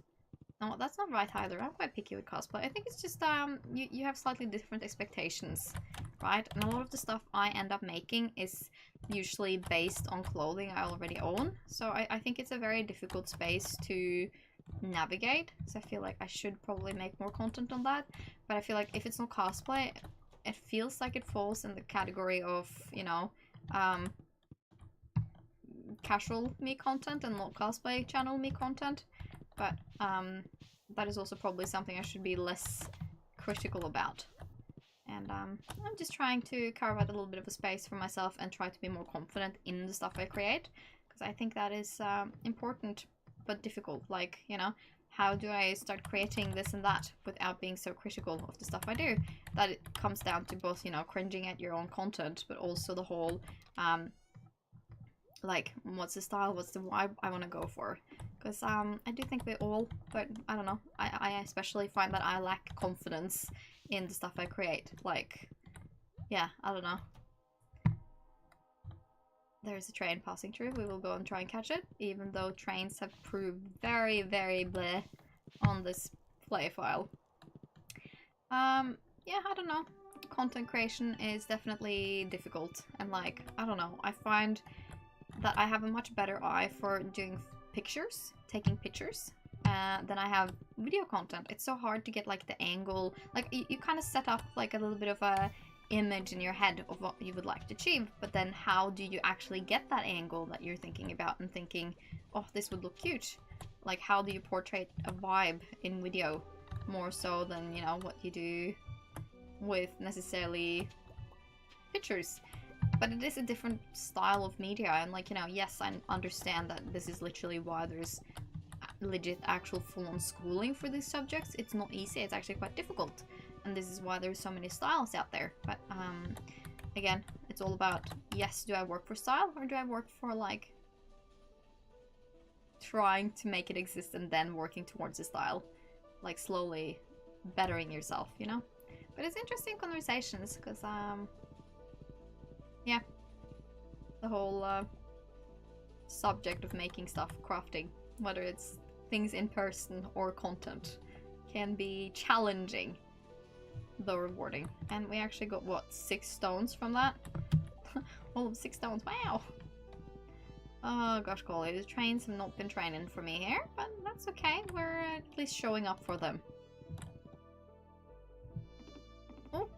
No, that's not right either. I'm quite picky with cosplay. I think it's just you have slightly different expectations, right? And a lot of the stuff I end up making is usually based on clothing I already own. So I think it's a very difficult space to navigate. So I feel like I should probably make more content on that. But I feel like if it's not cosplay, it feels like it falls in the category of, you know, casual me content and not cosplay channel me content. But that is also probably something I should be less critical about. And I'm just trying to carve out a little bit of a space for myself and try to be more confident in the stuff I create. Because I think that is important but difficult. Like, you know, how do I start creating this and that without being so critical of the stuff I do? That it comes down to both, you know, cringing at your own content, but also the whole, like, what's the style, what's the vibe I want to go for. Because I do think we all, but I don't know, I especially find that I lack confidence in the stuff I create. Like, yeah, I don't know. There's a train passing through. We will go and try and catch it, even though trains have proved very, very bleh on this play file. Yeah, I don't know. Content creation is definitely difficult, and like, I don't know, I find that I have a much better eye for doing pictures, taking pictures, than I have video content. It's so hard to get like the angle, like you kind of set up like a little bit of a image in your head of what you would like to achieve, but then how do you actually get that angle that you're thinking about and thinking, oh, this would look cute? Like, how do you portray a vibe in video more so than, you know, what you do with necessarily pictures? But it is a different style of media, and like, you know, yes, I understand that this is literally why there's legit actual full-on schooling for these subjects. It's not easy, it's actually quite difficult, and this is why there's so many styles out there. But again, it's all about, yes, do I work for style, or do I work for like trying to make it exist and then working towards the style, like slowly bettering yourself, you know? But it's interesting conversations, because yeah, the whole subject of making stuff, crafting, whether it's things in person or content, can be challenging though rewarding. And we actually got, what, 6 stones from that? All of 6 stones, wow! Oh gosh golly, the trains have not been training for me here, but that's okay, we're at least showing up for them. Oh,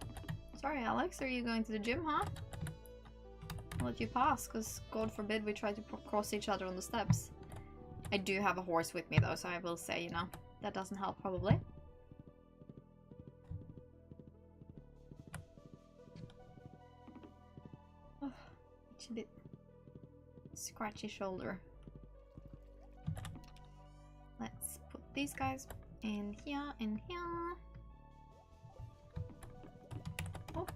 sorry Alex, are you going to the gym, huh? I'll let you pass, because God forbid we try to cross each other on the steps. I do have a horse with me though, so I will say, you know, that doesn't help probably. Oh, it's a bit scratchy shoulder. Let's put these guys in here, in here. Oh.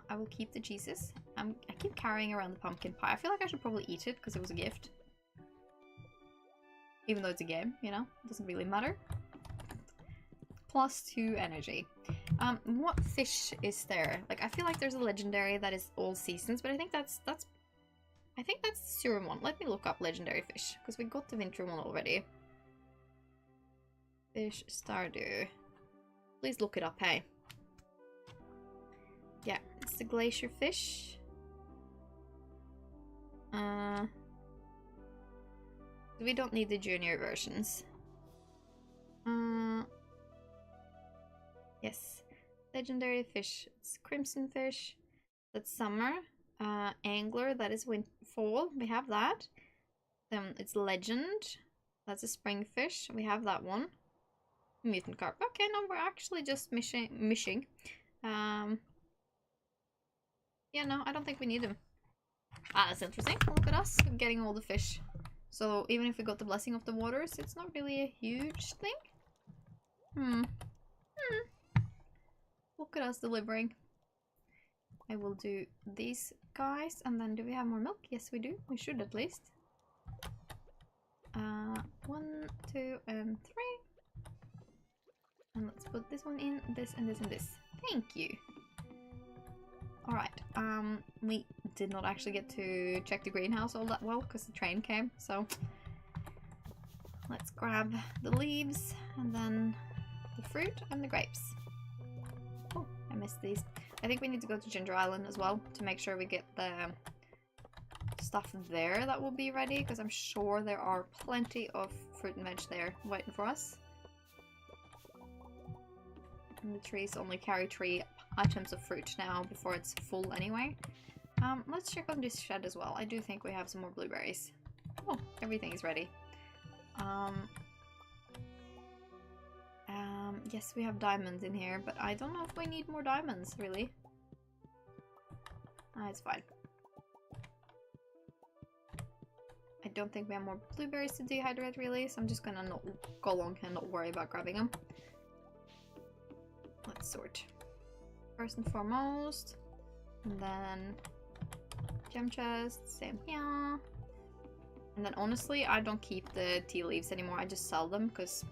I will keep the Jesus. I keep carrying around the pumpkin pie. I feel like I should probably eat it because it was a gift. Even though it's a game, you know? It doesn't really matter. +2 energy. What fish is there? Like, I feel like there's a legendary that is all seasons, but I think that's I think that's the serum one. Let me look up legendary fish, because we got the winter one already. Fish Stardew. Please look it up, hey. Yeah, it's the glacier fish. We don't need the junior versions. Yes. Legendary fish. It's crimson fish. That's summer. Angler, that is fall. We have that. Then it's legend. That's a spring fish. We have that one. Mutant carp. Okay, no, we're actually just mishing. Yeah, no, I don't think we need them. Ah, that's interesting. Look at us getting all the fish. So even if we got the blessing of the waters, it's not really a huge thing. Look at us delivering. I will do these guys, and then do we have more milk? Yes, we do. We should at least. 1, 2, and 3. And let's put this one in, this, and this, and this. Thank you. Alright, we did not actually get to check the greenhouse all that well because the train came, so Let's grab the leaves and then the fruit and the grapes. Oh, I missed these. I think we need to go to Ginger Island as well to make sure we get the stuff there that will be ready, because I'm sure there are plenty of fruit and veg there waiting for us. And the trees only carry 3 items of fruit now before it's full anyway. Let's check on this shed as well. I do think we have some more blueberries. Oh, everything is ready. Yes, we have diamonds in here, but I don't know if we need more diamonds, really. It's fine. I don't think we have more blueberries to dehydrate, really, so I'm just gonna not go along and not worry about grabbing them. Let's sort. First and foremost, and then gem chest, same here. And then honestly, I don't keep the tea leaves anymore, I just sell them, because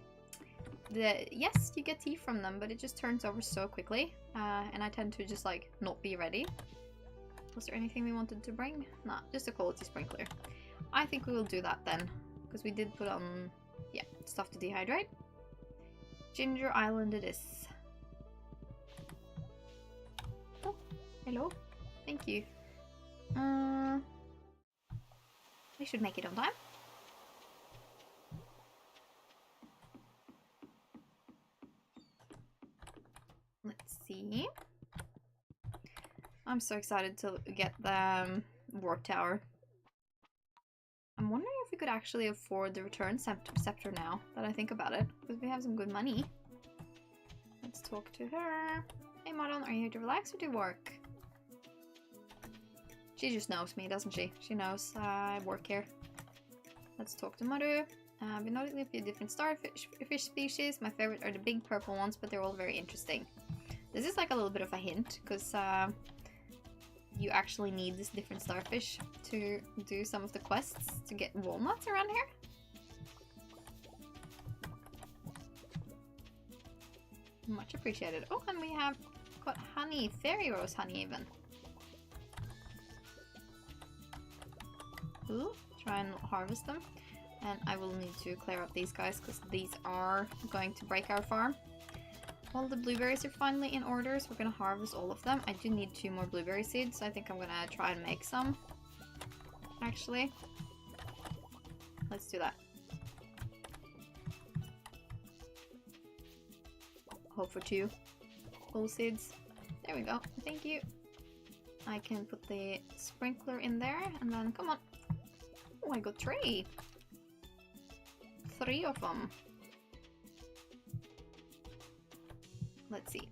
yes, you get tea from them, but it just turns over so quickly, and I tend to just like not be ready. Was there anything we wanted to bring? Nah, just a quality sprinkler. I think we will do that then, because we did put on, yeah, stuff to dehydrate. Ginger Island it is. Oh, hello. Thank you. We should make it on time. Let's see. I'm so excited to get the warp tower. I'm wondering if we could actually afford the return scepter now that I think about it, because we have some good money. Let's talk to her. Hey Maron, are you here to relax or do work? She just knows me, doesn't she? She knows I work here. Let's talk to Maru. I've been noticing a few different starfish species. My favorite are the big purple ones, but they're all very interesting. This is like a little bit of a hint, because you actually need this different starfish to do some of the quests to get walnuts around here. Much appreciated. Oh, and we have got honey, fairy rose honey even. Ooh, try and harvest them. And I will need to clear up these guys because these are going to break our farm. All the blueberries are finally in order, so we're gonna harvest all of them. I do need 2 more blueberry seeds, so I think I'm gonna try and make some. Actually, let's do that. Hope for 2 full seeds. There we go. Thank you. I can put the sprinkler in there, and then come on. Oh, I got 3. 3 of them. Let's see.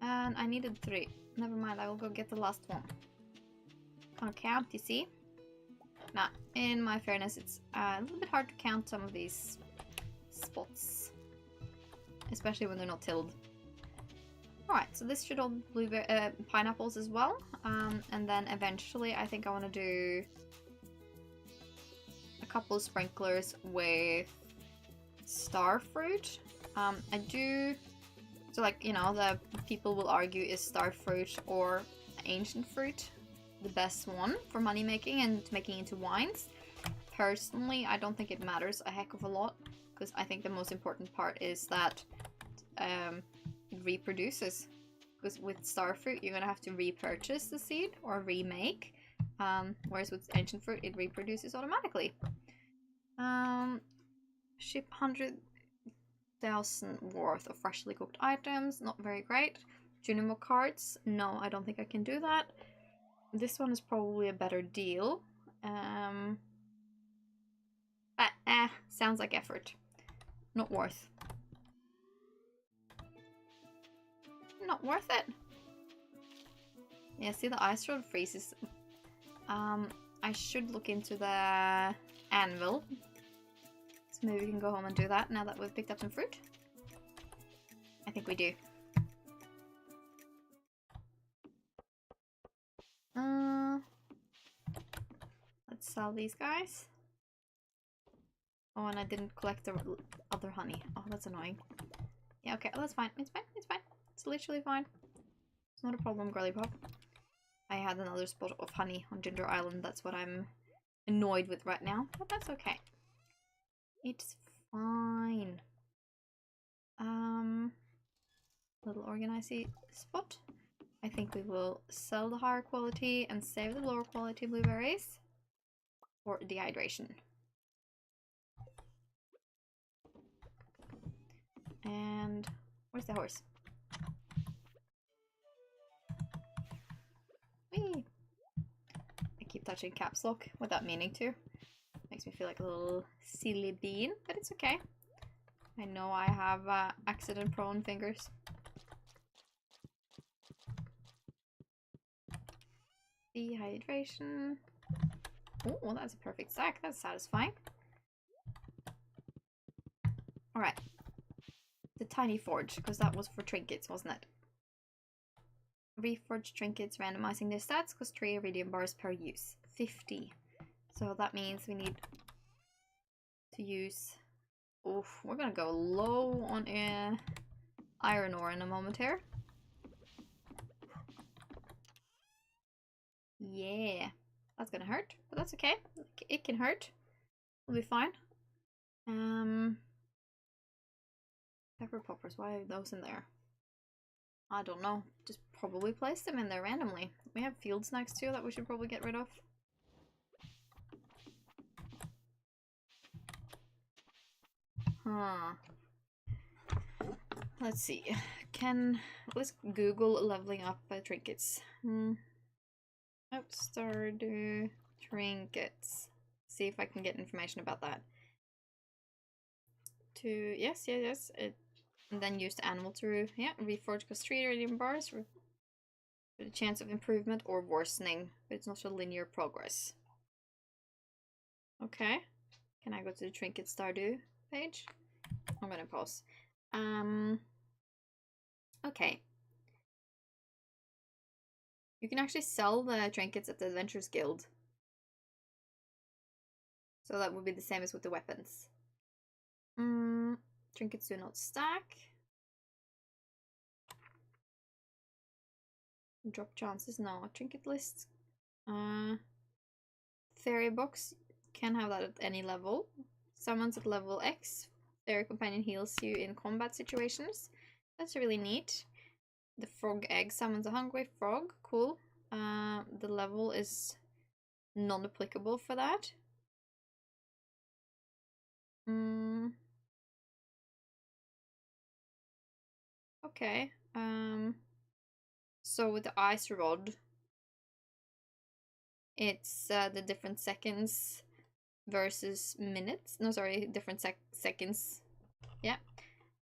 And I needed 3. Never mind, I will go get the last one. Can't count, you see? Nah, in my fairness, it's a little bit hard to count some of these spots. Especially when they're not tilled. Alright, so this should all blueberry pineapples as well. And then eventually I think I want to do a couple of sprinklers with star fruit. I do, so like, you know, the people will argue is star fruit or ancient fruit the best one for money making and making into wines. Personally, I don't think it matters a heck of a lot, because I think the most important part is that it reproduces. Because with star fruit, you're gonna have to repurchase the seed or remake, whereas with ancient fruit, it reproduces automatically. Ship 100,000 worth of freshly cooked items, not very great. Junimo cards, no, I don't think I can do that. This one is probably a better deal. Sounds like effort. Not worth. Not worth it. Yeah, see, the ice road freezes. I should look into the anvil. So maybe we can go home and do that now that we've picked up some fruit. I think we do. Let's sell these guys. Oh, and I didn't collect the other honey. Oh, that's annoying. Yeah, okay, that's fine. It's fine. It's fine. It's literally fine. It's not a problem, girly pop. I had another spot of honey on Ginger Island. That's what I'm annoyed with right now, but that's okay. It's fine. Little organizing spot. I think we will sell the higher quality and save the lower quality blueberries for dehydration. And where's the horse? Whee! I keep touching caps lock without meaning to. Makes me feel like a little silly bean, but it's okay. I know I have accident-prone fingers. Dehydration. Oh, that's a perfect stack. That's satisfying. Alright. The tiny forge, because that was for trinkets, wasn't it? Reforged trinkets, randomizing their stats, cost 3 iridium bars per use. 50. So that means we need to use... Oof, we're gonna go low on iron ore in a moment here. Yeah. That's gonna hurt, but that's okay. It can hurt. We'll be fine. Pepper poppers, why are those in there? I don't know. Just probably place them in there randomly. We have field snacks too that we should probably get rid of. Huh. Let's see. Let's Google leveling up trinkets. Oh, Stardew trinkets. See if I can get information about that. Yes. And then use the animal to reforge cost 3 iridium bars for the chance of improvement or worsening, but it's not a linear progress. Okay. Can I go to the Trinket Stardew page? I'm gonna pause. Okay. You can actually sell the trinkets at the Adventurers Guild. So that would be the same as with the weapons. Trinkets do not stack. Drop chances, no. Trinket list. Fairy box, can have that at any level. Summons at level X. Fairy companion heals you in combat situations. That's really neat. The frog egg summons a hungry frog. Cool. The level is non-applicable for that. Okay. So with the ice rod, it's the different seconds versus minutes. No, sorry, different seconds. Yeah.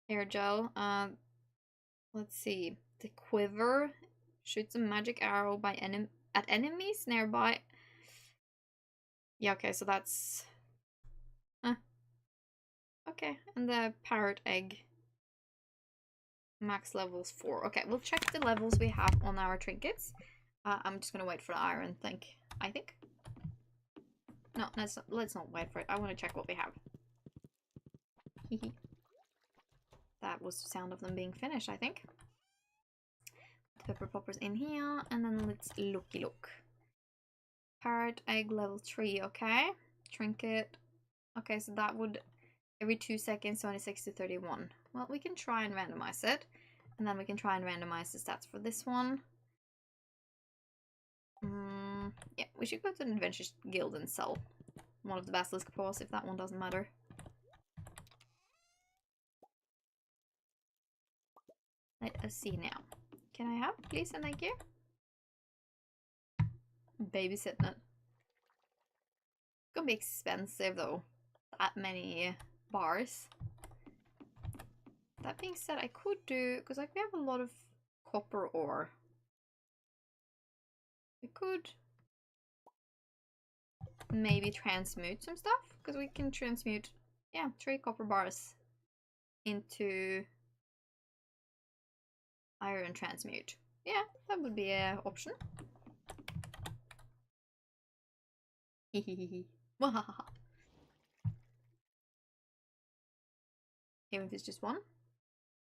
Air gel. Let's see. The quiver shoots a magic arrow at enemies nearby. Yeah, okay, so that's... Okay, and the parrot egg. Max levels 4. Okay, we'll check the levels we have on our trinkets. I'm just gonna wait for the iron, I think. No, let's not wait for it. I want to check what we have. That was the sound of them being finished, I think. Pepper poppers in here, and then let's look. Parrot egg level 3, okay. Trinket. Okay, so that would every 2 seconds, 26 to 31. Well, we can try and randomize it. And then we can try and randomize the stats for this one. Yeah, we should go to an Adventurers Guild and sell one of the Basilisk Paws if that one doesn't matter. Let us see now. Can I have, please, and thank you? Babysitting it. It's gonna be expensive though. That many bars. That being said, I could do, because like we have a lot of copper ore. We could maybe transmute some stuff, because we can transmute, yeah, 3 copper bars into iron transmute. Yeah, that would be an option. Even if it's just one.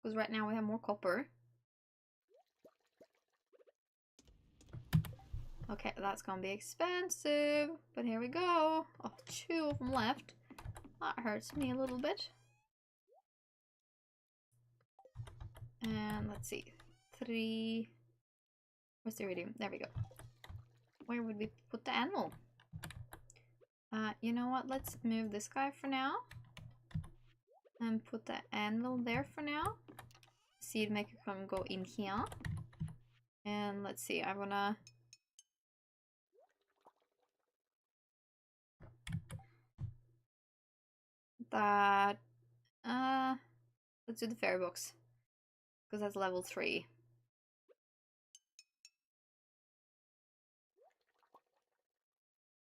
Because right now we have more copper. Okay, that's gonna be expensive. But here we go. Oh, 2 of them left. That hurts me a little bit. And let's see. 3... Where's the iridium? There we go. Where would we put the animal? You know what? Let's move this guy for now. And put the anvil there for now. Seed maker can go in here. And let's see, I wanna... That... Let's do the fairy box. Because that's level 3.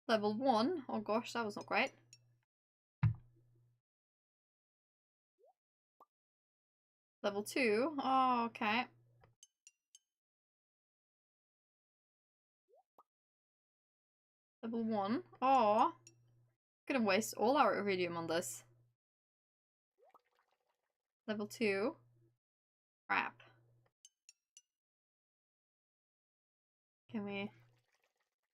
Level 1? Oh gosh, that was not great. Level 2? Oh, okay. Level 1? Oh. Gonna waste all our iridium on this. Level 2? Crap. Can we...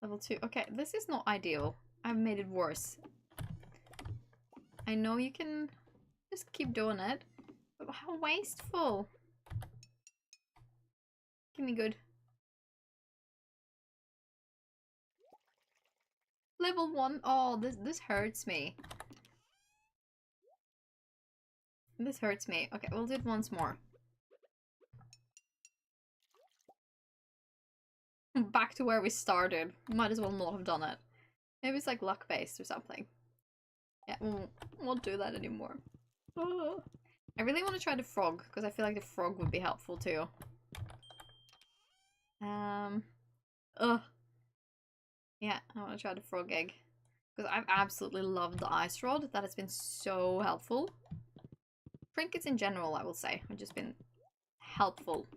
Level 2? Okay, this is not ideal. I've made it worse. I know you can just keep doing it. But how wasteful. Give me good. Level 1. Oh, this hurts me. This hurts me. Okay, we'll do it once more. Back to where we started. Might as well not have done it. Maybe it's like luck based or something. Yeah, we won't do that anymore. Oh. I really want to try the frog because I feel like the frog would be helpful too. Ugh. Yeah, I want to try the frog egg. Because I've absolutely loved the ice rod. That has been so helpful. Trinkets in general, I will say, have just been helpful.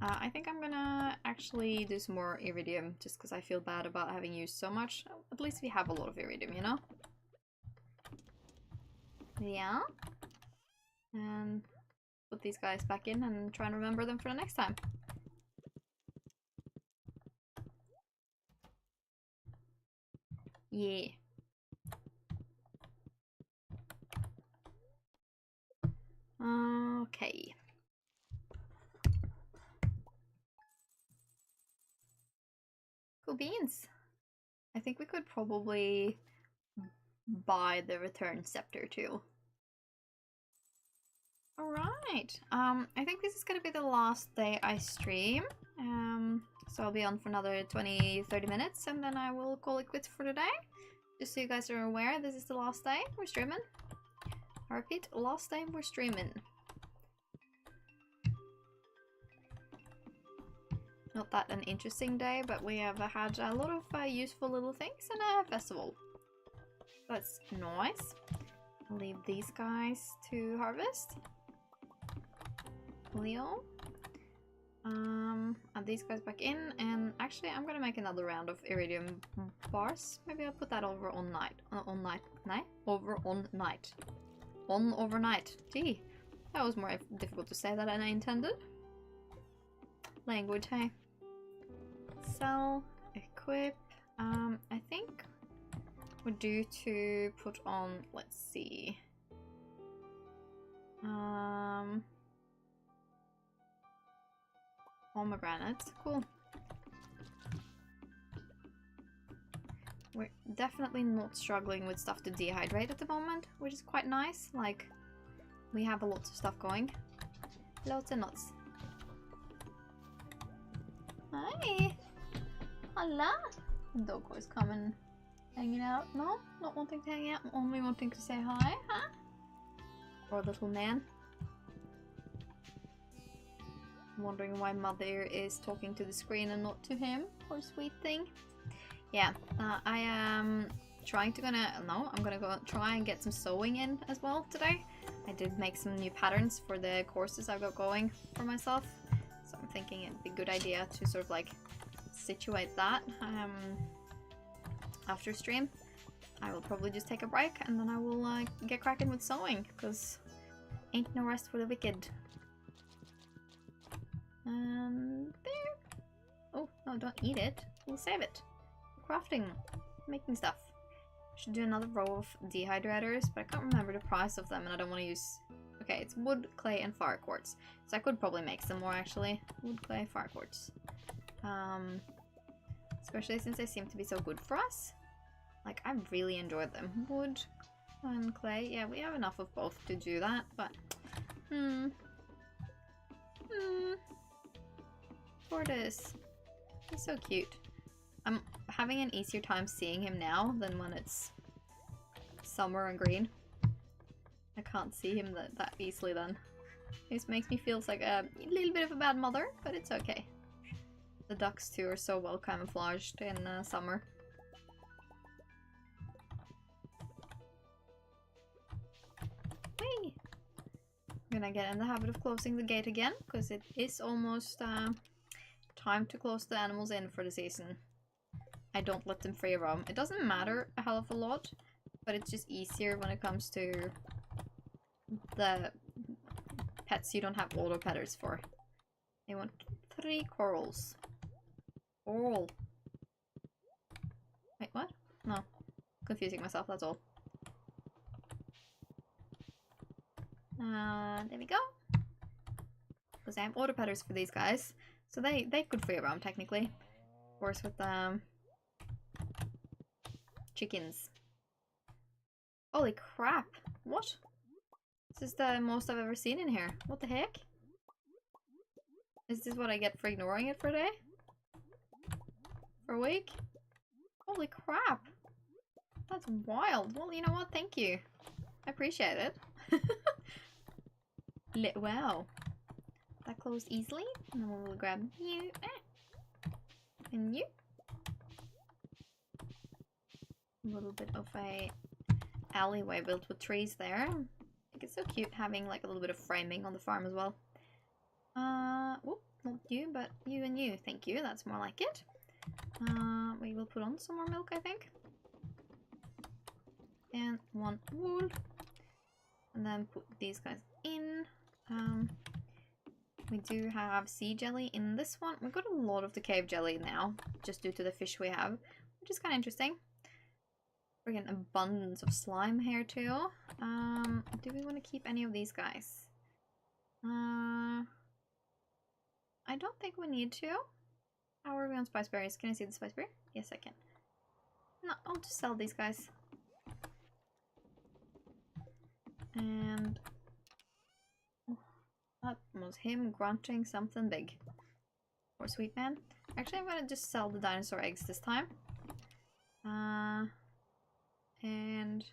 I think I'm gonna actually do some more iridium just because I feel bad about having used so much. At least we have a lot of iridium, you know? Yeah. And put these guys back in and try and remember them for the next time. Yeah. Okay. Cool beans. I think we could probably buy the return scepter too. Alright. I think this is gonna be the last day I stream. So I'll be on for another 20-30 minutes and then I will call it quits for today. Just so you guys are aware, this is the last day we're streaming. I repeat, last day we're streaming. Not that an interesting day, but we have had a lot of useful little things and a festival. That's nice. I'll leave these guys to harvest. Leo. Add these guys back in, and actually I'm gonna make another round of iridium bars. Maybe I'll put that over on night. Overnight. Gee, that was more difficult to say than I intended. Language, hey. Sell, equip. I think we're due to put on, let's see. Pomegranates, cool. We're definitely not struggling with stuff to dehydrate at the moment, which is quite nice. Like, we have a lot of stuff going. Lots and lots. Hi! Hola! The dog was coming, hanging out. No? Not wanting to hang out, only wanting to say hi, huh? Poor little man. Wondering why Mother is talking to the screen and not to him. Poor sweet thing. Yeah, I am I'm gonna go try and get some sewing in as well today. I did make some new patterns for the courses I've got going for myself. So I'm thinking it'd be a good idea to sort of like situate that after stream. I will probably just take a break and then I will get cracking with sewing because ain't no rest for the wicked. There. Oh, no, don't eat it. We'll save it. Crafting. Making stuff. Should do another row of dehydrators, but I can't remember the price of them and I don't want to use... Okay, it's wood, clay, and fire quartz. So I could probably make some more actually. Wood, clay, fire quartz. Especially since they seem to be so good for us. Like, I really enjoyed them. Wood and clay. Yeah, we have enough of both to do that, but... Tortoise. He's so cute. I'm having an easier time seeing him now than when it's summer and green. I can't see him that easily then. This makes me feel like a little bit of a bad mother, but it's okay. The ducks too are so well camouflaged in summer. Whee! I'm gonna get in the habit of closing the gate again, because it is almost time to close the animals in for the season. I don't let them free roam. It doesn't matter a hell of a lot, but it's just easier when it comes to the pets you don't have auto petters for. I want 3 corals. Coral. Wait, what? No. Confusing myself, that's all. There we go. Because I have auto petters for these guys. So they could free roam technically. Of course with chickens. Holy crap. What? This is the most I've ever seen in here. What the heck? Is this what I get for ignoring it for a day? For a week? Holy crap. That's wild. Well, you know what? Thank you. I appreciate it. Wow. That closed easily. And then we'll grab you. And you. A little bit of a alleyway built with trees there. I think it's so cute having like a little bit of framing on the farm as well. Whoop, not you, but you and you. Thank you. That's more like it. We will put on some more milk, I think. And 1 wool. And then put these guys in. We do have sea jelly in this one. We've got a lot of the cave jelly now, just due to the fish we have, which is kind of interesting. Friggin' abundance of slime here too. Do we want to keep any of these guys? I don't think we need to. How are we on spice berries? Can I see the spice berry? Yes, I can. No, I'll just sell these guys. And that was him grunting something big. Poor sweet man. Actually, I'm gonna just sell the dinosaur eggs this time. And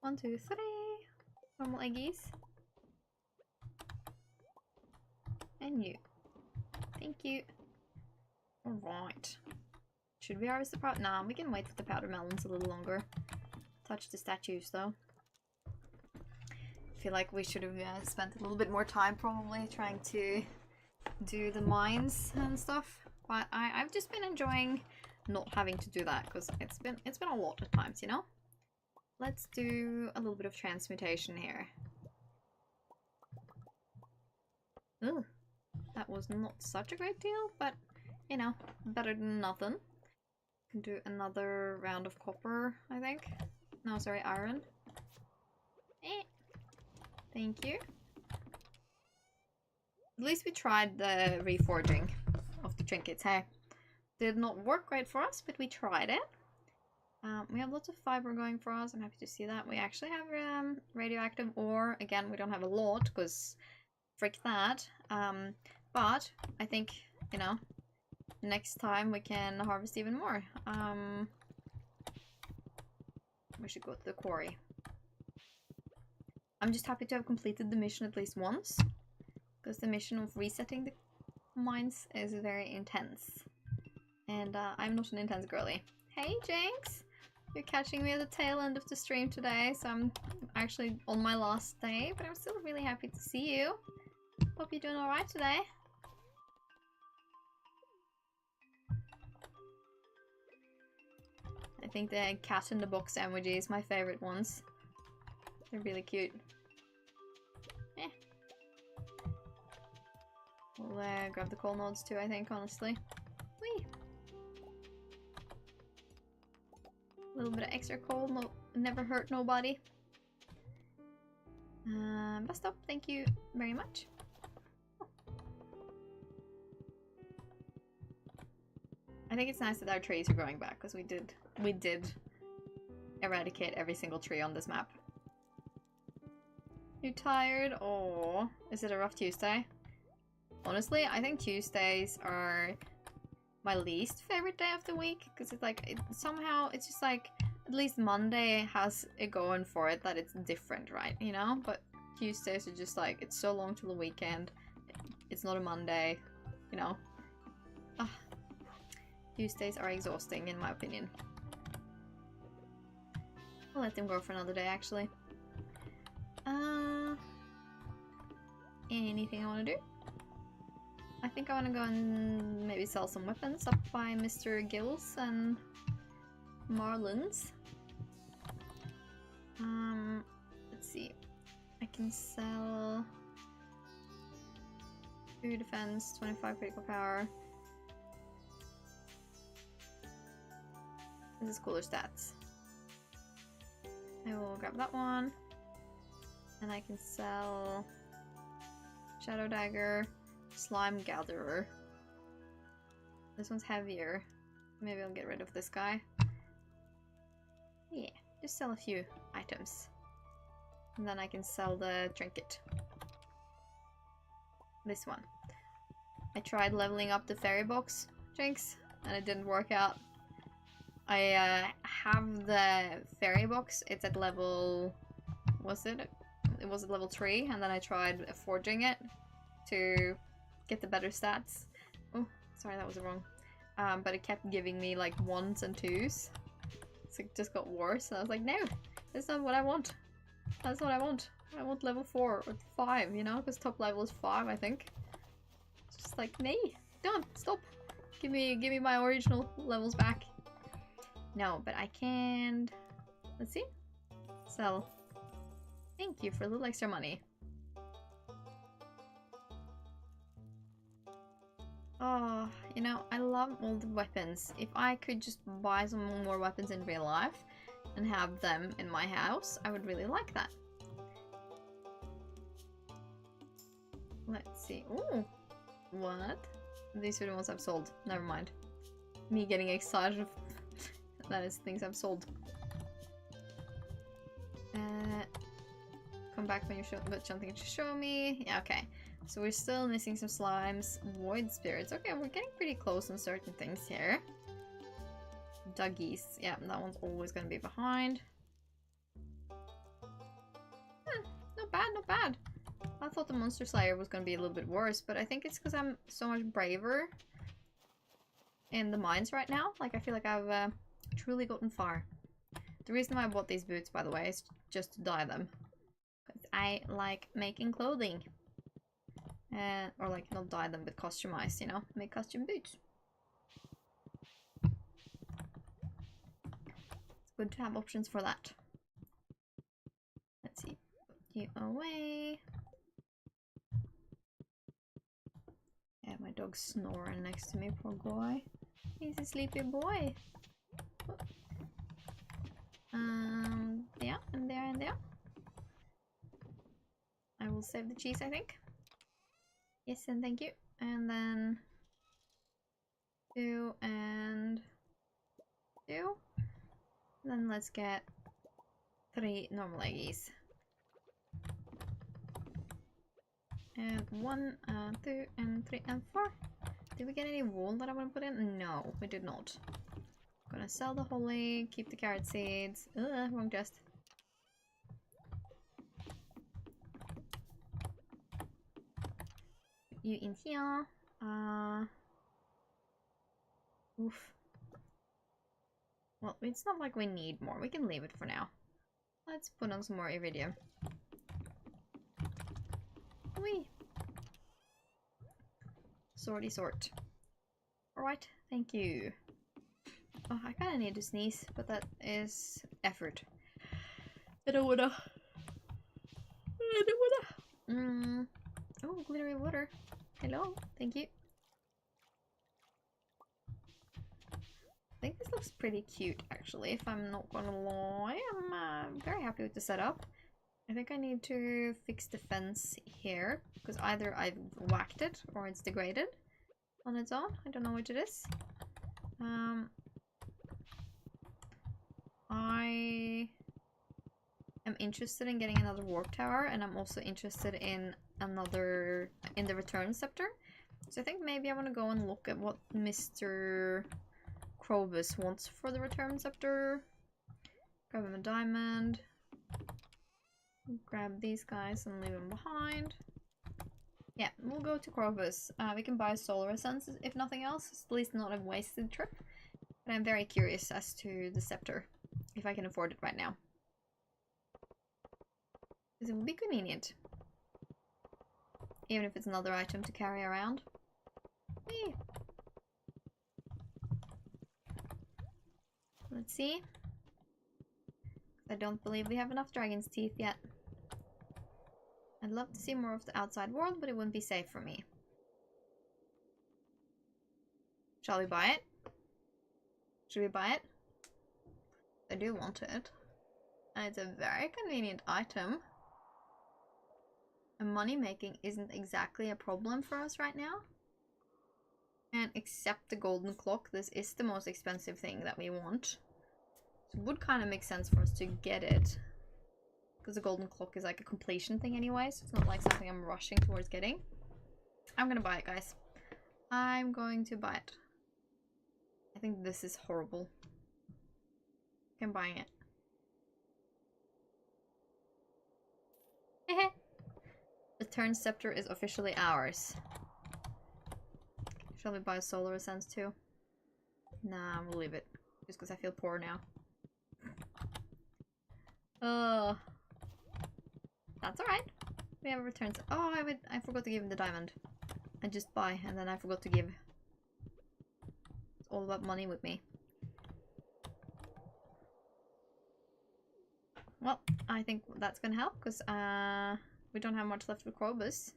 1, 2, 3 normal eggies. And you. Thank you. Alright. Should we harvest the powder? Nah, we can wait for the powder melons a little longer. Touch the statues though. I feel like we should have spent a little bit more time probably trying to do the mines and stuff. But I've just been enjoying not having to do that because it's been a lot of times, you know? Let's do a little bit of transmutation here. Ugh, that was not such a great deal, but you know, better than nothing. Can do another round of copper, I think. No, sorry, iron. Thank you. At least we tried the reforging of the trinkets, hey? Did not work great for us, but we tried it. We have lots of fiber going for us. I'm happy to see that. We actually have radioactive ore. Again, we don't have a lot, because frick that. But I think, you know, next time we can harvest even more. We should go to the quarry. I'm just happy to have completed the mission at least once, because the mission of resetting the mines is very intense. And I'm not an intense girly. Hey Jinx! You're catching me at the tail end of the stream today, so I'm actually on my last day, but I'm still really happy to see you. Hope you're doing alright today. I think the cat in the box emoji is my favorite ones. They're really cute. We'll grab the coal nodes too, I think, honestly. Whee! little bit of extra coal, no, never hurt nobody. Bus stop, thank you very much. I think it's nice that our trees are growing back, because we did eradicate every single tree on this map. You tired? Oh, is it a rough Tuesday? Honestly, I think Tuesdays are my least favorite day of the week, because it's like, somehow it's just like, at least Monday has it going for it that it's different, right? You know? But Tuesdays are just like, it's so long till the weekend. It's not a Monday, you know? Ugh. Tuesdays are exhausting, in my opinion. I'll let them go for another day, actually. Anything I want to do? I think I want to go and maybe sell some weapons up by Mr. Gills and Marlins. Let's see. I can sell 2 defense, 25 critical power. This is cooler stats. I will grab that one. And I can sell Shadow Dagger, Slime Gatherer. This one's heavier. Maybe I'll get rid of this guy. Yeah, just sell a few items. And then I can sell the trinket. This one. I tried leveling up the fairy box drinks and it didn't work out. I have the fairy box. It's at level... was it? It was at level 3, and then I tried forging it to get the better stats. Oh, sorry, that was wrong. But it kept giving me like 1s and 2s. So it just got worse, and I was like, no, that's not what I want. That's what I want. I want level 4 or 5, you know, because top level is 5, I think. It's just like, nay, don't, stop. Give me my original levels back. No, but I can... let's see. Sell. Thank you for a little extra money. Oh, you know, I love all the weapons. If I could just buy some more weapons in real life and have them in my house, I would really like that. Let's see. Oh, what? These are the ones I've sold. Never mind. Me getting excited. That is things I've sold. Come back when you got something to show me. Yeah, okay. So we're still missing some slimes. Void spirits. Okay, we're getting pretty close on certain things here. Duggies. Yeah, that one's always going to be behind. Not bad, not bad. I thought the Monster Slayer was going to be a little bit worse, but I think it's because I'm so much braver in the mines right now. Like, I feel like I've truly gotten far. The reason why I bought these boots, by the way, is just to dye them. I like making clothing. Or like, not dye them, but customize, you know? Make custom boots. It's good to have options for that. Let's see. Put you away. Yeah, my dog's snoring next to me, poor boy. He's a sleepy boy. Yeah, and there and there. I will save the cheese, I think. Yes, and thank you. And then 2 and 2. Then let's get 3 normal eggies. And 1, 2, and 3, and 4. Did we get any wool that I want to put in? No, we did not. Gonna sell the holly, keep the carrot seeds. Ugh, wrong chest. You in here. Oof. Well, it's not like we need more. We can leave it for now. Let's put on some more iridium. Whee! Sorty sort. Alright, thank you. Oh, I kinda need to sneeze, but that is effort. I don't wanna. Oh, glittery water. Hello, thank you. think this looks pretty cute, actually, if I'm not gonna lie. I'm very happy with the setup. I think I need to fix the fence here, because either I've whacked it or it's degraded on its own. I don't know which it is. I am interested in getting another warp tower, and I'm also interested in the return scepter. So I think maybe I want to go and look at what Mr. Krobus wants for the return scepter. Grab him a diamond. Grab these guys and leave them behind. Yeah, we'll go to Krobus. We can buy solar essence if nothing else. It's at least not a wasted trip. But I'm very curious as to the scepter, if I can afford it right now. Because it would be convenient. Even if it's another item to carry around. Whee! Let's see. I don't believe we have enough dragon's teeth yet. I'd love to see more of the outside world, but it wouldn't be safe for me. Shall we buy it? Should we buy it? I do want it. And it's a very convenient item. And money making isn't exactly a problem for us right now. And except the golden clock, this is the most expensive thing that we want. So it would kind of make sense for us to get it. Because the golden clock is like a completion thing anyway, so it's not like something I'm rushing towards getting. I'm gonna buy it, guys. I'm going to buy it. I think this is horrible. I'm buying it. The turn scepter is officially ours. Shall we buy solar essence too? Nah, we'll leave it. Just because I feel poor now. That's alright. We have a return. Oh, I forgot to give him the diamond. I just buy, and then I forgot to give. It's all about money with me. Well, I think that's gonna help, because we don't have much left with Krobus.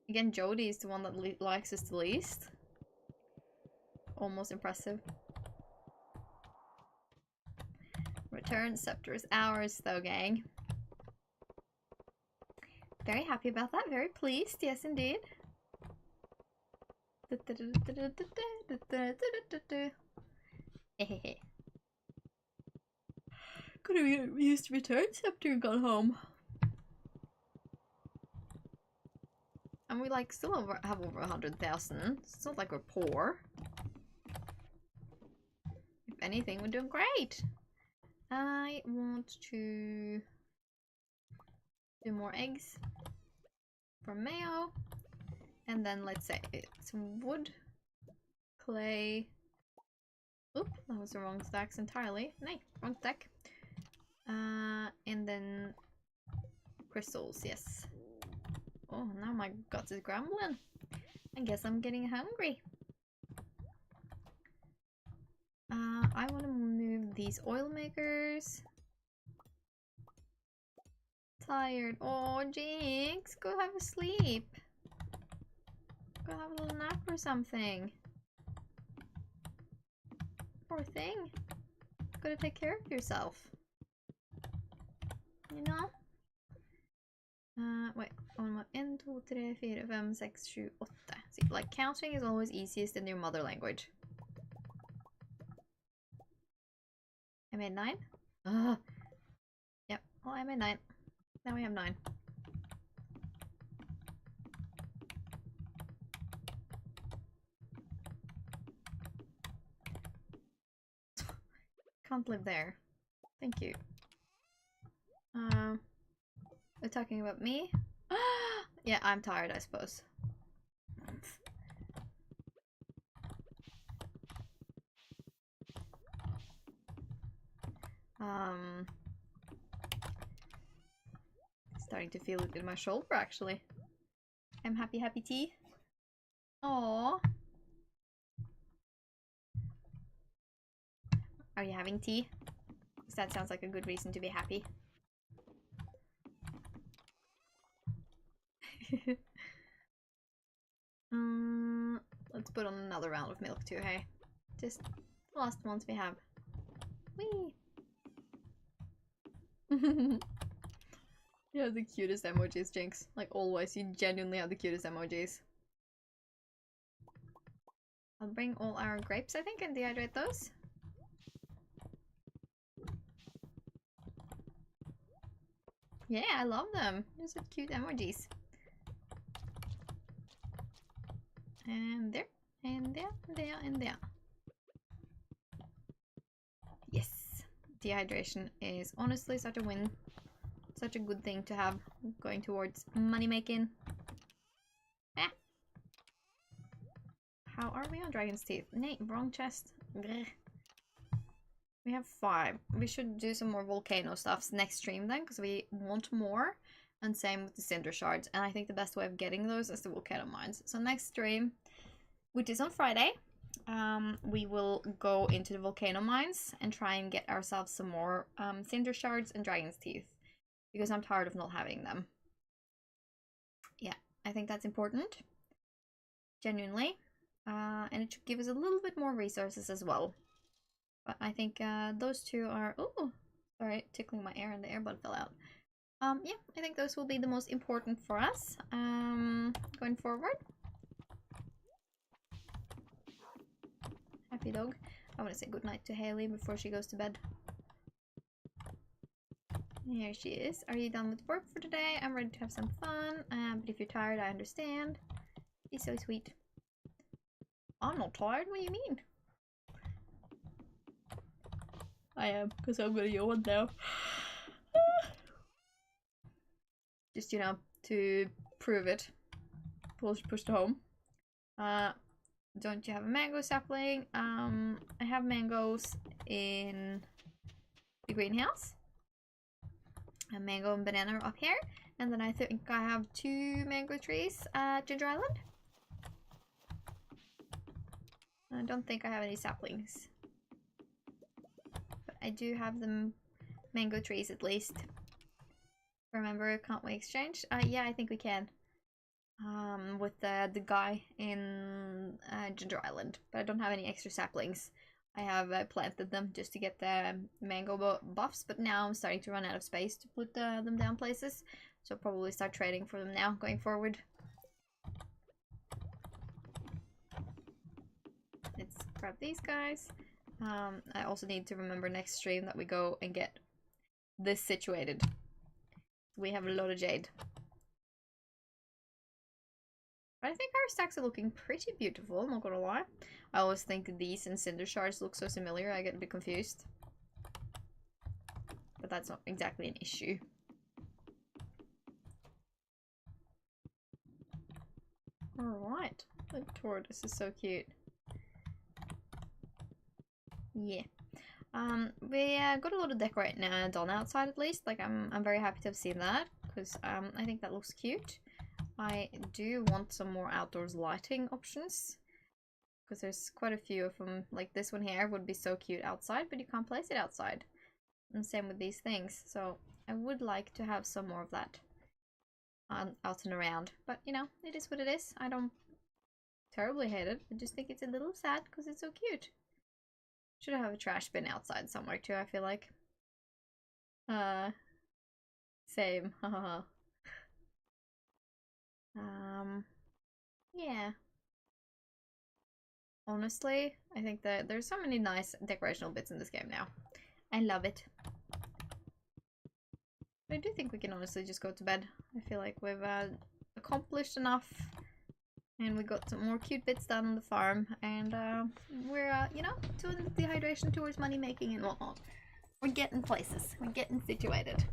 Again, Jody is the one that likes us the least. Almost impressive. Return scepter is ours though, gang. Very happy about that, very pleased, yes indeed. Could have used return scepter and gone home. And we like still have over 100,000. It's not like we're poor. If anything, we're doing great. I want to do more eggs for mayo. And then let's say some wood, clay. Oop, that was the wrong stacks entirely. Nay, wrong stack. And then crystals, yes. Oh, now my guts is grumbling. I guess I'm getting hungry. I want to move these oil makers. Tired. Oh, Jinx, go have a sleep. Go have a little nap or something. Poor thing. Gotta take care of yourself. You know? Wait. 1, 2, 3, 4, 5, 6, 7, 8. See, like, counting is always easiest in your mother language. I made 9? Yep. Oh, I made 9. Now we have 9. Can't live there. Thank you. They're talking about me? Yeah, I'm tired, I suppose. Starting to feel it in my shoulder, actually. I'm happy tea. Aww. Are you having tea? Because that sounds like a good reason to be happy. Let's put on another round of milk too, hey? Just last ones we have. Whee! You have the cutest emojis, Jinx. Like always, you genuinely have the cutest emojis. I'll bring all our grapes, I think, and dehydrate those. Yeah, I love them. They're such cute emojis. And there, and there, and there, and there. Yes! Dehydration is honestly such a win. Such a good thing to have going towards money making. Ah. How are we on Dragon's Teeth? Nay, wrong chest. Blech. We have 5. We should do some more volcano stuffs next stream then, because we want more. And same with the cinder shards. And I think the best way of getting those is the volcano mines. So next stream, which is on Friday, we will go into the volcano mines and try and get ourselves some more cinder shards and Dragon's Teeth. Because I'm tired of not having them. Yeah, I think that's important. Genuinely. And it should give us a little bit more resources as well. But I think those two are... Oh, sorry, tickling my ear and the earbud fell out. Yeah, I think those will be the most important for us going forward. Happy dog. I want to say goodnight to Haley before she goes to bed. Here she is. Are you done with work for today? I'm ready to have some fun. But if you're tired, I understand. She's so sweet. I'm not tired. What do you mean? I am, because I'm gonna yawn now. Just, you know, to prove it. Push to home. Don't you have a mango sapling? I have mangoes in the greenhouse. A mango and banana are up here. And then I think I have 2 mango trees at Ginger Island. I don't think I have any saplings. But I do have the mango trees at least. Remember, can't we exchange? Yeah, I think we can. With the guy in Ginger Island. But I don't have any extra saplings. I have planted them just to get the mango buffs, but now I'm starting to run out of space to put them down places. So I'll probably start trading for them now, going forward. Let's grab these guys. I also need to remember next stream that we go and get this situated. We have a lot of jade. But I think our stacks are looking pretty beautiful, not gonna lie. I always think these and cinder shards look so similar, I get a bit confused. But that's not exactly an issue. Alright. The tortoise is so cute. Yeah. We got a lot of decorating done outside at least. Like I'm very happy to have seen that, because I think that looks cute. I do want some more outdoors lighting options, because there's quite a few of them. Like this one here would be so cute outside, but you can't place it outside. And same with these things. So I would like to have some more of that out and around. But you know, it is what it is. I don't terribly hate it. I just think it's a little sad because it's so cute. Should have a trash bin outside somewhere too, I feel like. Same. Haha. Yeah. Honestly, I think that there's so many nice decorational bits in this game now. I love it. But I do think we can honestly just go to bed. I feel like we've accomplished enough. And we got some more cute bits done on the farm. And we're, you know, doing the dehydration towards money making and whatnot. We're getting places. We're getting situated.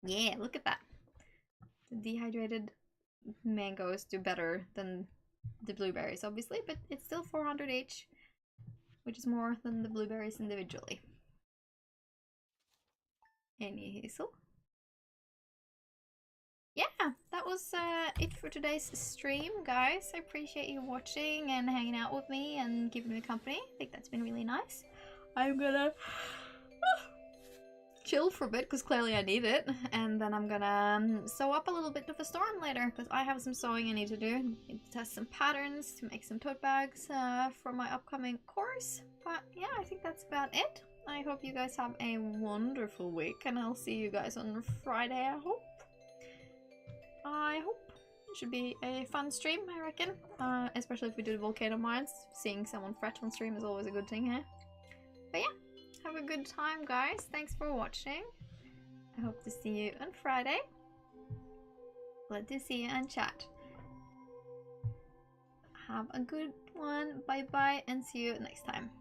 Yeah, look at that. The dehydrated mangoes do better than the blueberries, obviously, but it's still 400 each, which is more than the blueberries individually. Any hazel? Yeah, that was it for today's stream, guys. I appreciate you watching and hanging out with me and giving me company. I think that's been really nice. I'm gonna chill for a bit because clearly I need it, and then I'm gonna sew up a little bit of a storm later because I have some sewing I need to do. I need to test some patterns to make some tote bags for my upcoming course. But yeah, I think that's about it. I hope you guys have a wonderful week, and I'll see you guys on Friday, I hope. It should be a fun stream, I reckon. Especially if we do the volcano mines. Seeing someone fret on stream is always a good thing here. But yeah, have a good time, guys. Thanks for watching. I hope to see you on Friday. Glad to see you and chat. Have a good one. Bye bye, and see you next time.